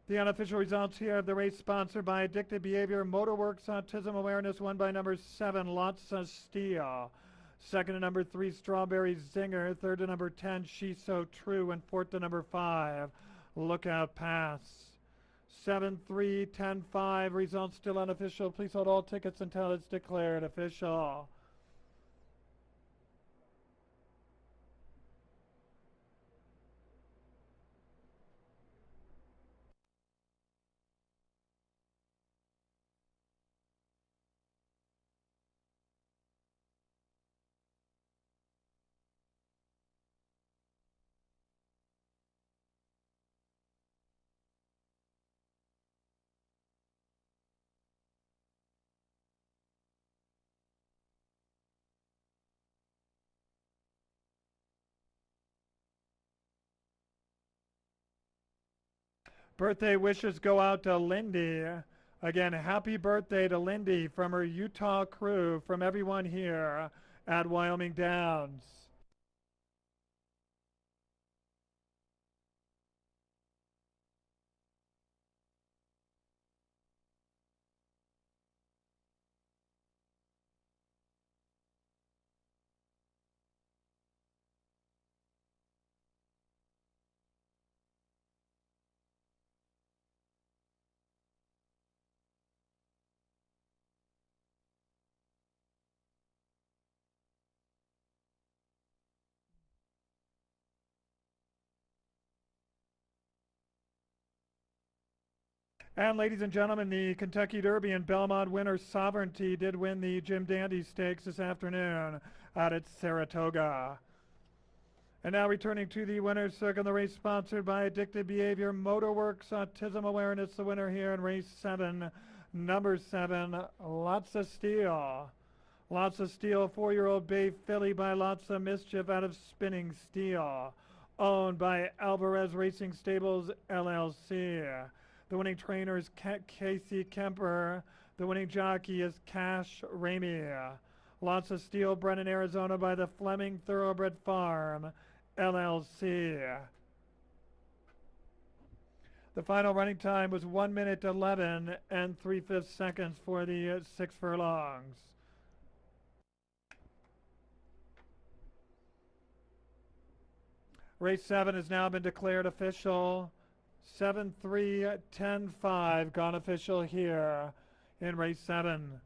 The unofficial results here of the race sponsored by Addictive Behavior Motorworks Autism Awareness, won by number 7, Lots of Steel. Second to number 3, Strawberry Zinger. Third to number 10, She's So True. And fourth to number 5, Lookout Pass. 7-3, 10-5. Results still unofficial. Please hold all tickets until it's declared official. Birthday wishes go out to Lindy. Again, happy birthday to Lindy from her Utah crew, from everyone here at Wyoming Downs. And ladies and gentlemen, the Kentucky Derby and Belmont winner Sovereignty did win the Jim Dandy Stakes this afternoon out at Saratoga. And now returning to the winner's circle, the race sponsored by Addictive Behavior Motorworks Autism Awareness. The winner here in race 7, number 7, Lots of Steel. Lots of Steel, 4-year-old bay filly by Lots of Mischief out of Spinning Steel. Owned by Alvarez Racing Stables, LLC. The winning trainer is Casey Kemper. The winning jockey is Cash Ramey. Lots of Steel, bred in Arizona by the Fleming Thoroughbred Farm, LLC. The final running time was 1 minute 11 and 3/5 seconds for the 6 furlongs. Race 7 has now been declared official. 7-3, 10-5 gone official here in race 7.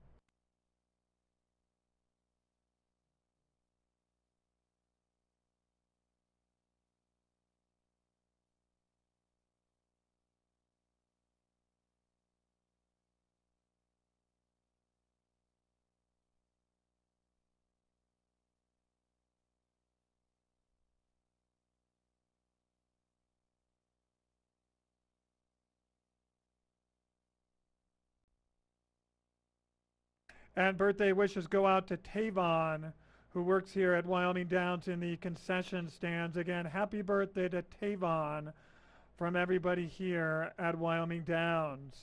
And birthday wishes go out to Tavon, who works here at Wyoming Downs in the concession stands. Again, happy birthday to Tavon from everybody here at Wyoming Downs.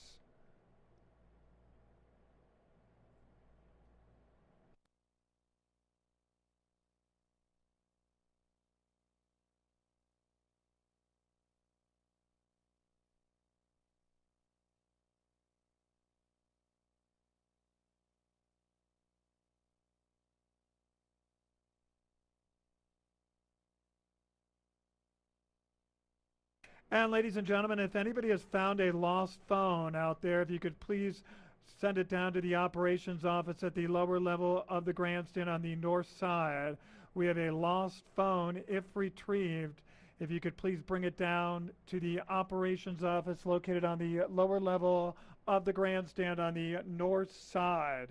And ladies and gentlemen, if anybody has found a lost phone out there, if you could please send it down to the operations office at the lower level of the grandstand on the north side. We have a lost phone. If retrieved, if you could please bring it down to the operations office located on the lower level of the grandstand on the north side.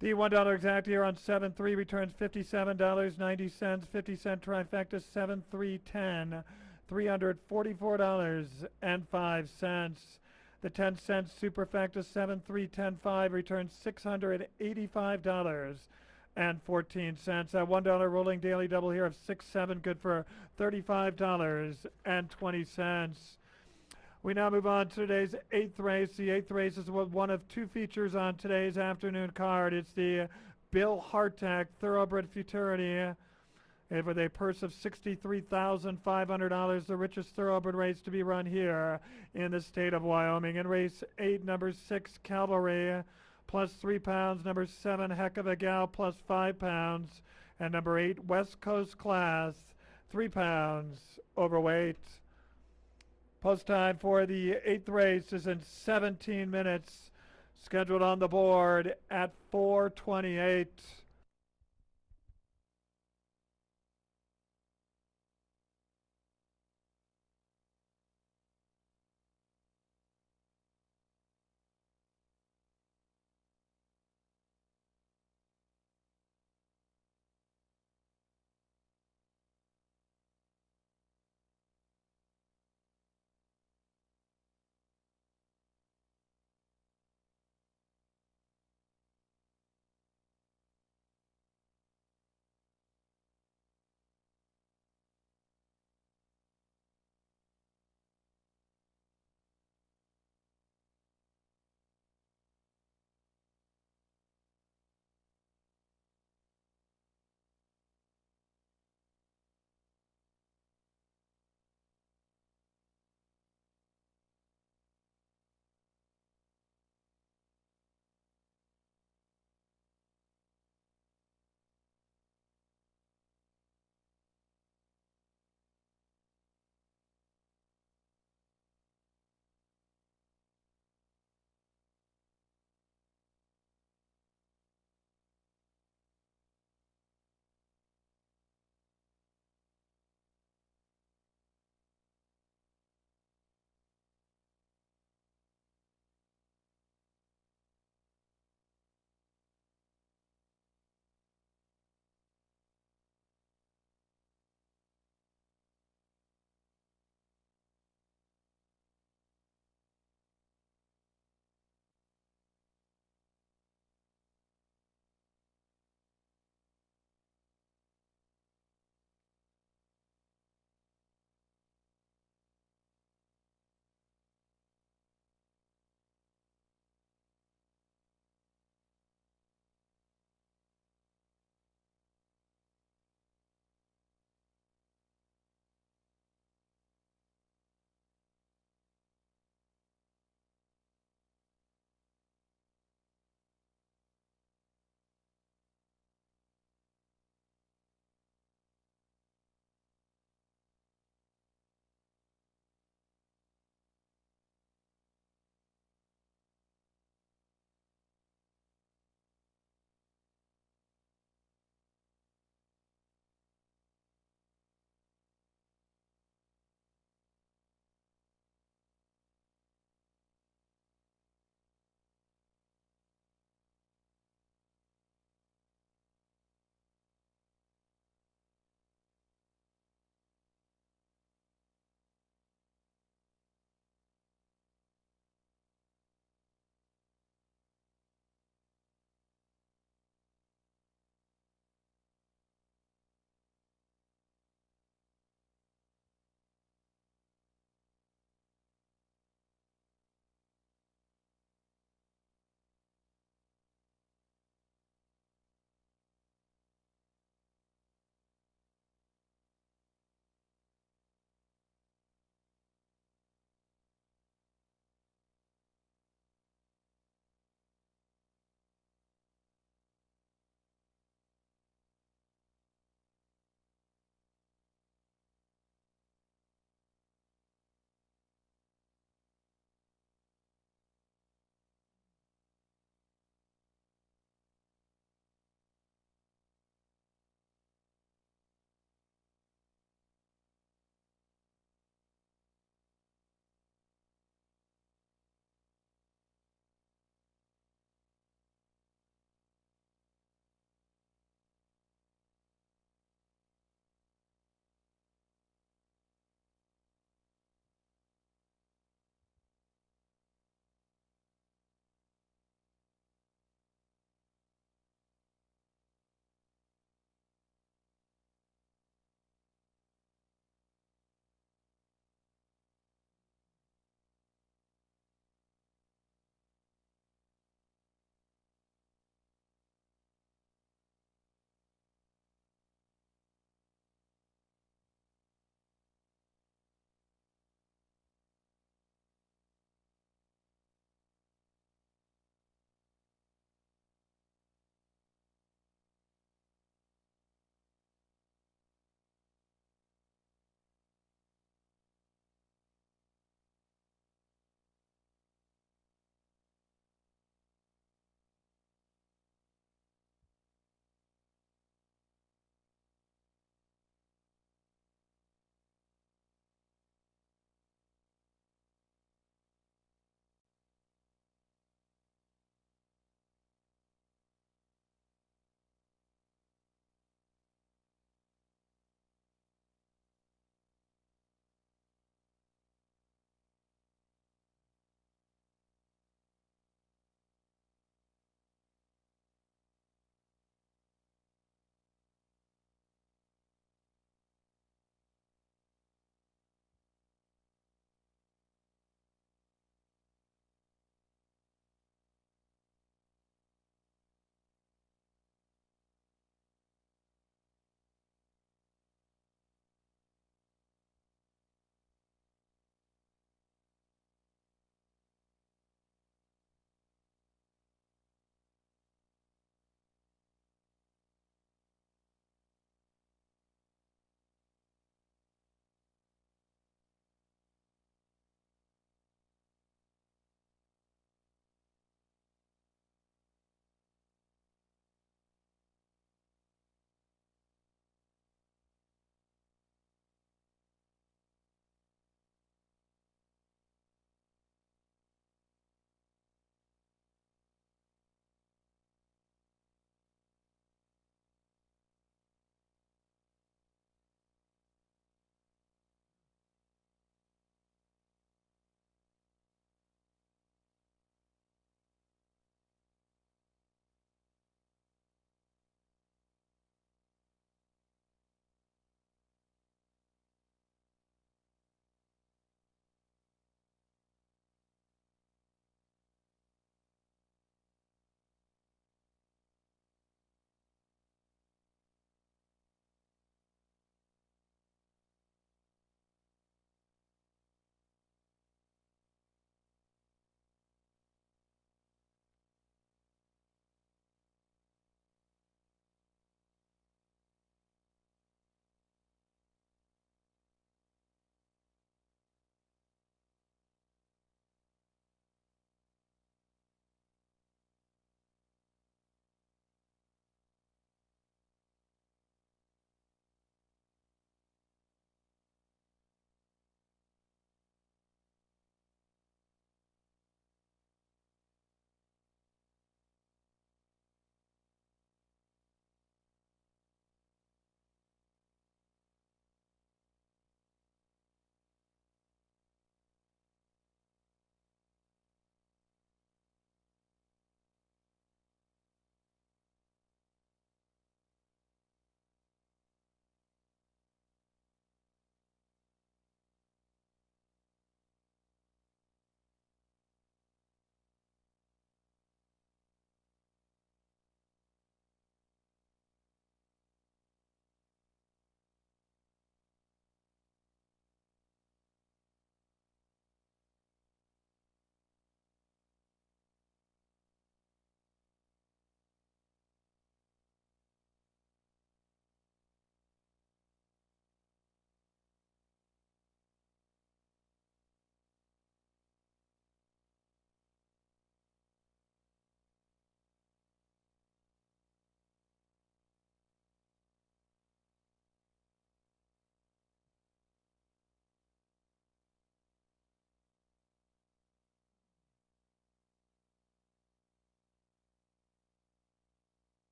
The $1 exact here on 7-3 returns $57.90. 50-cent trifecta 7-3-10. $344.05. The 10-cent superfecta 7-3-10-5 returns $685.14. That $1 rolling daily double here of 6-7 good for $35.20. We now move on to today's eighth race. The eighth race is one of two features on today's afternoon card. It's the Bill Hartack Thoroughbred Futurity with a purse of $63,500, the richest thoroughbred race to be run here in the state of Wyoming. In race 8, number 6, Cavalry, plus 3 pounds. Number 7, Heck of a Gal, plus 5 pounds. And number 8, West Coast Class, 3 pounds overweight. Post time for the eighth race is in 17 minutes, scheduled on the board at 4:28.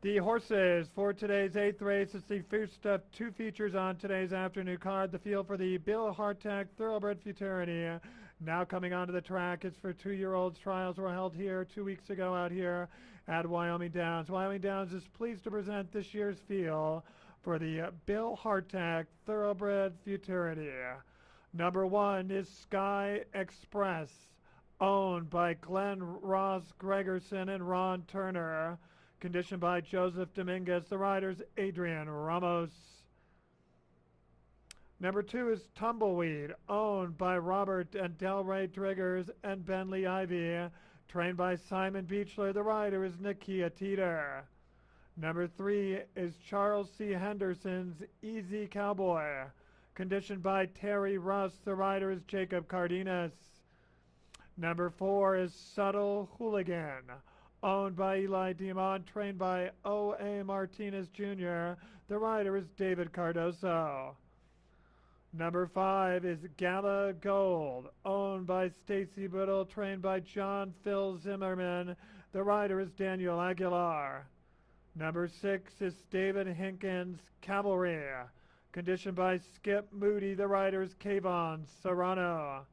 The horses for today's eighth race. It's the first of two features on today's afternoon card. The field for the Bill Hartack Thoroughbred Futurity. Now coming onto the track, it's for 2-year-olds. Trials were held here 2 weeks ago out here at Wyoming Downs. Wyoming Downs is pleased to present this year's field for the Bill Hartack Thoroughbred Futurity. Number 1 is Sky Express, owned by Glenn Ross Gregerson and Ron Turner. Conditioned by Joseph Dominguez. The rider's Adrian Ramos. Number 2 is Tumbleweed, owned by Robert and Delray Driggers and Bentley Ivy. Trained by Simon Beechler. The rider is Nakia Teeter. Number 3 is Charles C. Henderson's Easy Cowboy. Conditioned by Terry Russ. The rider is Jacob Cardenas. Number 4 is Subtle Hooligan, owned by Eli Dimon, trained by O.A. Martinez Jr. The rider is David Cardoso. Number 5 is Gala Gold, owned by Stacy Biddle, trained by John Phil Zimmerman. The rider is Daniel Aguilar. Number 6 is David Hinkins Cavalry, conditioned by Skip Moody. The rider is Kayvon Serrano.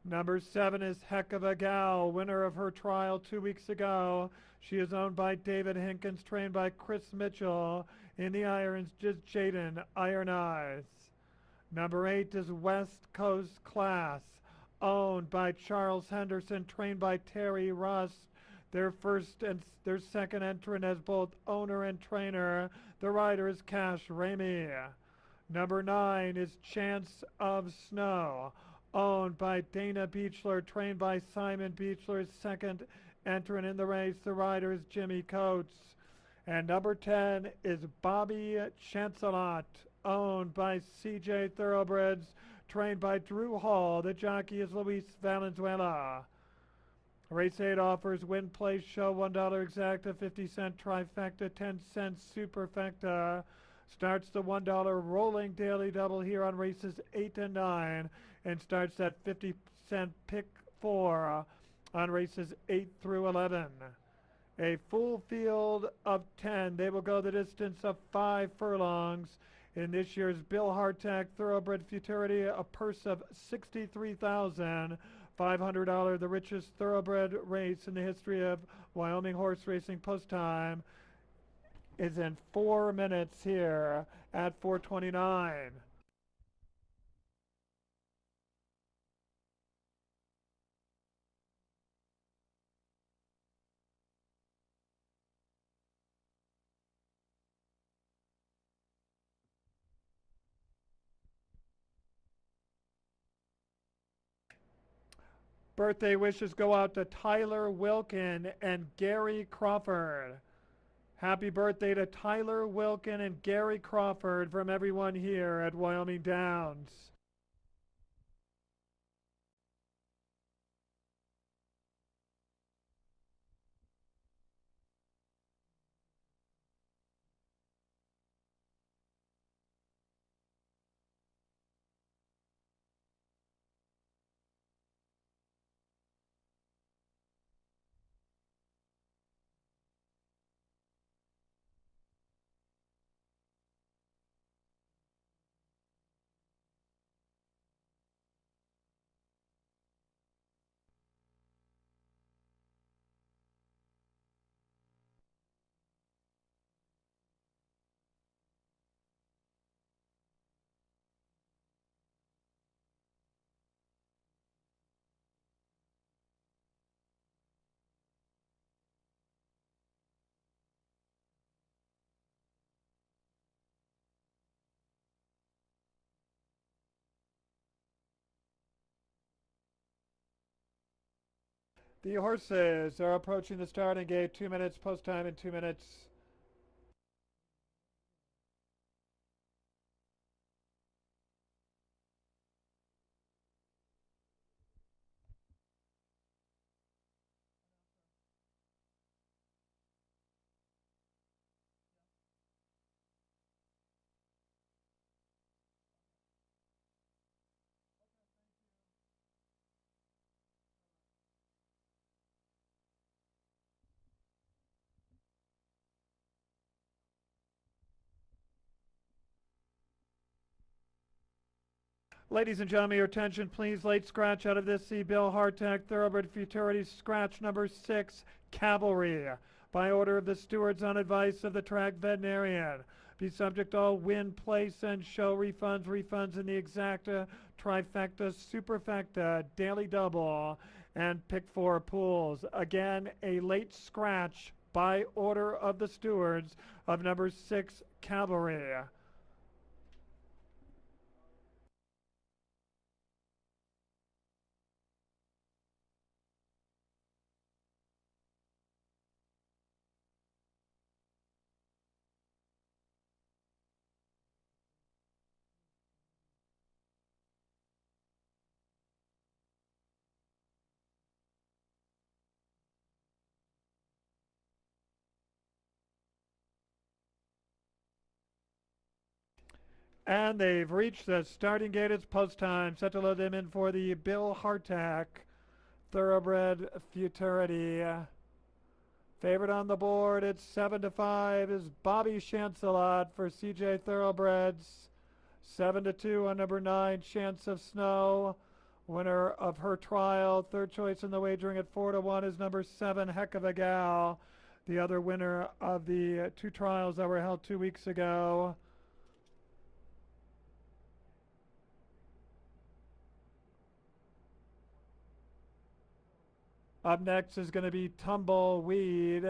Number 7 is Heck of a Gal, winner of her trial 2 weeks ago. She is owned by David Hinkins, trained by Chris Mitchell. In the irons, just Jaden Iron Eyes. Number 8 is West Coast Class, owned by Charles Henderson, trained by Terry Russ. Their first and their second entrant as both owner and trainer. The rider is Cash Ramey. Number 9 is Chance of Snow, owned by Dana Beechler, trained by Simon Beechler's second entrant in the race. The rider is Jimmy Coates. And number 10 is Bobby Chancelot, owned by CJ Thoroughbreds, trained by Drew Hall. The jockey is Luis Valenzuela. Race 8 offers win, place, show, $1 exacta, 50-cent trifecta, 10-cent superfecta. Starts the $1 rolling daily double here on races 8 and 9, and starts at 50-cent pick 4 on races 8 through 11. A full field of 10. They will go the distance of 5 furlongs. In this year's Bill Hartack Thoroughbred Futurity, a purse of $63,500, the richest thoroughbred race in the history of Wyoming horse racing. Post time is in 4 minutes here at 4:29. Birthday wishes go out to Tyler Wilkin and Gary Crawford. Happy birthday to Tyler Wilkin and Gary Crawford from everyone here at Wyoming Downs. The horses are approaching the starting gate. 2 minutes post time in 2 minutes. Ladies and gentlemen, your attention please. Late scratch out of this C. Bill Hardtack Thoroughbred Futurity scratch number 6, Cavalry. By order of the stewards on advice of the track veterinarian. Be subject to all win, place, and show refunds. Refunds in the exacta, trifecta, superfecta, daily double, and pick four pools. Again, a late scratch by order of the stewards of number 6, Cavalry. And they've reached the starting gate. It's post time. Set to load them in for the Bill Hardtack Thoroughbred Futurity. Favorite on the board at 7-5 is Bobby Chancelot for CJ Thoroughbreds. 7-2 on number 9, Chance of Snow. Winner of her trial. Third choice in the wagering at 4-1 is number 7, Heck of a Gal. The other winner of the two trials that were held 2 weeks ago. Up next is going to be Tumbleweed.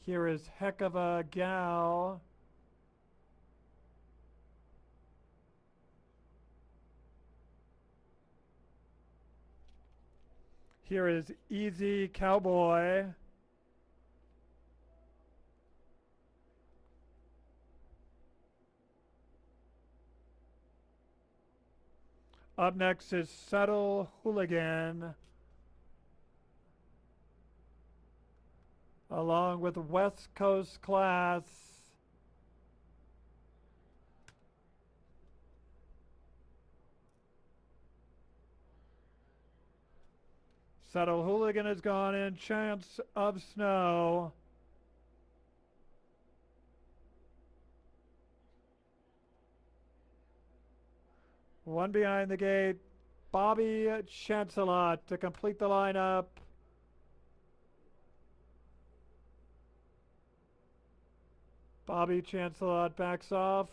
Here is Heck of a Gal. Here is Easy Cowboy. Up next is Subtle Hooligan, along with West Coast Class. Subtle Hooligan has gone in. Chance of Snow. One behind the gate, Bobby Chancelot to complete the lineup. Bobby Chancelot backs off.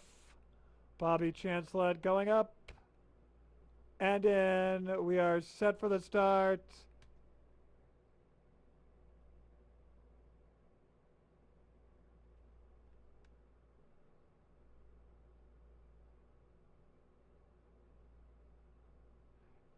Bobby Chancelot going up and in. We are set for the start.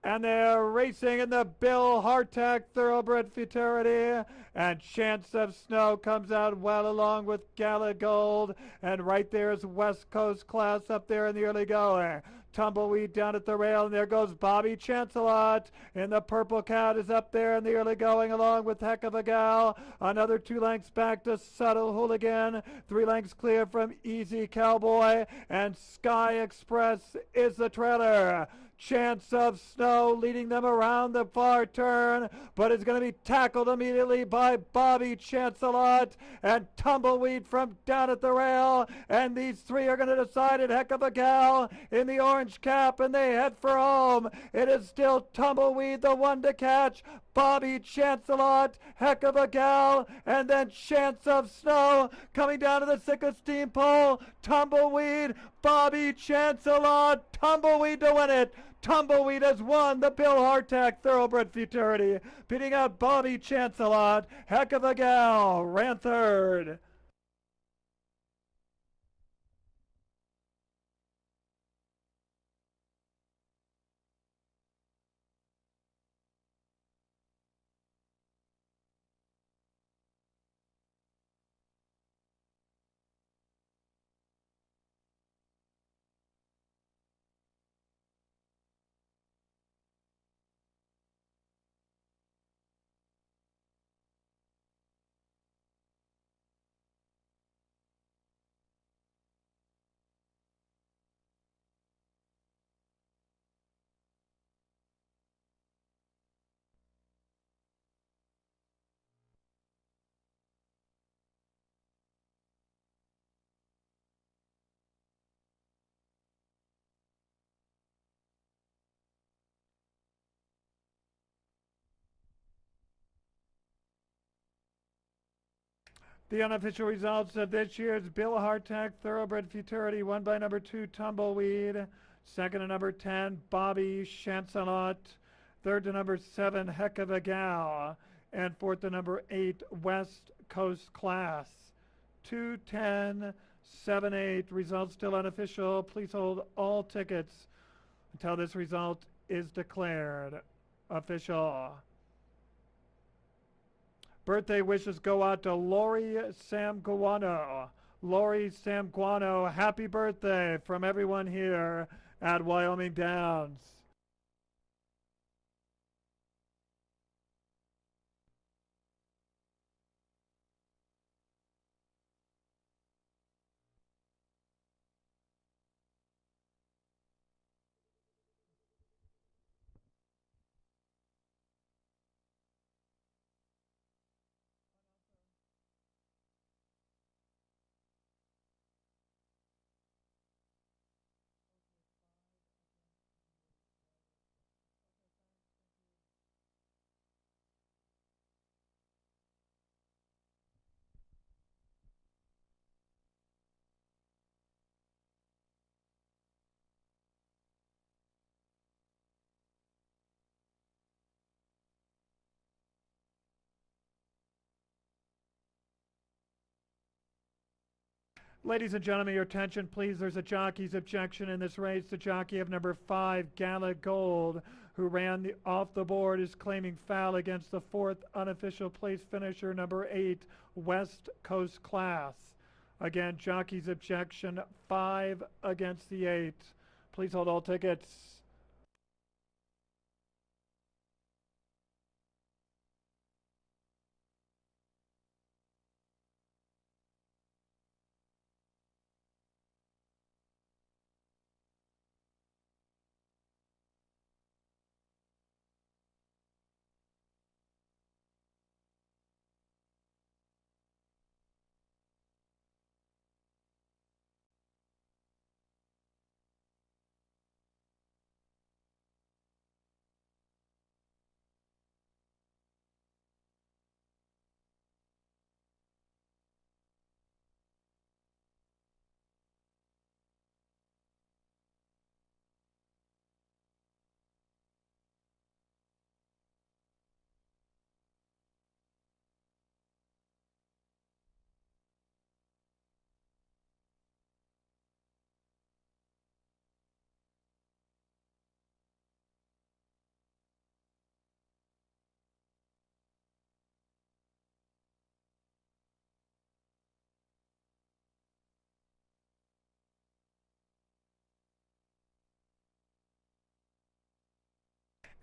And they're racing in the Bill Hardtack Thoroughbred Futurity. And Chance of Snow comes out well along with Gala Gold. And right there is West Coast Class up there in the early going. Tumbleweed down at the rail, and there goes Bobby Chancelot. And the Purple Cat is up there in the early going along with Heck of a Gal. Another 2 lengths back to Subtle Hooligan. 3 lengths clear from Easy Cowboy. And Sky Express is the trailer. Chance of Snow leading them around the far turn, but is going to be tackled immediately by Bobby Chancelot and Tumbleweed from down at the rail. And these 3 are going to decide it. Heck of a Gal in the orange cap, and they head for home. It is still Tumbleweed, the one to catch. Bobby Chancelot, Heck of a Gal, and then Chance of Snow coming down to the 6th steam pole. Tumbleweed, Bobby Chancelot, Tumbleweed to win it. Tumbleweed has won the Bill Hardtack Thoroughbred Futurity, beating out Bobby Chancelot. Heck of a Gal ran third. The unofficial results of this year's Bill Hartack Thoroughbred Futurity won by number 2 Tumbleweed, second to number 10 Bobby Chancelot, third to number 7 Heck of a Gal, and fourth to number 8 West Coast Class. 210 7-8. Results still unofficial. Please hold all tickets until this result is declared official. Birthday wishes go out to Lori Samguano. Lori Samguano, happy birthday from everyone here at Wyoming Downs. Ladies and gentlemen, your attention, please. There's a jockey's objection in this race. The jockey of number 5, Gala Gold, who ran off the board, is claiming foul against the fourth unofficial place finisher, number 8, West Coast Class. Again, jockey's objection, 5 against the 8. Please hold all tickets.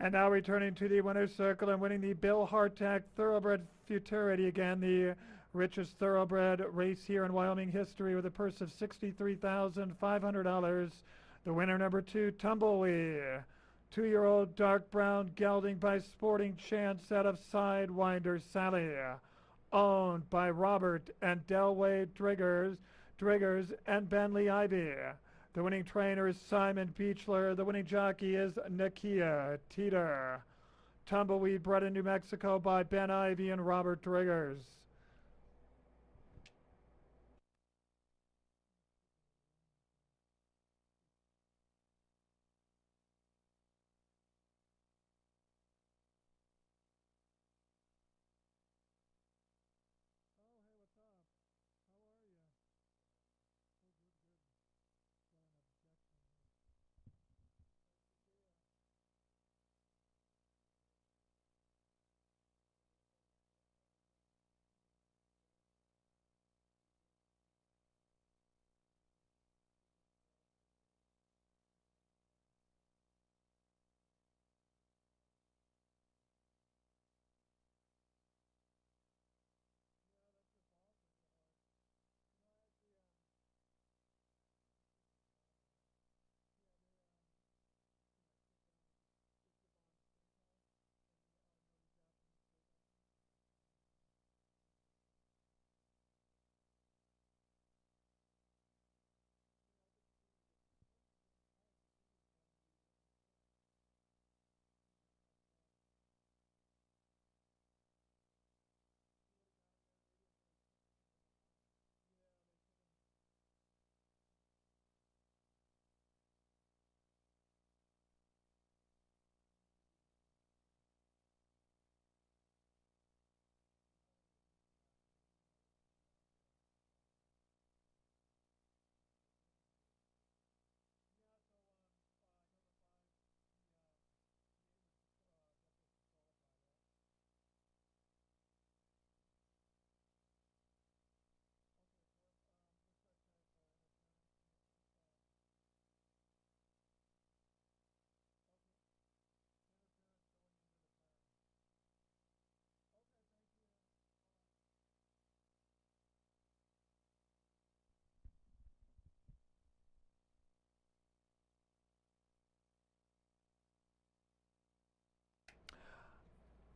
And now returning to the winner's circle and winning the Bill Hartack Thoroughbred Futurity. Again, the richest thoroughbred race here in Wyoming history with a purse of $63,500. The winner, number 2, Tumbleweed. 2-year-old dark brown gelding by Sporting Chance out of Sidewinder Sally. Owned by Robert and Delway Driggers and Bentley Ivy. The winning trainer is Simon Beechler. The winning jockey is Nakia Teeter. Tumbleweed bred in New Mexico by Ben Ivy and Robert Driggers.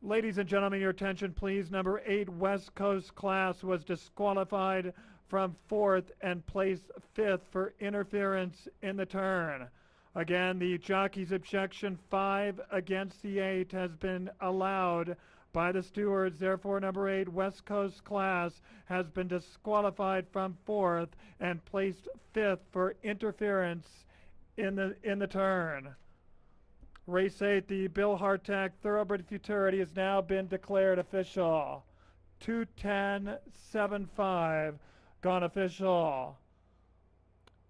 Ladies and gentlemen, your attention please. Number 8 West Coast class was disqualified from 4th and placed 5th for interference in the turn. Again, the jockey's objection 5 against the 8 has been allowed by the stewards. Therefore, number 8 West Coast class has been disqualified from 4th and placed 5th for interference in the turn. Race 8, the Bill Hartack Thoroughbred Futurity has now been declared official. 2:10.75 gone official.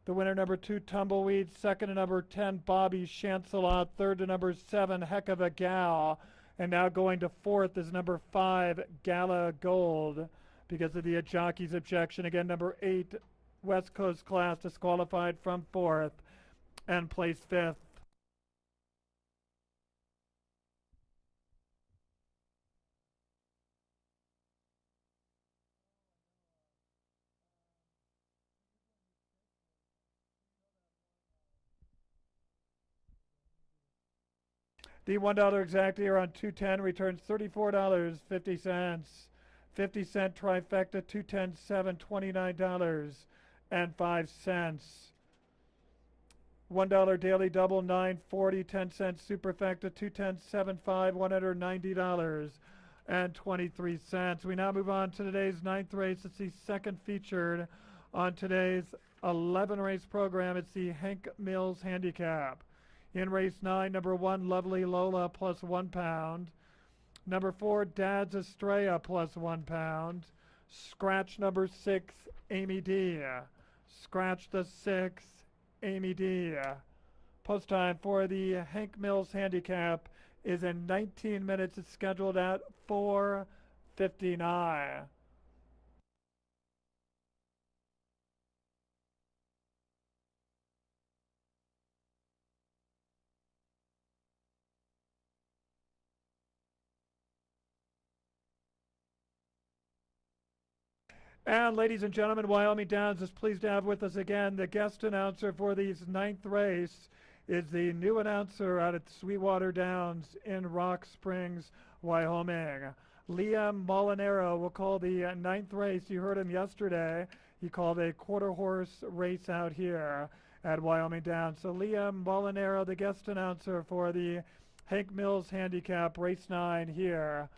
The winner, number 2, Tumbleweed. Second to number 10, Bobby Chancelot. Third to number 7, Heck of a Gal. And now going to 4th is number 5, Gala Gold, because of the jockey's objection. Again, number 8, West Coast class disqualified from 4th and placed 5th. The $1 exact here on 210 returns $34.50. 50-cent trifecta 210.7, $29.05. $1 daily double 940, 10-cent superfecta 210.75, $190.23. We now move on to today's 9th race. It's the second featured on today's 11 race program. It's the Hank Mills Handicap. In race 9, number 1, Lovely Lola plus 1 pound. Number 4, Dad's Estrella plus 1 pound. Scratch number 6, Amy D. Scratch the 6, Amy D. Post time for the Hank Mills Handicap is in 19 minutes. It's scheduled at 4:59. And ladies and gentlemen, Wyoming Downs is pleased to have with us again the guest announcer for the 9th race is the new announcer out at Sweetwater Downs in Rock Springs, Wyoming. Liam Molinaro will call the 9th race. You heard him yesterday. He called a quarter horse race out here at Wyoming Downs. So Liam Molinaro, the guest announcer for the Hank Mills Handicap Race 9 here.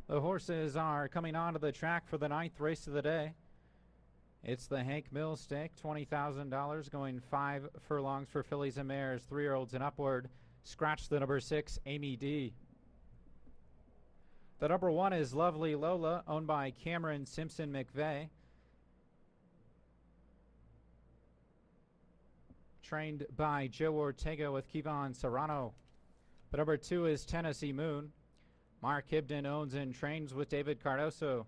The horses are coming onto the track for the 9th race of the day. It's the Hank Mills stake, $20,000, going 5 furlongs for fillies and mares, 3-year-olds and upward. Scratch the number 6, Amy D. The number 1 is Lovely Lola, owned by Cameron Simpson McVeigh. Trained by Joe Ortega with Kevon Serrano. The number 2 is Tennessee Moon. Mark Hibden owns and trains with David Cardoso.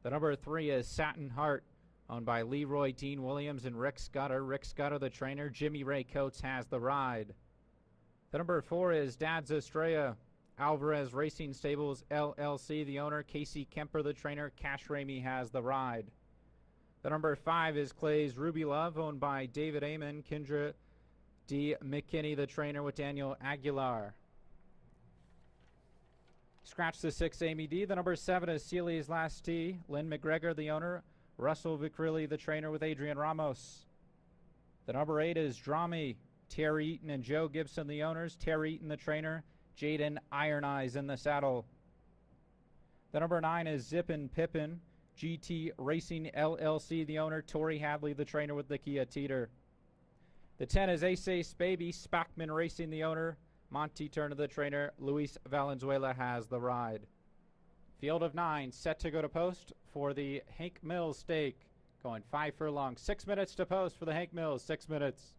The number 3 is Satin Heart, owned by Leroy Dean Williams and Rick Scudder. Rick Scudder, the trainer. Jimmy Ray Coates has the ride. The number 4 is Dad's Estrella. Alvarez Racing Stables, LLC, the owner. Casey Kemper, the trainer. Cash Ramey has the ride. The number 5 is Clay's Ruby Love, owned by David Amon. Kendra D. McKinney, the trainer, with Daniel Aguilar. Scratch the 6, Amy D. The number 7 is Sealy's Last Tee. Lynn McGregor, the owner. Russell Vicrilli, the trainer, with Adrian Ramos. The number 8 is Drami. Terry Eaton and Joe Gibson, the owners. Terry Eaton, the trainer. Jaden Iron Eyes in the saddle. The number 9 is Zippin' Pippin. GT Racing LLC, the owner. Tori Hadley, the trainer, with the Kia Teeter. The 10 is Ace Baby. Spackman Racing, the owner. Monty Turner, the trainer. Luis Valenzuela has the ride. Field of 9 set to go to post for the Hank Mills stake. Going 5 furlongs. 6 minutes to post for the Hank Mills. 6 minutes.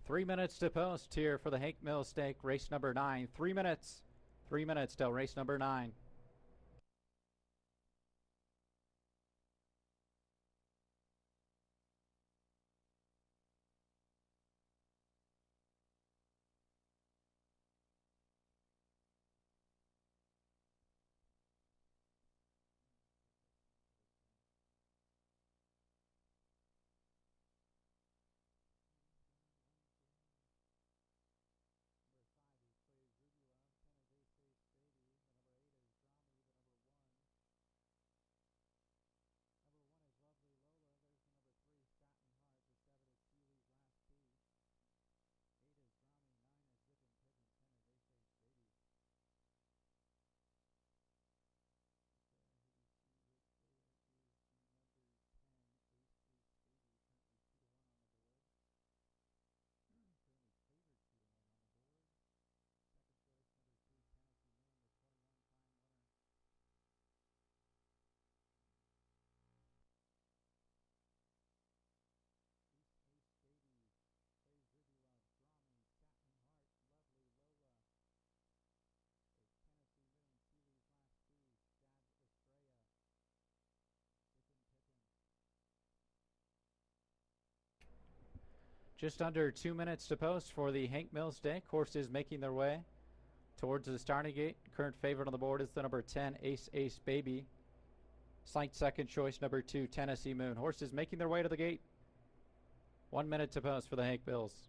Three minutes to post here for the Hank Mills stake, race number 9. 3 minutes. 3 minutes till race number 9. Just under 2 minutes to post for the Hank Mills Stake. Horses making their way towards the starting gate. Current favorite on the board is the number 10, Ace Ace Baby. Slight second choice, number 2, Tennessee Moon. Horses making their way to the gate. 1 minute to post for the Hank Mills.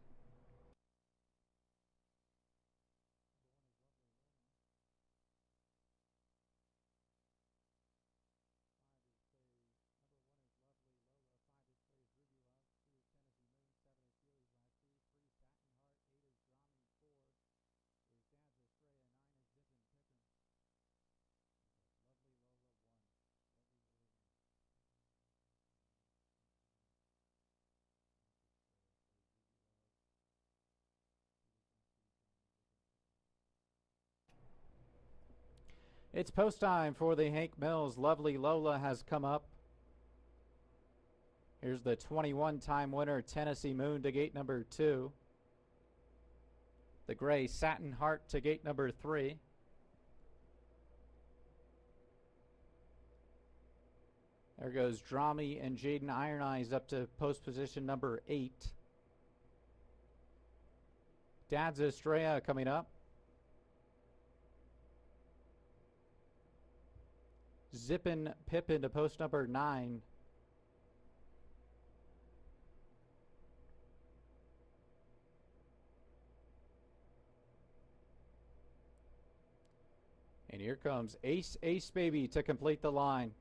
It's post time for the Hank Mills. Lovely Lola has come up. Here's the 21-time winner, Tennessee Moon, to gate number 2. The gray Satin Heart to gate number 3. There goes Drami and Jaden Iron Eyes up to post position number 8. Dad's Estrella coming up. Zippin' Pippin to post number 9. And here comes Ace Ace Baby to complete the line.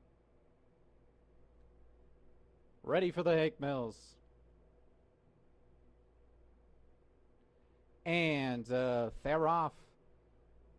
Ready for the Hank Mills. And they're off.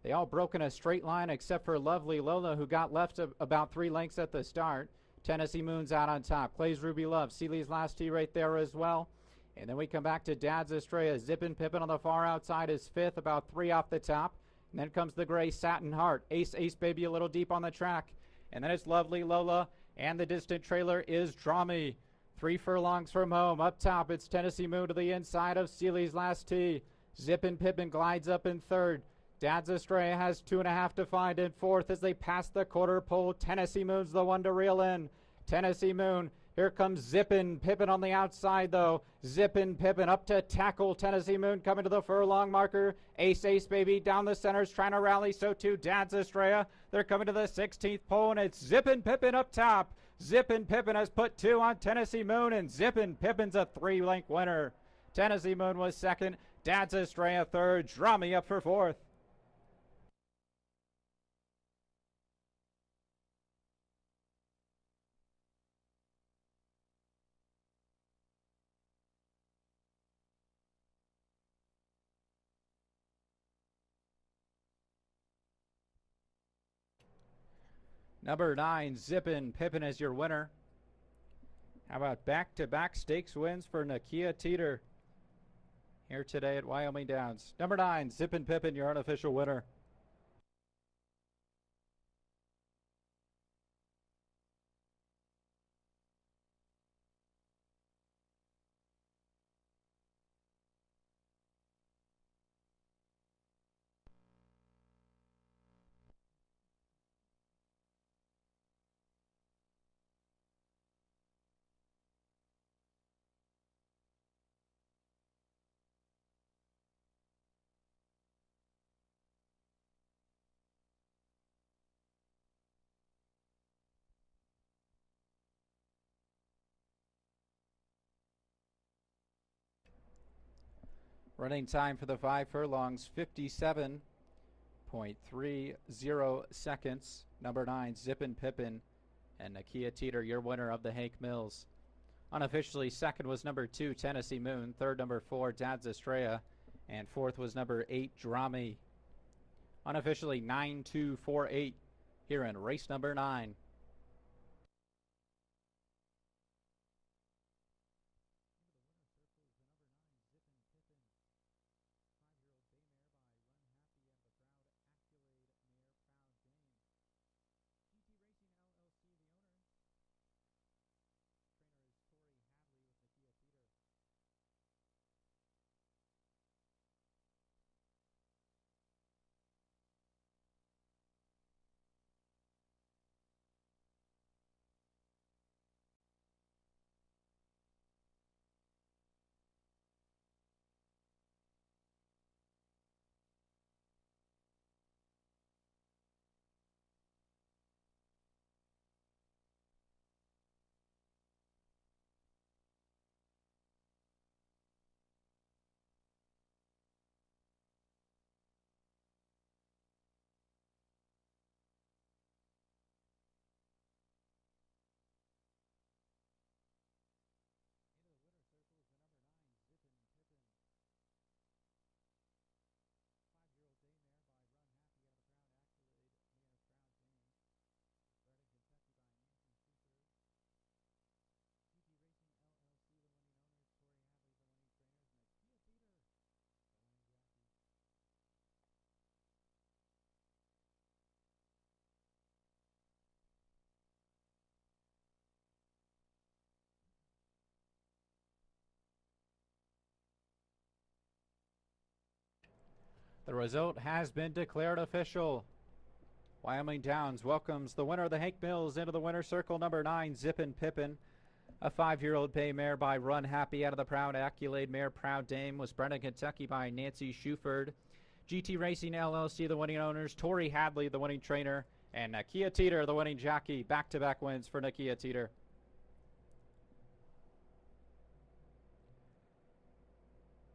They all broke in a straight line except for Lovely Lola, who got left about 3 lengths at the start. Tennessee Moon's out on top. Plays Ruby Love. Seeley's Last Tee right there as well. And then we come back to Dad's Estrella. Zippin' Pippin on the far outside is 5th, about 3 off the top. And then comes the gray Satin Heart. Ace Ace Baby a little deep on the track. And then it's Lovely Lola. And the distant trailer is Drami. 3 furlongs from home. Up top, it's Tennessee Moon to the inside of Seeley's Last Tee. Zippin' Pippin glides up in 3rd. Dad's Estrella has 2.5 to find in 4th as they pass the quarter pole. Tennessee Moon's the one to reel in. Tennessee Moon. Here comes Zippin' Pippin on the outside, though. Zippin' Pippin up to tackle Tennessee Moon coming to the furlong marker. Ace Ace Baby down the centers trying to rally. So too Dad's Estrella. They're coming to the 16th pole, and it's Zippin' Pippin up top. Zippin' Pippin has put 2 on Tennessee Moon, and Zippin' Pippin's a 3-length winner. Tennessee Moon was 2nd. Dad's Estrella 3rd. Drami up for 4th. Number 9, Zippin' Pippin is your winner. How about back-to-back stakes wins for Nakia Teeter here today at Wyoming Downs? Number 9, Zippin' Pippin, your unofficial winner. Running time for the 5 furlongs, 57.30 seconds. Number 9, Zippin' Pippin, and Nakia Teeter, your winner of the Hank Mills. Unofficially, 2nd was number 2, Tennessee Moon. 3rd, number 4, Dad's Estrella. And 4th was number 8, Drami. Unofficially, 9-2-4-8 here in race number 9. The result has been declared official. Wyoming Downs welcomes the winner of the Hank Mills into the winner's circle, number 9, Zippin' Pippin. A 5-year-old bay mare by Run Happy out of the Proud Accolade mare Proud Dame was bred in Kentucky by Nancy Shuford. GT Racing LLC, the winning owners, Tori Hadley, the winning trainer, and Nakia Teeter, the winning jockey. Back-to-back wins for Nakia Teeter.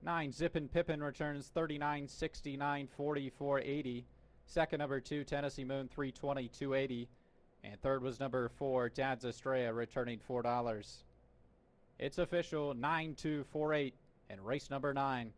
Nine, Zippin' Pippin returns 39.69, 44.80. Second, number 2, Tennessee Moon, 320.280. And third was number 4, Dad's Estrella, returning $4. It's official, 9-2-4-8, and race number 9.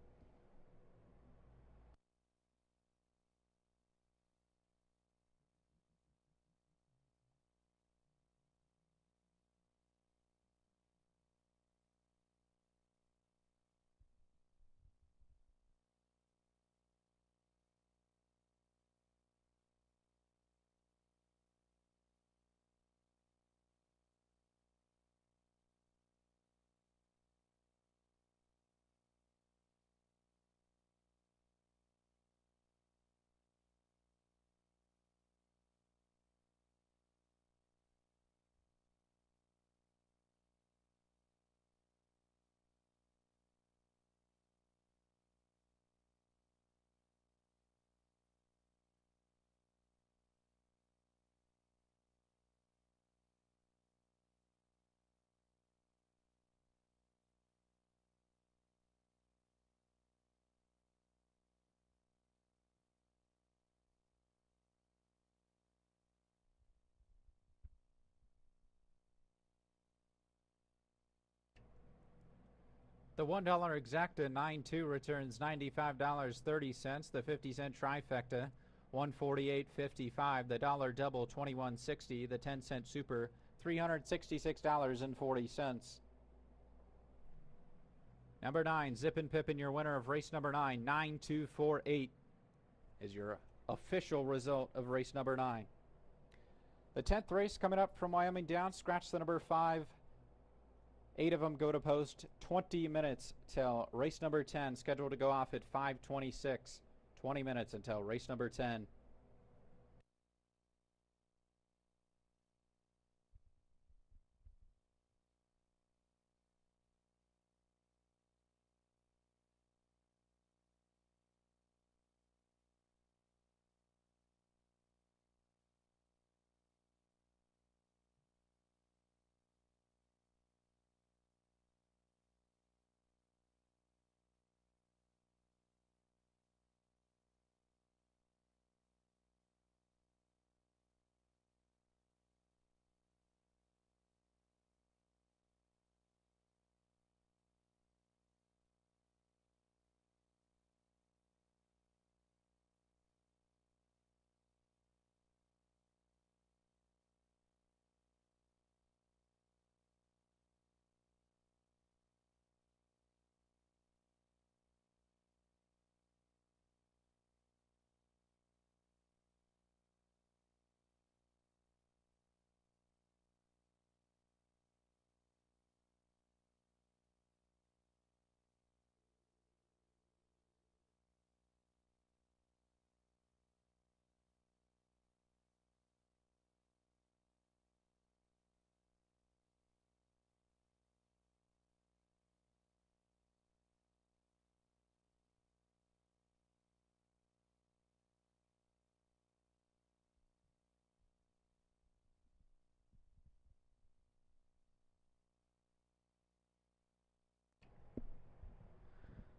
The $1 exacta 9-2 returns $95.30. The 50-cent trifecta, $148.55. The dollar double, $21.60. The 10-cent super, $366.40. Number 9, Zippin' Pippin, your winner of race number 9, 9-2-4-8, is your official result of race number 9. The 10th race coming up from Wyoming Downs. Scratch the number 5. 8 of them go to post. 20 minutes till race number 10, scheduled to go off at 5:26. 20 minutes until race number 10.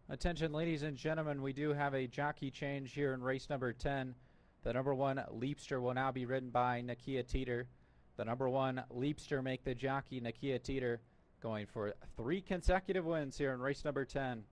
Attention, ladies and gentlemen, we do have a jockey change here in race number 10. The number 1 Leapster will now be ridden by Nakia Teeter. The number 1 Leapster make the jockey Nakia Teeter, going for 3 consecutive wins here in race number 10.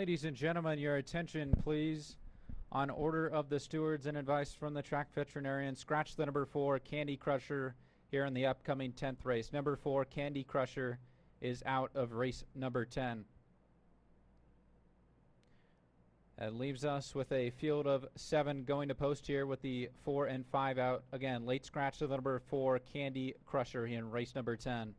Ladies and gentlemen, your attention, please. On order of the stewards and advice from the track veterinarian, scratch the number 4 Candy Crusher here in the upcoming 10th race. Number 4 Candy Crusher is out of race number 10. That leaves us with a field of 7 going to post here with the 4 and 5 out. Again, late scratch to the number 4 Candy Crusher here in race number 10.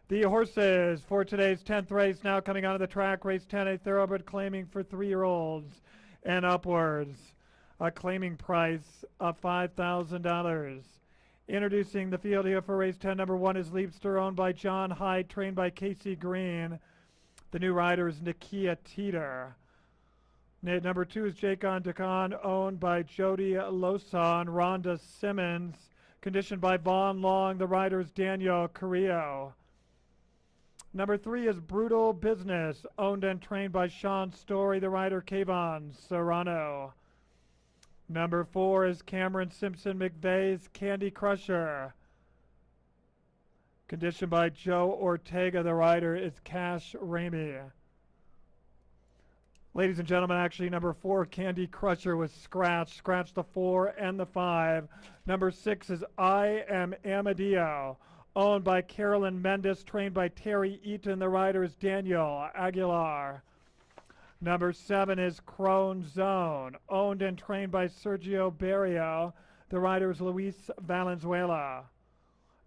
The horses for today's 10th race now coming onto the track. Race 10, a thoroughbred claiming for 3-year-olds and upwards. A claiming price of $5,000. Introducing the field here for race 10, number 1 is Leapster, owned by John Hyde, trained by Casey Green. The new rider is Nakia Teeter. Number 2 is Jacon Dakan, owned by Jody Losa and Rhonda Simmons. Conditioned by Vaughn Long. The rider is Daniel Carrillo. Number 3 is Brutal Business, owned and trained by Sean Story. The rider Kayvon Serrano. Number 4 is Cameron Simpson McVeigh's Candy Crusher. Conditioned by Joe Ortega. The rider is Cash Ramey. Ladies and gentlemen, actually number 4, Candy Crusher, was scratched. Scratched the 4 and the 5. Number 6 is I Am Amadeo, owned by Carolyn Mendes, trained by Terry Eaton. The rider is Daniel Aguilar. Number 7 is Crone Zone, owned and trained by Sergio Barrio. The rider is Luis Valenzuela.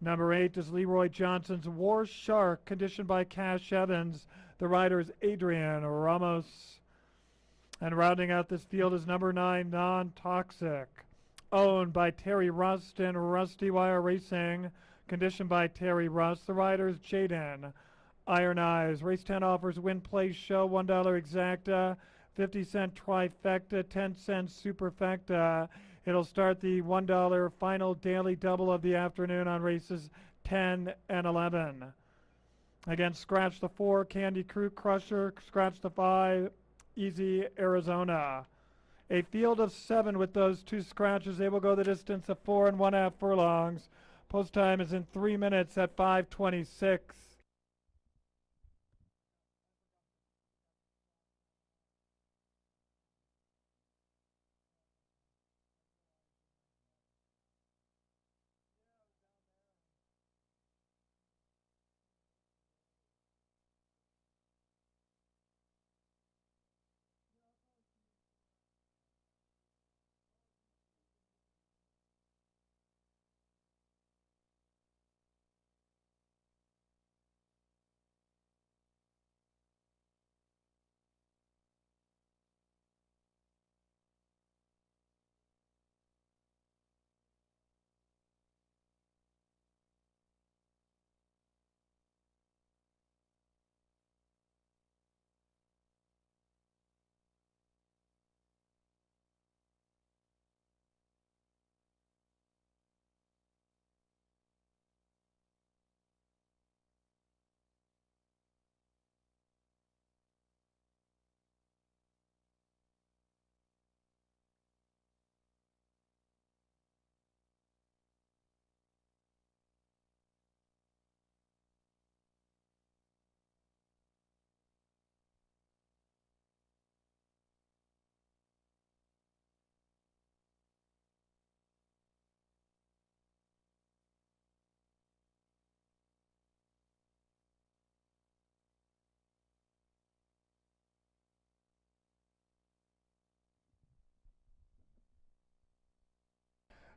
Number 8 is Leroy Johnson's War Shark, conditioned by Cash Evans. The rider is Adrian Ramos. And rounding out this field is number 9, Non-Toxic, owned by Terry Rust and Rusty Wire Racing, conditioned by Terry Rust. The rider is Jaden Iron Eyes. Race 10 offers win, play, show, $1 exacta, 50-cent trifecta, 10-cent superfecta. It'll start the $1 final daily double of the afternoon on races 10 and 11. Again, scratch the 4, Candy Crew Crusher. Scratch the 5, Easy Arizona. A field of 7 with those 2 scratches. They will go the distance of 4 1/2 furlongs. Post time is in 3 minutes at 5:26.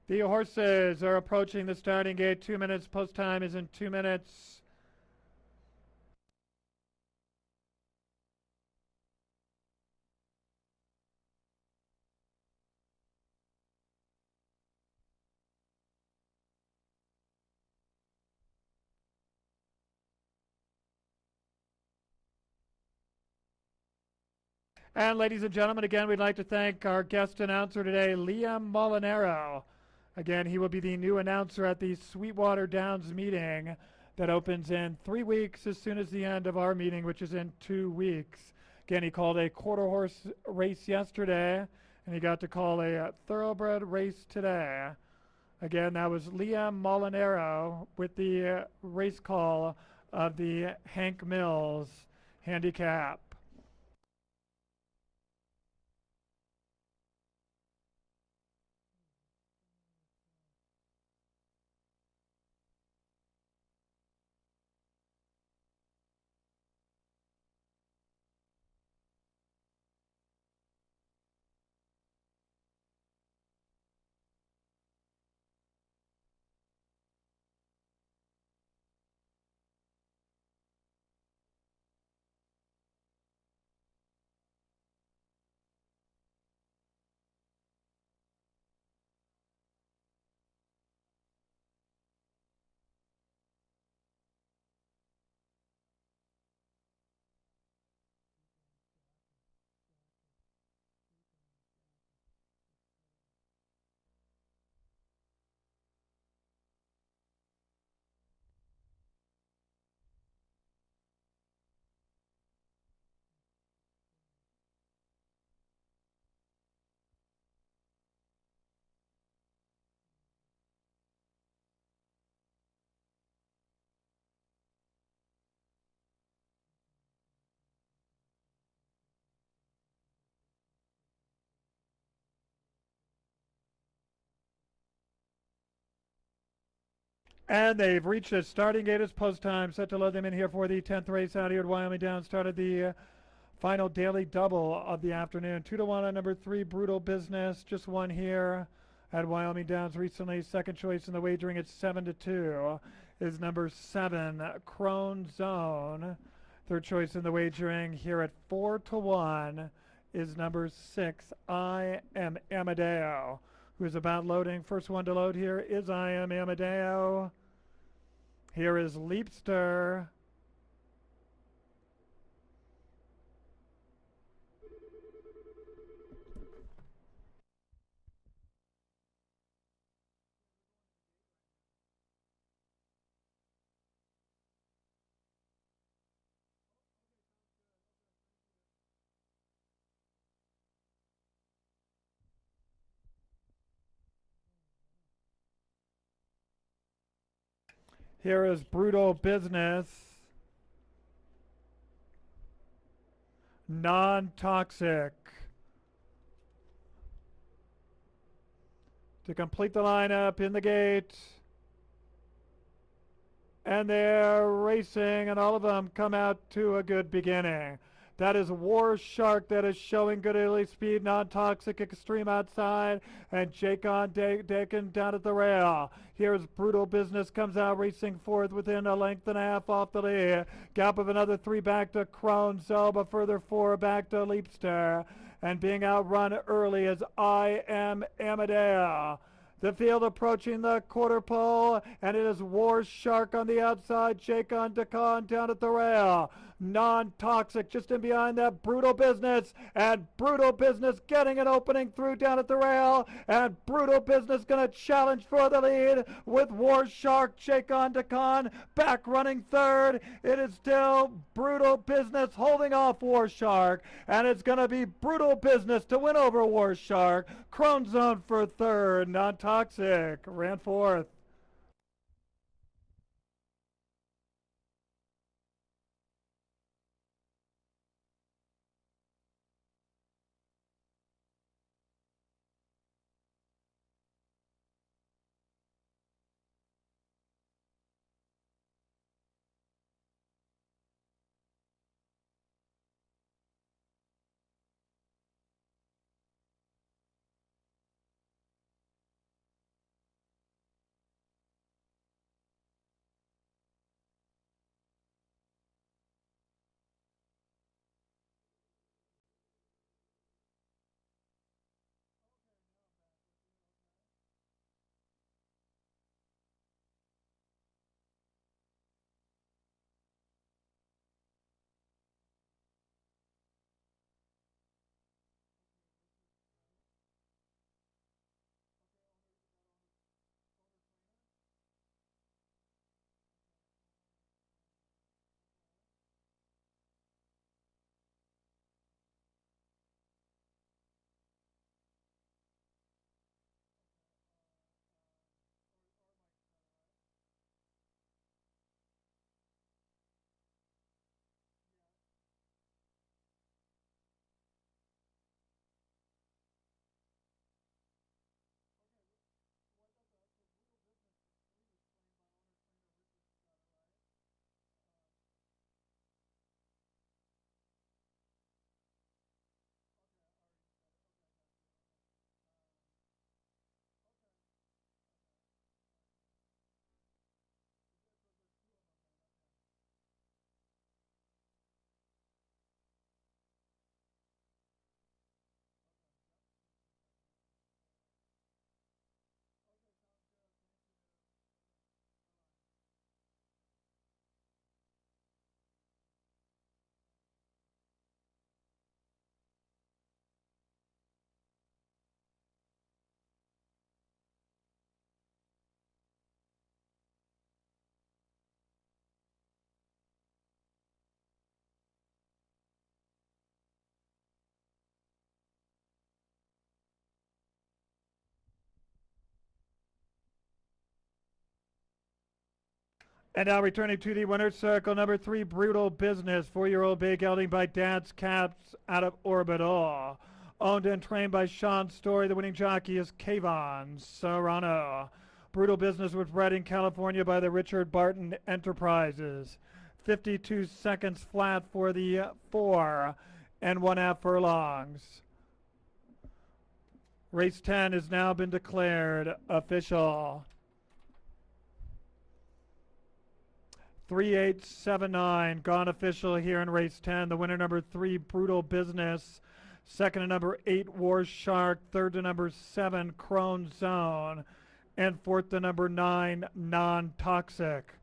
The horses are approaching the starting gate. 2 minutes. Post time is in 2 minutes. And ladies and gentlemen, again, we'd like to thank our guest announcer today, Liam Molinaro. Again, he will be the new announcer at the Sweetwater Downs meeting that opens in 3 weeks as soon as the end of our meeting, which is in 2 weeks. Again, he called a quarter horse race yesterday, and he got to call a thoroughbred race today. Again, that was Liam Molinaro with the race call of the Hank Mills handicap. And they've reached the starting gate. It's post time. Set to load them in here for the 10th race out here at Wyoming Downs. Started the final daily double of the afternoon. 2-1 on number 3, Brutal Business. Just one here at Wyoming Downs recently. Second choice in the wagering at 7-2 is number 7, Crone Zone. Third choice in the wagering here at 4-1 is number 6, I Am Amadeo, who's about loading. First one to load here is I Am Amadeo. Here is Leapster. Here is Brutal Business. Non-toxic. To complete the lineup in the gate. And they're racing, and all of them come out to a good beginning. That is War Shark, that is showing good early speed, non-toxic, extreme outside, and Jake on Dakin down at the rail. Here's Brutal Business, comes out racing fourth within a length and a half off the lead. Gap of another 3 back to Crone Zone, a further 4 back to Leapster. And being outrun early is I Am Amadeo. The field approaching the quarter pole, and it is War Shark on the outside, Jake on Dakan down at the rail. Non-toxic just in behind that Brutal Business, and Brutal Business getting an opening through down at the rail, and Brutal Business going to challenge for the lead with War Shark, Jake on Dakan back running third. It is still Brutal Business holding off War Shark, and it's going to be Brutal Business to win over War Shark. Crone Zone for third, non-toxic ran fourth. And now returning to the winner's circle, number 3, Brutal Business, 4-year-old bay gelding by Dad's Caps out of Orbital. Owned and trained by Sean Story. The winning jockey is Kayvon Serrano. Brutal Business was bred in California by the Richard Barton Enterprises. 52 seconds flat for the 4 and 1/2 furlongs. Race 10 has now been declared official. 3879 gone official here in race 10. The winner, number 3, Brutal Business. Second to number 8, War Shark. Third to number 7, Crone Zone. And fourth to number 9, Non-Toxic.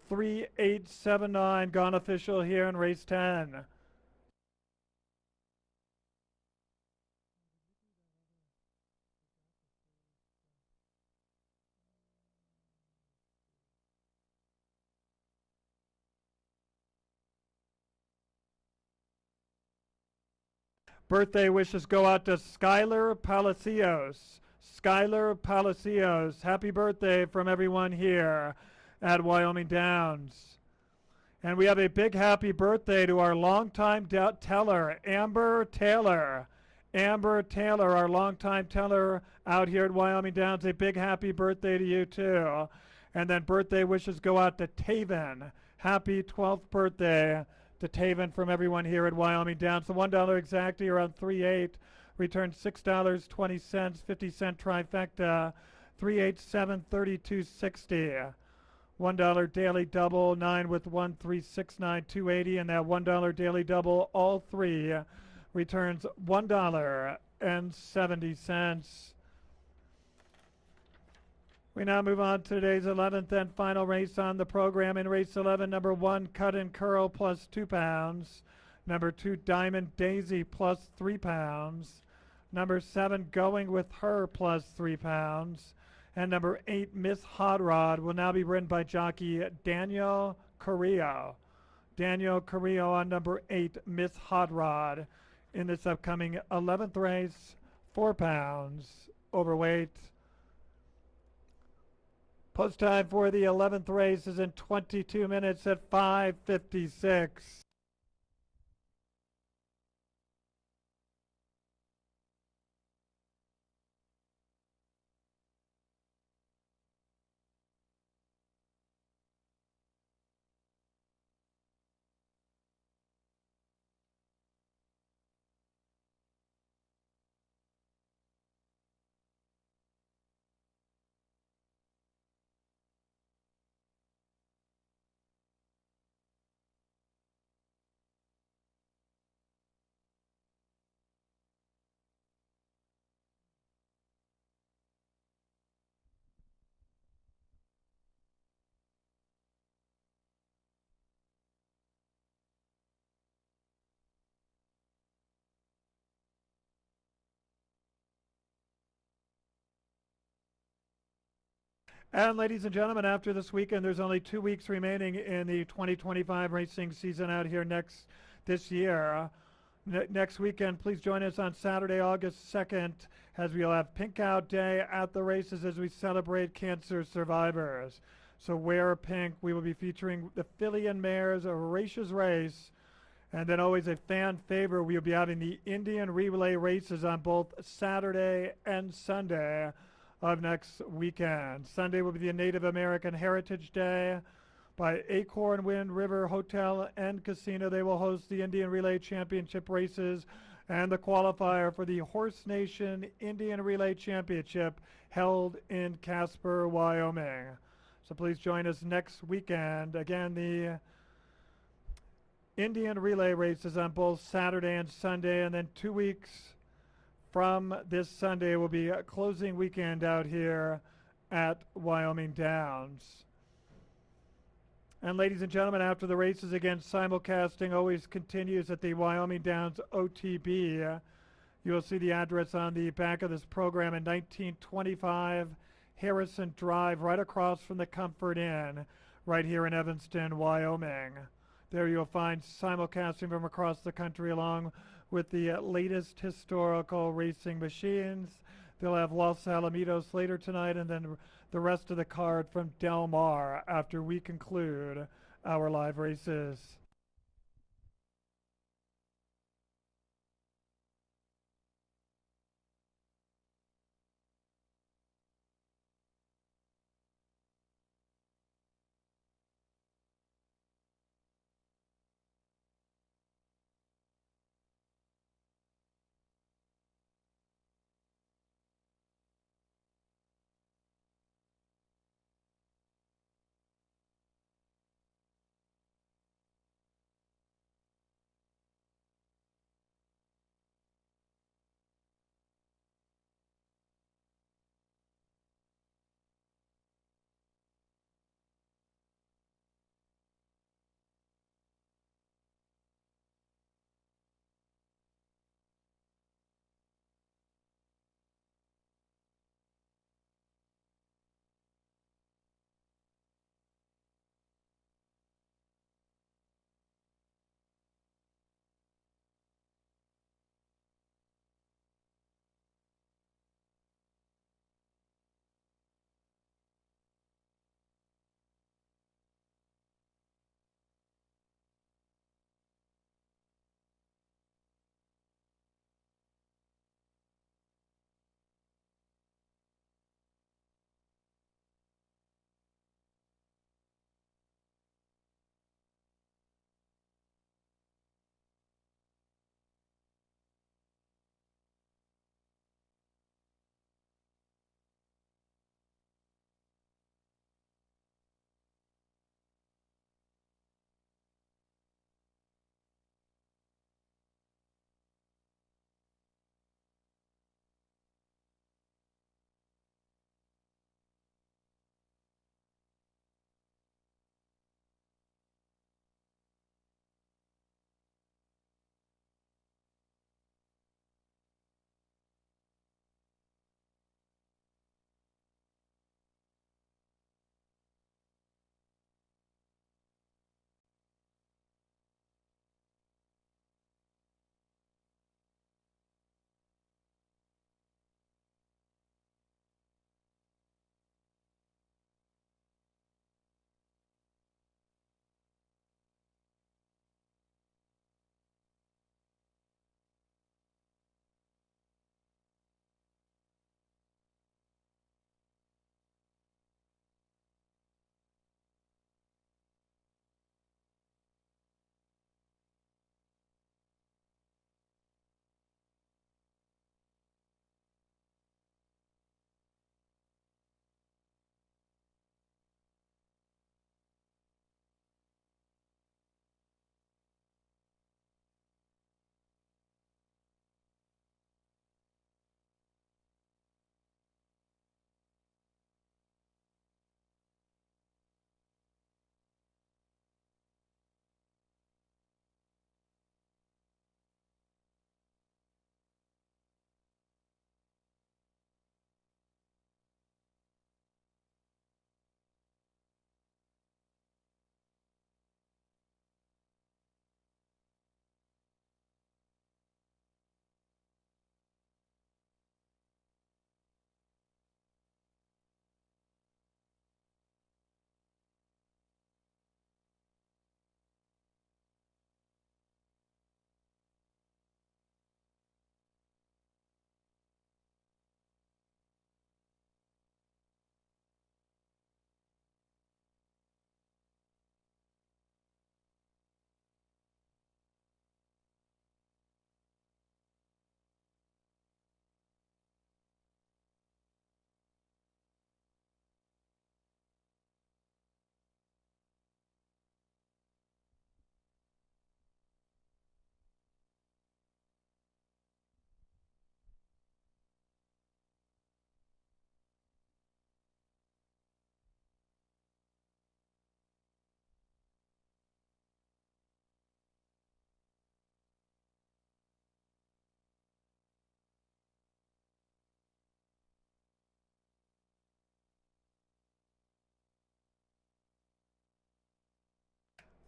3879 gone official here in race 10. Birthday wishes go out to Skylar Palacios. Skylar Palacios, happy birthday from everyone here at Wyoming Downs. And we have a big happy birthday to our longtime teller, Amber Taylor. Amber Taylor, our longtime teller out here at Wyoming Downs. A big happy birthday to you too. And then birthday wishes go out to Taven. Happy 12th birthday to Taven from everyone here at Wyoming Downs. The $1 exactly around 3.8 returned $6.20, 50-cent trifecta, 387, 32.60. $1 daily double, 9 with 1, 369, 280, and that $1 daily double, all three returns $1.70. We now move on to today's 11th and final race on the program. In race 11, number 1, Cut and Curl plus 2 pounds. Number 2, Diamond Daisy plus 3 pounds. Number 7, Going With Her plus 3 pounds. And number 8, Miss Hot Rod will now be ridden by jockey Daniel Carrillo. Daniel Carrillo on number 8, Miss Hot Rod, in this upcoming 11th race, 4 pounds overweight. Post time for the 11th race is in 22 minutes at 5:56. And ladies and gentlemen, after this weekend, there's only 2 weeks remaining in the 2025 racing season out here this year. Next weekend, please join us on Saturday, August 2nd, as we'll have Pink Out Day at the races as we celebrate cancer survivors. So wear pink. We will be featuring the Filly and Mares, a Race's Race. And then always a fan favorite, we'll be having the Indian Relay races on both Saturday and Sunday of next weekend. Sunday will be the Native American Heritage Day. By Acorn Wind River Hotel and Casino, they will host the Indian Relay Championship races and the qualifier for the Horse Nation Indian Relay Championship held in Casper, Wyoming. So please join us next weekend. Again, the Indian Relay races on both Saturday and Sunday, and then 2 weeks from this Sunday will be a closing weekend out here at Wyoming Downs. And ladies and gentlemen, after the races, again, simulcasting always continues at the Wyoming Downs OTB. You will see the address on the back of this program in 1925 Harrison Drive, right across from the Comfort Inn, right here in Evanston, Wyoming. There you'll find simulcasting from across the country along with the latest historical racing machines. They'll have Los Alamitos later tonight, and then the rest of the card from Del Mar after we conclude our live races.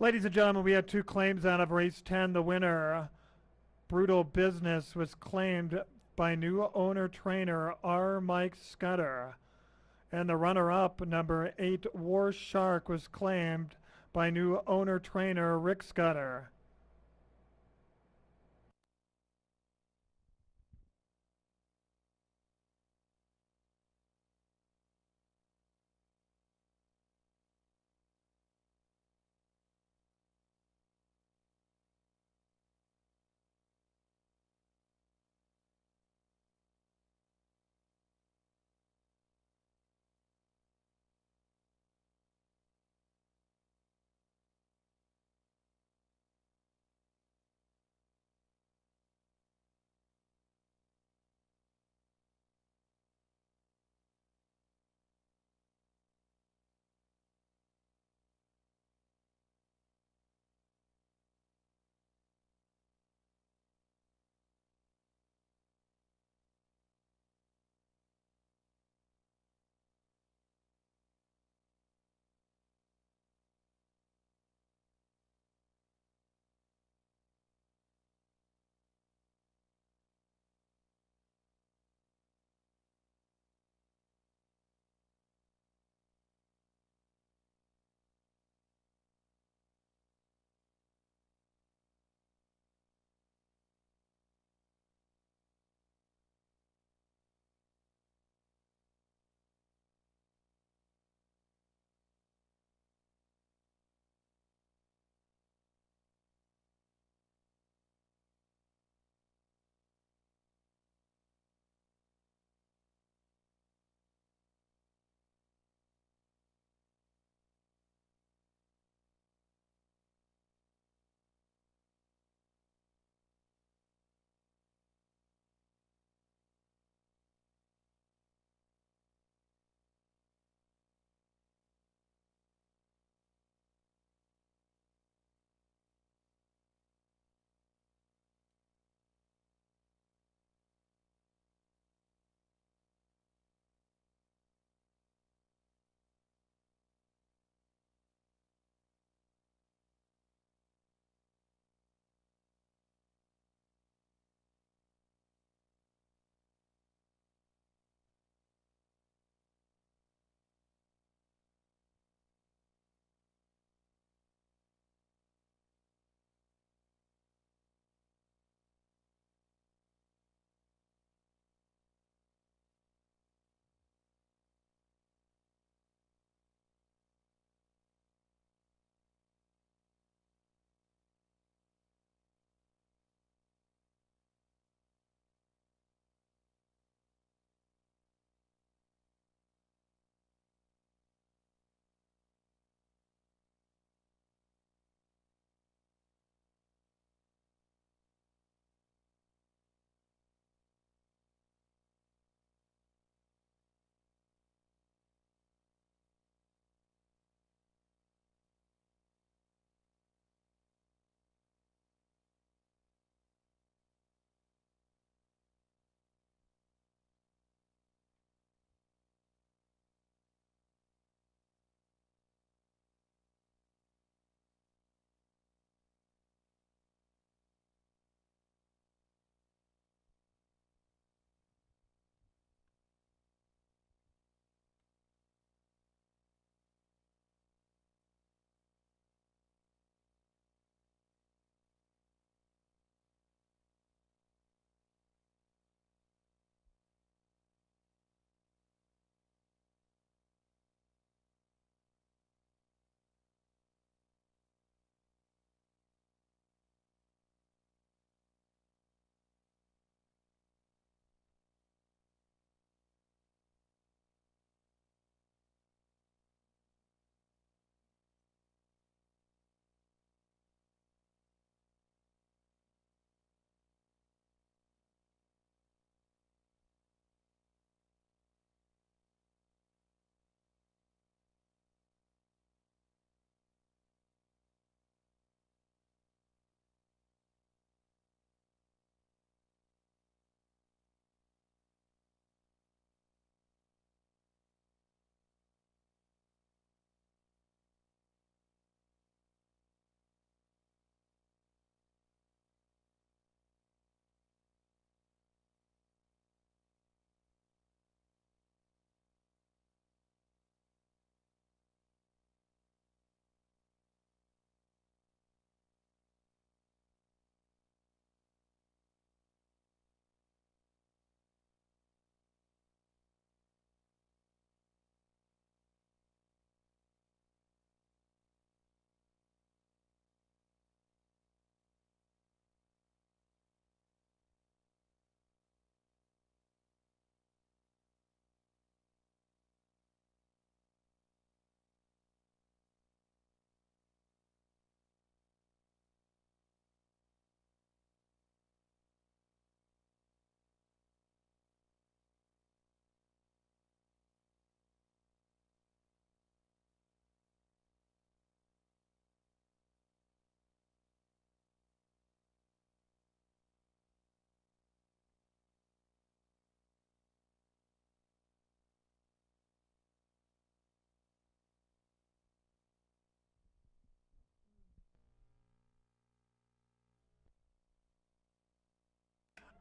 Ladies and gentlemen, we had two claims out of race 10. The winner, Brutal Business, was claimed by new owner trainer R. Mike Scudder. And the runner-up, number 8, War Shark, was claimed by new owner trainer Rick Scudder.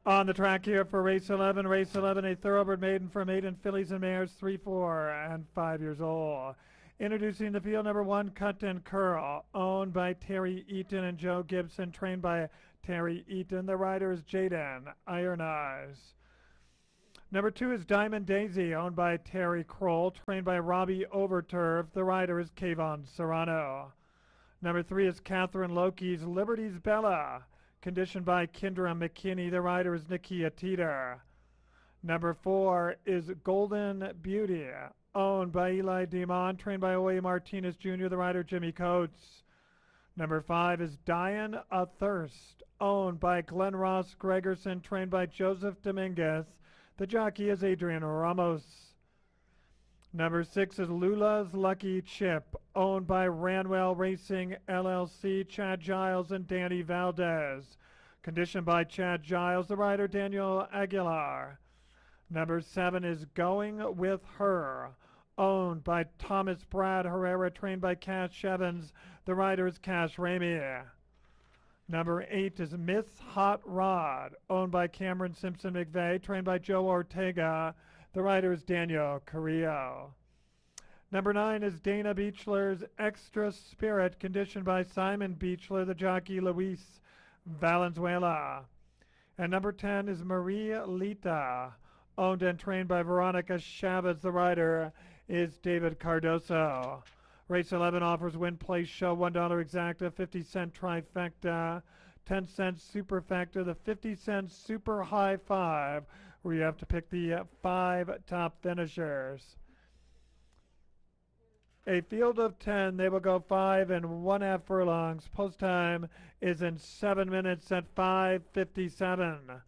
On the track here for race 11, a thoroughbred maiden for maiden fillies and mares 3, 4, and 5 years old. Introducing the field, number 1, Cut and Curl, owned by Terry Eaton and Joe Gibson, trained by Terry Eaton. The rider is Jaden Iron Eyes. Number 2 is Diamond Daisy, owned by Terry Kroll, trained by Robbie Overturf. The rider is Kayvon Serrano. Number 3 is Catherine Loki's Liberty's Bella, conditioned by Kendra McKinney. The rider is Nakia Teeter. Number 4 is Golden Beauty, owned by Eli DeMond, trained by Oye Martinez Jr., the rider Jimmy Coates. Number 5 is Diane Athirst, owned by Glenn Ross Gregerson, trained by Joseph Dominguez. The jockey is Adrian Ramos. Number 6 is Lula's Lucky Chip, owned by Ranwell Racing LLC, Chad Giles and Danny Valdez. Conditioned by Chad Giles, the rider Daniel Aguilar. Number 7 is Going With Her, owned by Thomas Brad Herrera, trained by Cash Evans. The rider is Cash Ramey. Number 8 is Miss Hot Rod, owned by Cameron Simpson McVeigh, trained by Joe Ortega. The rider is Daniel Carrillo. Number 9 is Dana Beechler's Extra Spirit, conditioned by Simon Beechler, the jockey Luis Valenzuela. And number 10 is Maria Lita, owned and trained by Veronica Chavez. The rider is David Cardoso. Race 11 offers win, place, show, $1 exacta, 50-cent trifecta, 10-cent superfecta, the 50-cent super high five, where you have to pick the 5 top finishers. A field of 10, they will go 5 and 1/2 furlongs. Post time is in 7 minutes at 5:57.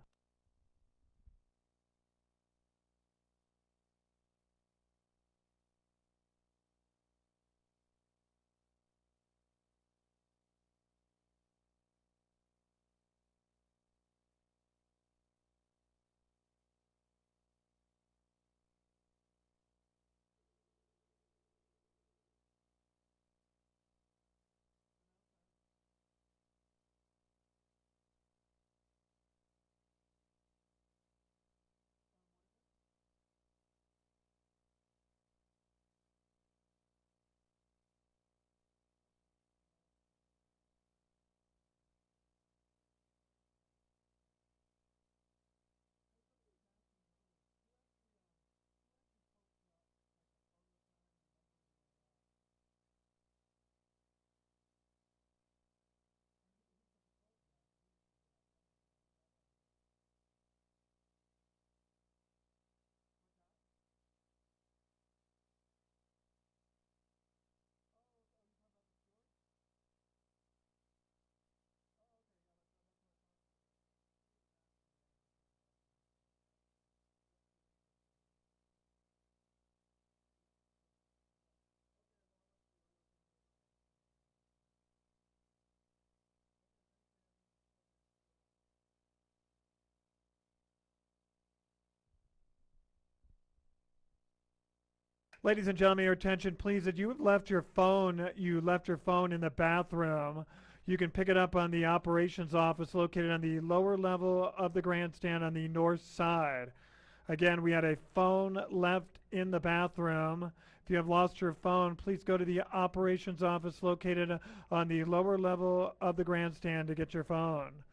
Ladies and gentlemen, your attention please. If you left your phone in the bathroom, you can pick it up on the operations office located on the lower level of the grandstand on the north side. Again, we had a phone left in the bathroom. If you have lost your phone, please go to the operations office located on the lower level of the grandstand to get your phone.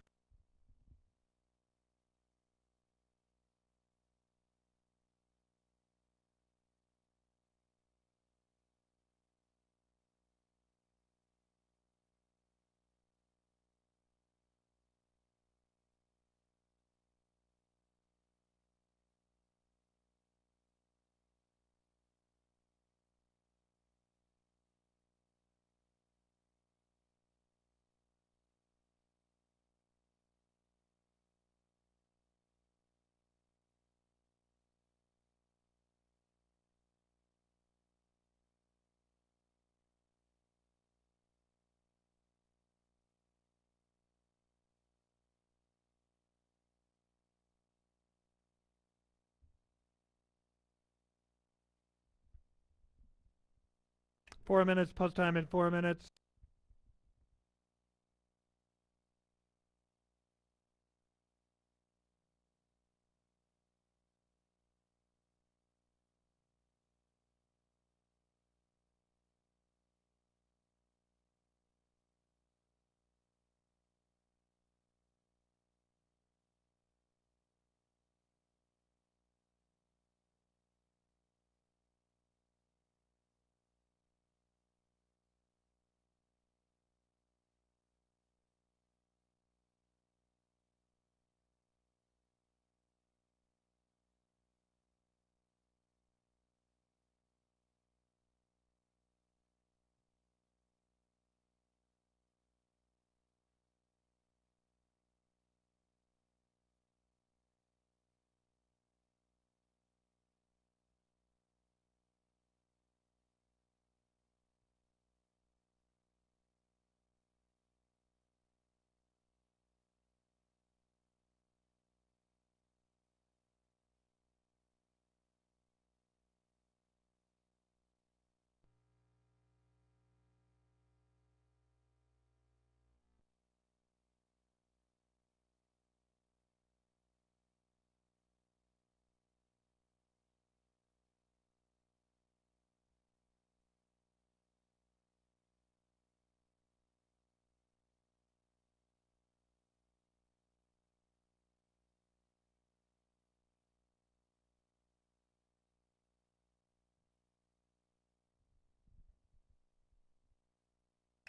Four minutes, post time in 4 minutes.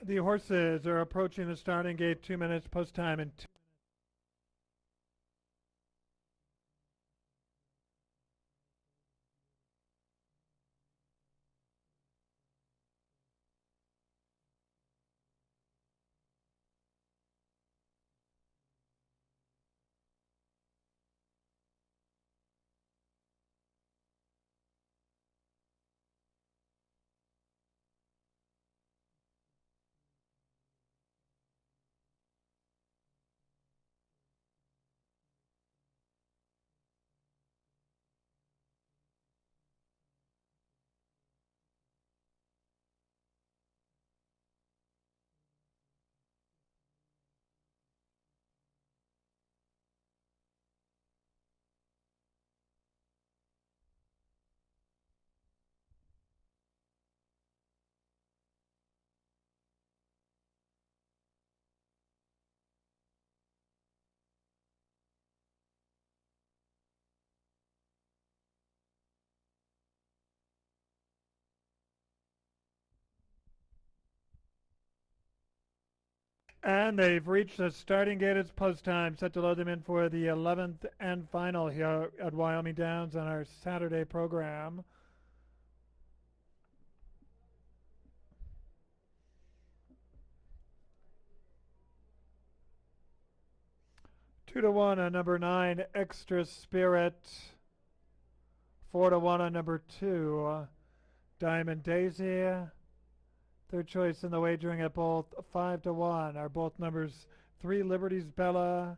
The horses are approaching the starting gate 2 minutes post time in and they've reached the starting gate. It's post time. Set to load them in for the 11th and final here at Wyoming Downs on our Saturday program. Two to one on number 9, Extra Spirit. 4 to 1 on number 2, Diamond Daisy. Third choice in the wagering at both 5 to 1 are both numbers 3, Liberty's Bella,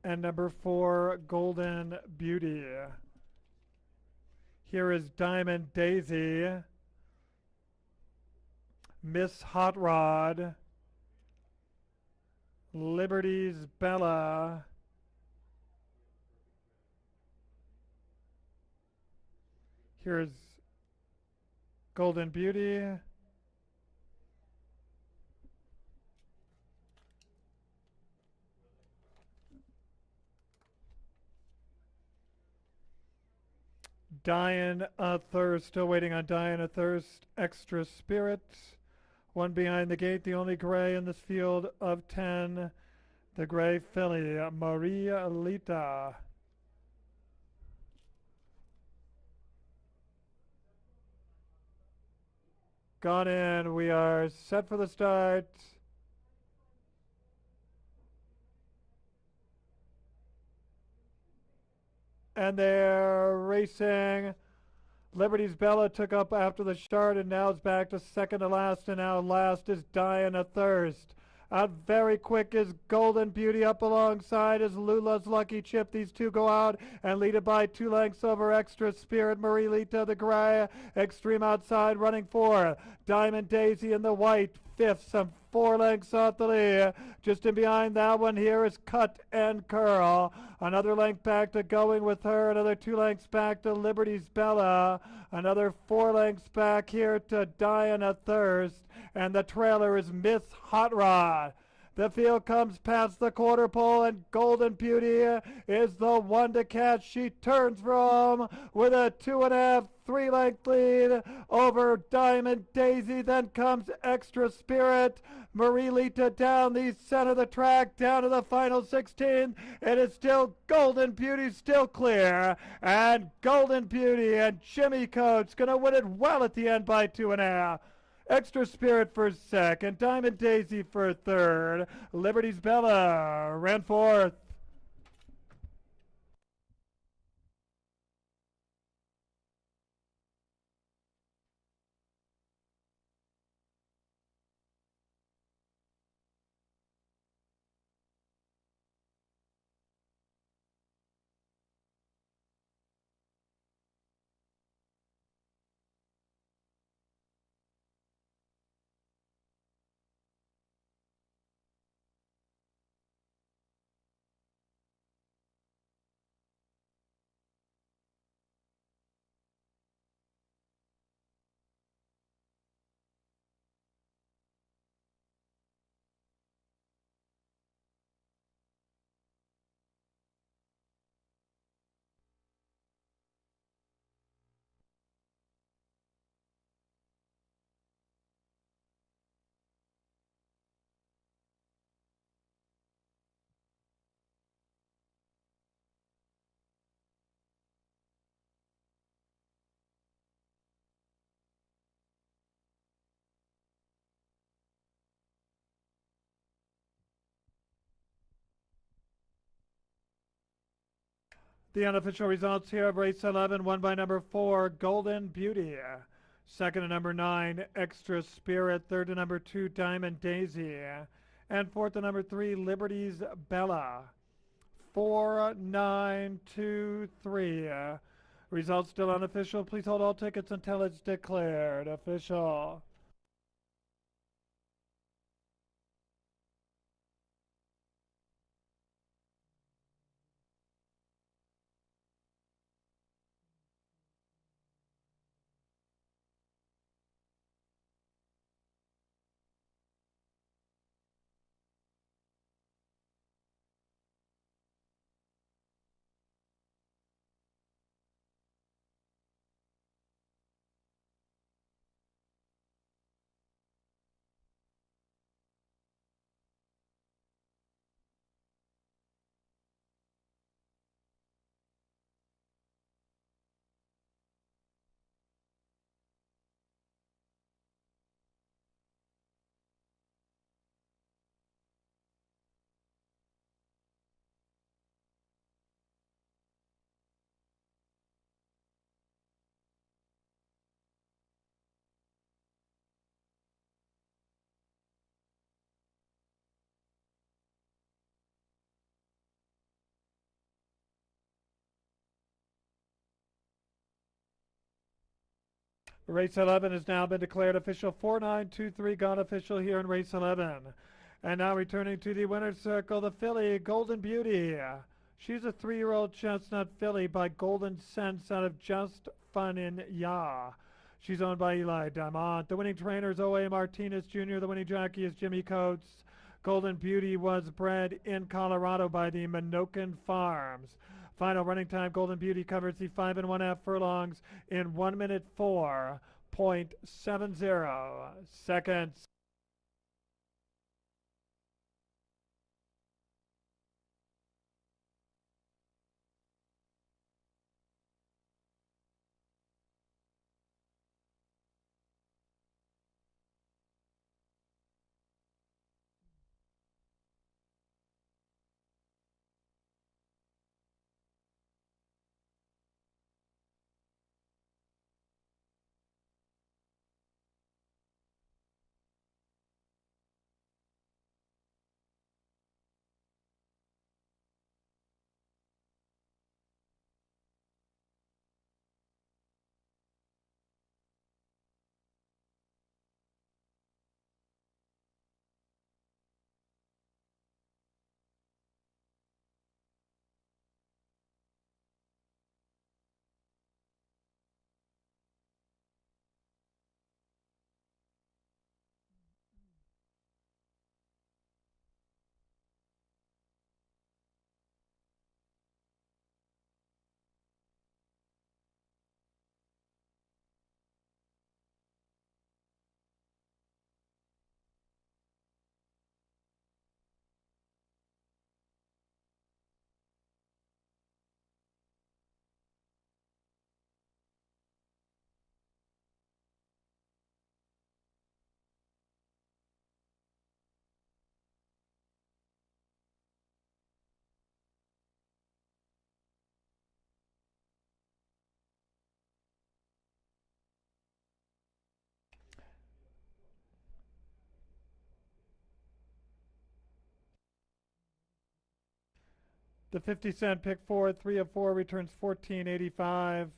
and number 4, Golden Beauty. Here is Diamond Daisy, Miss Hot Rod, Liberty's Bella, here's Golden Beauty, Diane Thirst, still waiting on Diana Thirst, Extra Spirit. One behind the gate, the only gray in this field of 10, the gray filly, Maria Lita. Gone in, we are set for the start. And they're racing. Liberty's Bella took up after the start and now is back to second to last, and now last is Diana Thirst. Out very quick is Golden Beauty, up alongside is Lula's Lucky Chip. These two go out and lead it by 2 lengths over Extra Spirit. Marie Lita the gray, extreme outside running 4. Diamond Daisy in the white, 5th, some 4 lengths off the lead. Just in behind that one here is Cut and Curl. Another length back to Going With Her. Another 2 lengths back to Liberty's Bella. Another 4 lengths back here to Diana Thirst. And the trailer is Miss Hot Rod. The field comes past the quarter pole, and Golden Beauty is the one to catch. She turns from with a 2.5, 3-length lead over Diamond Daisy. Then comes Extra Spirit. Marie Lita down the center of the track, down to the final 16. It is still Golden Beauty, still clear. And Golden Beauty and Jimmy Coates going to win it well at the end by 2.5. Extra Spirit for second, Diamond Daisy for third, Liberty's Bella ran fourth. The unofficial results here of race 11, won by number 4, Golden Beauty. Second to number 9, Extra Spirit. Third to number 2, Diamond Daisy. And fourth to number 3, Liberty's Bella. 4, 9, 2, 3. Results still unofficial. Please hold all tickets until it's declared official. Race 11 has now been declared official. 4923 gone official here in race 11. And now returning to the winner's circle, the filly Golden Beauty. She's a 3-year-old chestnut filly by Golden Sense out of Just Fun in Ya. She's owned by Eli Diamond. The winning trainer is O.A. Martinez Jr. The winning jockey is Jimmy Coates. Golden Beauty was bred in Colorado by the Minokan Farms. Final running time, Golden Beauty covers the 5 1/2 furlongs in 1 minute 4.70 seconds. The 50-cent pick 4, 3 of 4 returns 14.85.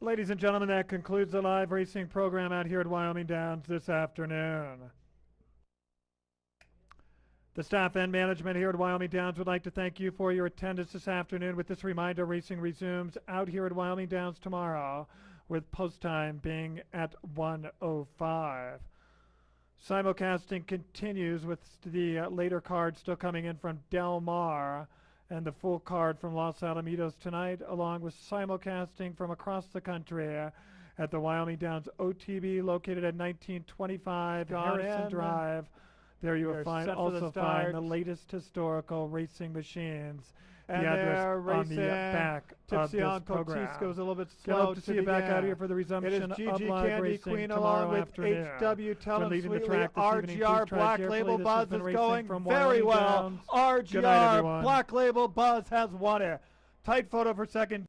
Ladies and gentlemen, that concludes the live racing program out here at Wyoming Downs this afternoon. The staff and management here at Wyoming Downs would like to thank you for your attendance this afternoon. With this reminder, racing resumes out here at Wyoming Downs tomorrow, with post time being at 1:05. Simulcasting continues with the later card still coming in from Del Mar, and the full card from Los Alamitos tonight, along with simulcasting from across the country at the Wyoming Downs OTB located at 1925 Gone Harrison in. Drive. There you We will are find set for also the find the start. latest historical racing machines. And the address they're on racing. the back of Tipsy this on program. Cotisco goes a little bit Good slow hope to see you back out here for the It is resumption of GG live Candy racing Queen tomorrow along with afternoon. HW When Tell 'em leaving the Sweetly. track this evening, please RGR tread Black carefully. Label This has Buzz been is racing going from very Wyoming well. Downs. Good night, RGR everyone. Black Label Buzz has won it. Tight photo for second.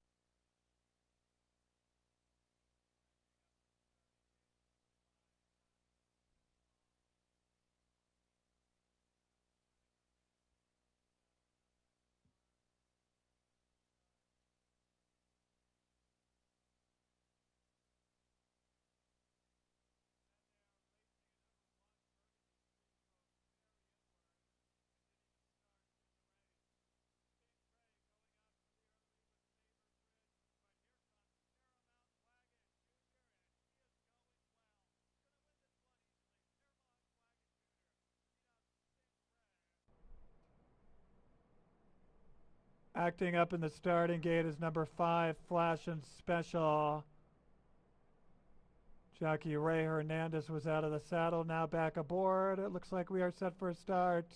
Acting up in the starting gate is number 5, Flash and Special. Jockey Ray Hernandez was out of the saddle, now back aboard. It looks like we are set for a start.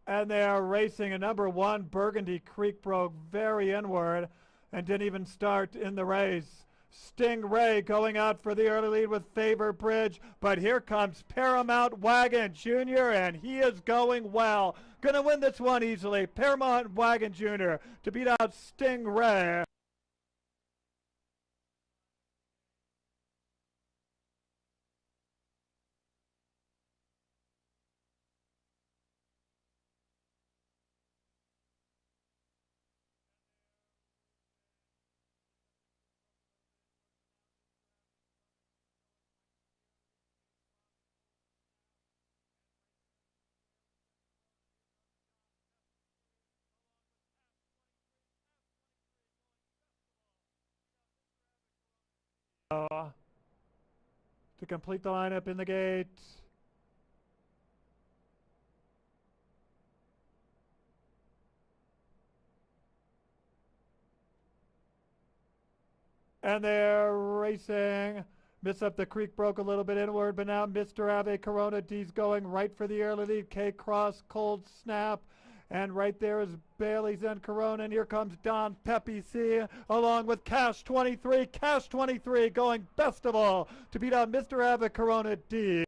And they are racing. A number 1, Burgundy Creek, broke very inward and didn't even start in the race. Stingray going out for the early lead with Favor Bridge, but here comes Paramount Wagon Jr., and he is going well. Gonna win this one easily. Paramount Wagon Jr. to beat out Stingray. To complete the lineup in the gate. And they're racing. Miss Up the Creek broke a little bit inward, but now Mr. Ave Corona D's going right for the early lead. K Cross, Cold Snap. And right there is Bailey's and Corona. And here comes Don Pepe C along with Cash 23. Cash 23 going best of all to beat out Mr. Ave Corona D.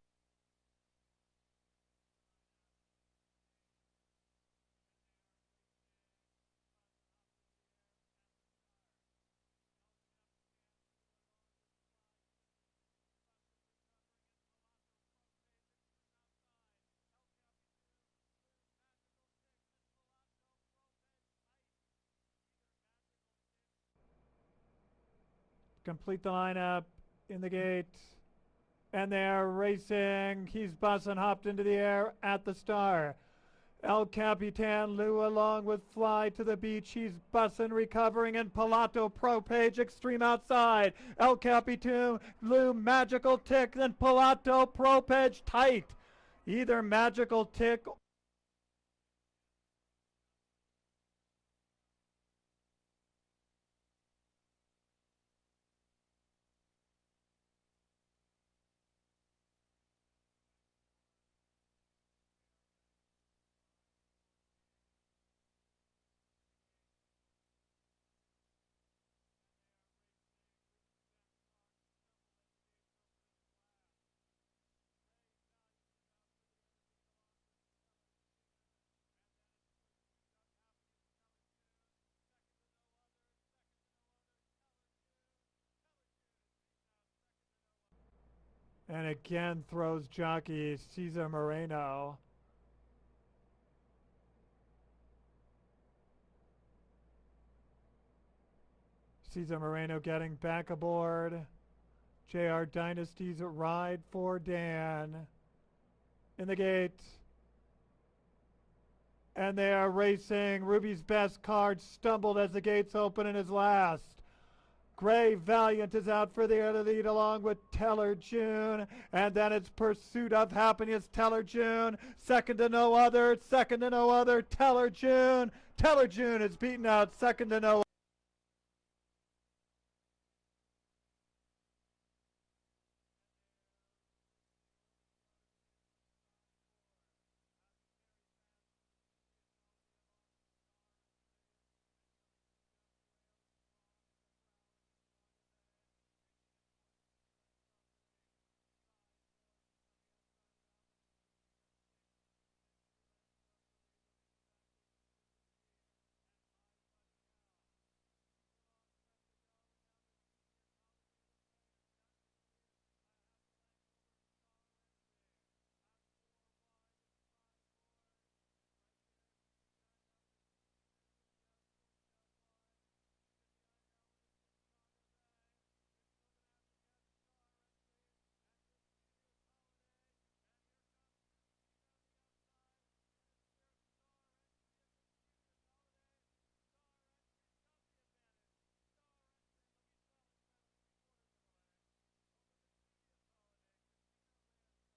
Complete the lineup in the gate. And they're racing. He's buzzing, hopped into the air at the star. El Capitan Lou along with Fly to the Beach. He's bussing, recovering, and Pilato Pro Page extreme outside. El Capitan Lou Magical Tick, then Pilato Pro Page tight. Either Magical Tick and again throws jockey Cesar Moreno. Cesar Moreno getting back aboard. JR Dynasty's Ride for Dan in the gate. And they are racing. Ruby's Best Card stumbled as the gates open in his last. Gray Valiant is out for the early lead along with Teller June. And then it's Pursuit of Happiness, Teller June. Second to no other, Teller June. Teller June is beaten out second to no.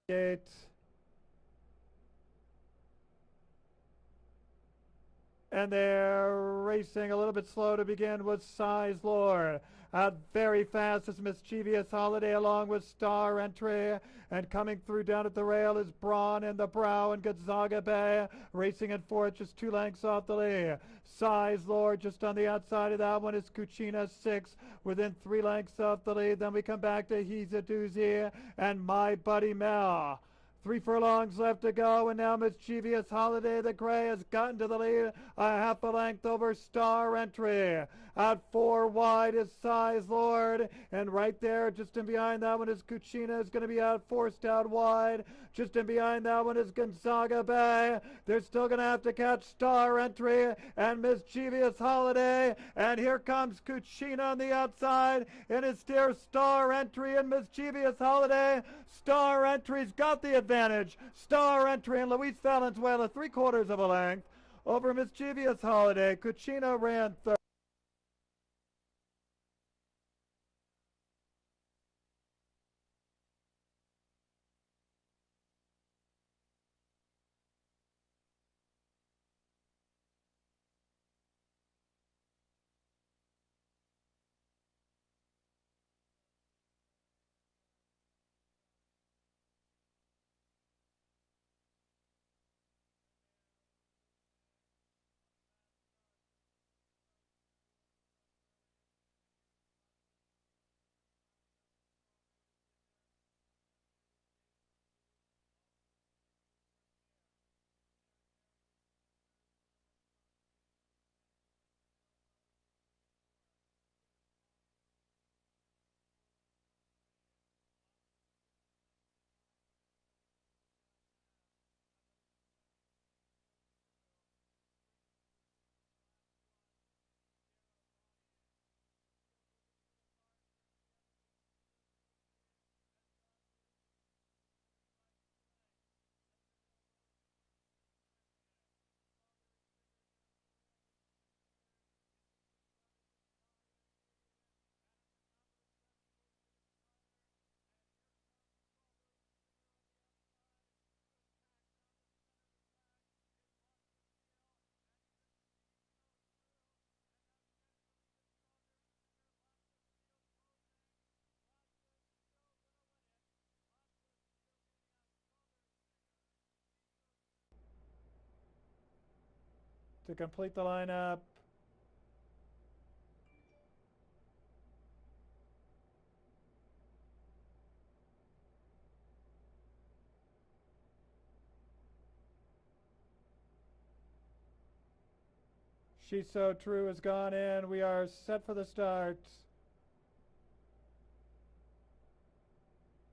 Gate. And they're racing a little bit slow to begin with Size Lord. Out very fast is Mischievous Holiday along with Star Entry. And coming through down at the rail is Braun in the Brow and Gonzaga Bay. Racing in fourth, just 2 lengths off the lead. Size Lord just on the outside of that one is Cucina 6 within 3 lengths off the lead. Then we come back to He's a Doozy and My Buddy Mel. 3 furlongs left to go, and now Mischievous Holiday, the gray, has gotten to the lead a half a length over Star Entry. Out 4 wide is Size Lord, and right there, just in behind that one is Cucina, is going to be out, forced out wide. Just in behind that one is Gonzaga Bay. They're still going to have to catch Star Entry and Mischievous Holiday, and here comes Cucina on the outside, and it's dear Star Entry and Mischievous Holiday. Star Entry's got the advantage. Star Entry and Luis Valenzuela 3/4 of a length over Mischievous Holiday. Cucina ran third. To complete the lineup, She's So True has gone in. We are set for the start.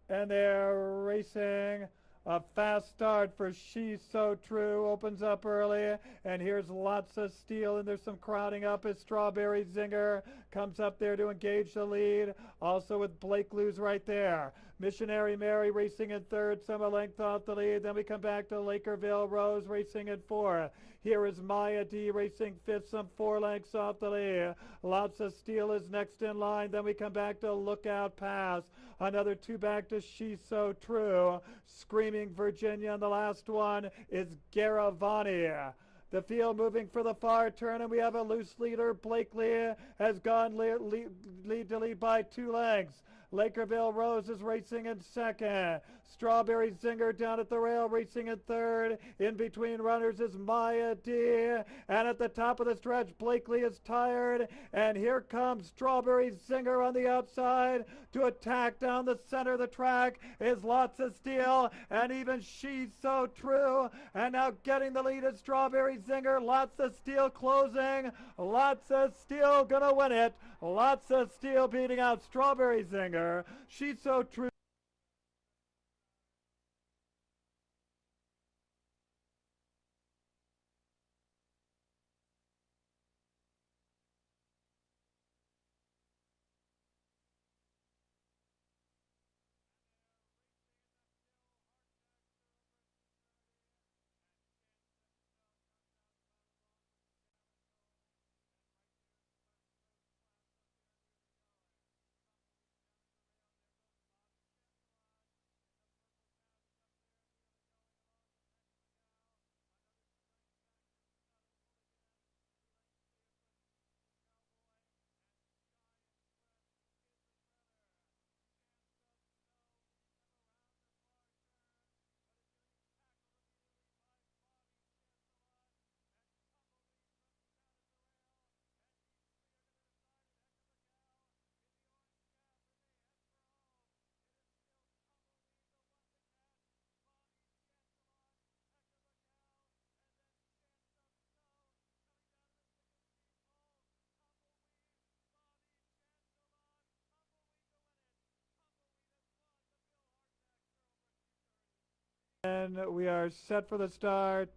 And they're racing. A fast start for She's So True. Opens up early. And here's lots of steel. And there's some crowding up as Strawberry Zinger comes up there to engage the lead. Also with Blake Lewis right there. Missionary Mary racing in third. Some a length off the lead. Then we come back to Lakerville Rose racing in fourth. Here is Maya D racing fifth, some 4 lengths off the lead. Lots of Steel is next in line. Then we come back to Lookout Pass. Another 2 back to She's So True. Screaming Virginia. And the last one is Garavani. The field moving for the far turn, and we have a loose leader. Blakely has gone lead to lead by 2 lengths. Lakerville Rose is racing in second. Strawberry Zinger down at the rail racing in third. In between runners is Maya D. And at the top of the stretch, Blakely is tired. And here comes Strawberry Zinger on the outside to attack down the center of the track is Lots of Steel. And even She's So True. And now getting the lead is Strawberry Zinger. Lots of Steel closing. Lots of Steel gonna win it. Lots of Steel beating out Strawberry Zinger. She's So True. And we are set for the start.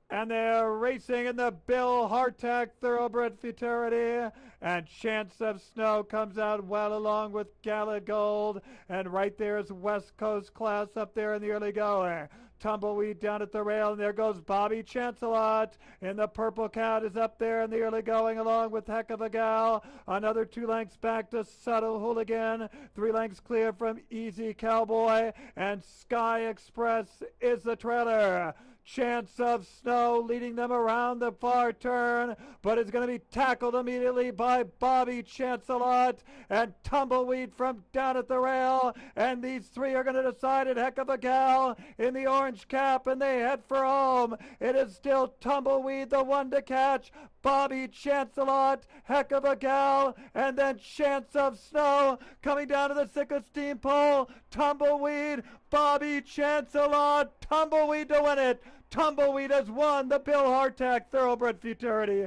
And they're racing in the Bill Hartack Thoroughbred Futurity. And Chance of Snow comes out well along with Gala Gold. And right there is West Coast Class up there in the early going. Tumbleweed down at the rail, and there goes Bobby Chancelot. And the Purple Cat is up there in the early going along with Heck of a Gal. Another 2 lengths back to Subtle Hooligan. 3 lengths clear from Easy Cowboy. And Sky Express is the trailer. Chance of Snow leading them around the far turn, but is going to be tackled immediately by Bobby Chancelot and Tumbleweed from down at the rail. And these 3 are going to decide it. Heck of a Gal in the orange cap, and they head for home. It is still Tumbleweed, the one to catch. Bobby Chancelot, Heck of a Gal, and then Chance of Snow coming down to the Sickle Steam pole. Tumbleweed, Bobby Chancelot, Tumbleweed to win it. Tumbleweed has won the Bill Hartack Thoroughbred Futurity.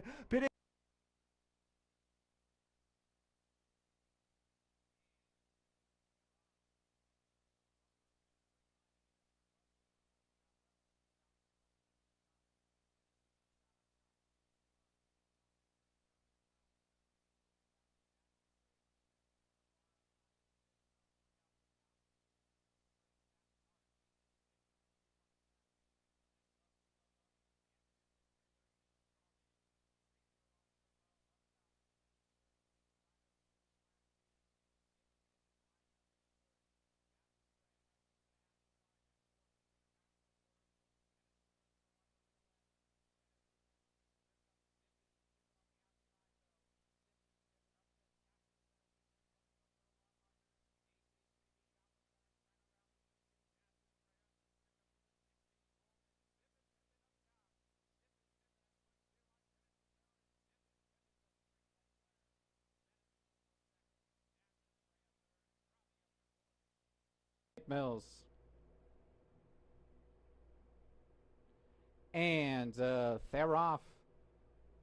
Mills. And they're off.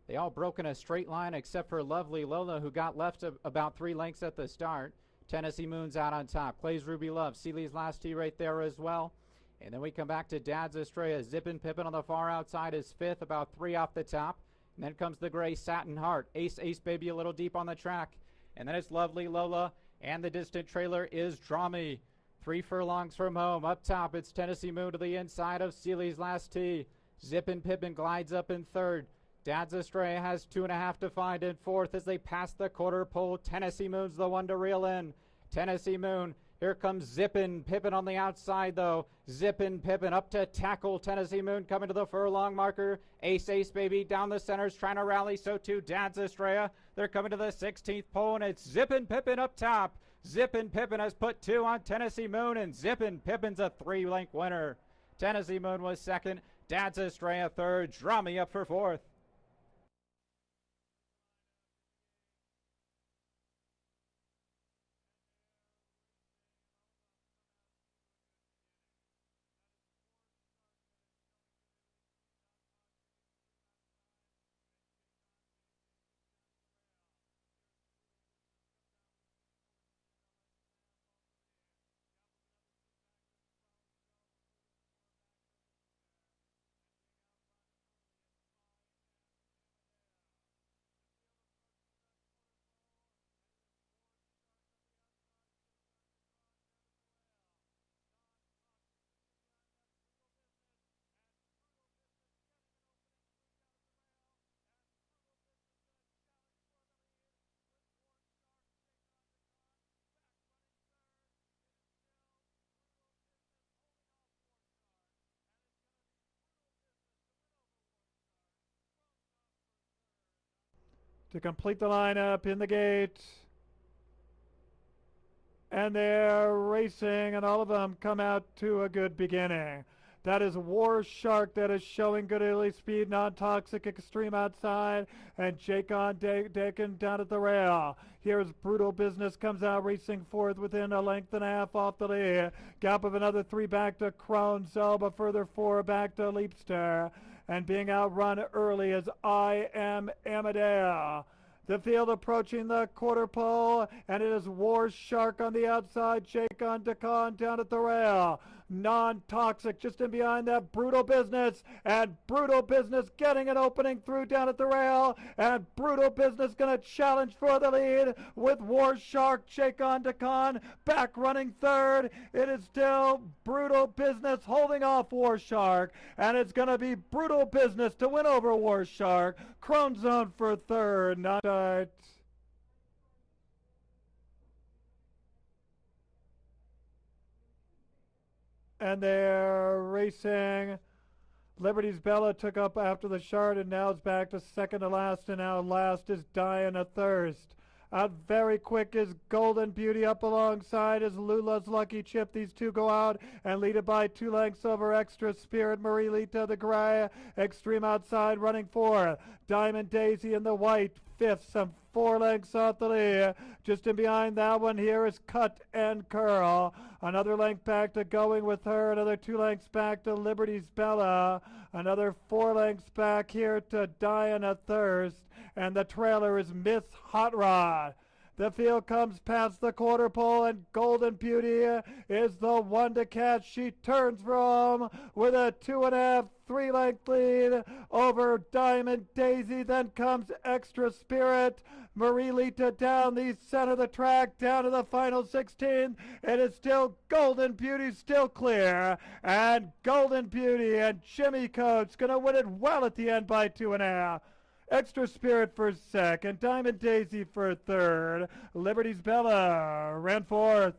They all broke in a straight line except for Lovely Lola, who got left about 3 lengths at the start. Tennessee Moon's out on top. Clay's Ruby Love. Seeley's Last Tee right there as well. And then we come back to Dad's Estrella. Zippin' Pippin on the far outside is 5th, about 3 off the top. And then comes the gray Satin Heart. Ace Baby a little deep on the track. And then it's Lovely Lola. And the distant trailer is Draw Me. 3 furlongs from home. Up top, it's Tennessee Moon to the inside of Seeley's Last Tee. Zippin' Pippin glides up in 3rd. Dad's Astray has 2.5 to find in fourth as they pass the quarter pole. Tennessee Moon's the one to reel in. Tennessee Moon. Here comes Zippin. Pippin on the outside, though. Zippin, Pippin up to tackle. Tennessee Moon coming to the furlong marker. Ace Baby down the centers trying to rally. So too Dad's Estrella. They're coming to the 16th pole, and it's Zippin Pippin up top. Zippin Pippin has put 2 on Tennessee Moon, and Zippin Pippin's a 3-length winner. Tennessee Moon was second. Dad's Estrella third. Drummy up for fourth. To complete the lineup in the gate. And they're racing, and all of them come out to a good beginning. That is War Shark, that is showing good early speed, non-toxic, extreme outside, and Jake on Dakin down at the rail. Here's Brutal Business, comes out racing fourth within a length and a half off the lead. Gap of another 3 back to Crown Zelba, further 4 back to Leapster. And being outrun early is I Am Amadeo. The field approaching the quarter pole, and it is War Shark on the outside, Jake on Dakan down at the rail. Non-toxic just in behind that Brutal Business, and Brutal Business getting an opening through down at the rail, and Brutal Business going to challenge for the lead with War Shark, Jake on Dakan back running third. It is still Brutal Business holding off War Shark, and it's going to be Brutal Business to win over War Shark. Crone Zone for third, not tight. And they're racing. Liberty's Bella took up after the shard and now is back to second to last, and now last is Dying of Thirst. Out very quick is Golden Beauty, up alongside is Lula's Lucky Chip. These two go out and lead it by 2 lengths over Extra Spirit. Marie Lita the gray, Extreme outside running fourth. Diamond Daisy in the white fifth, some 4 lengths off the lead. Just in behind that one here is Cut and Curl. Another length back to Going With Her. Another 2 lengths back to Liberty's Bella. Another 4 lengths back here to Dying of Thirst. And the trailer is Miss Hot Rod. The field comes past the quarter pole, and Golden Beauty is the one to catch. She turns from with a 2.5, 3-length lead over Diamond Daisy. Then comes Extra Spirit. Marie Lita down the center of the track, down to the final 16. It is still Golden Beauty, still clear. And Golden Beauty and Jimmy Coates going to win it well at the end by 2.5. Extra Spirit for second, Diamond Daisy for third. Liberty's Bella ran fourth.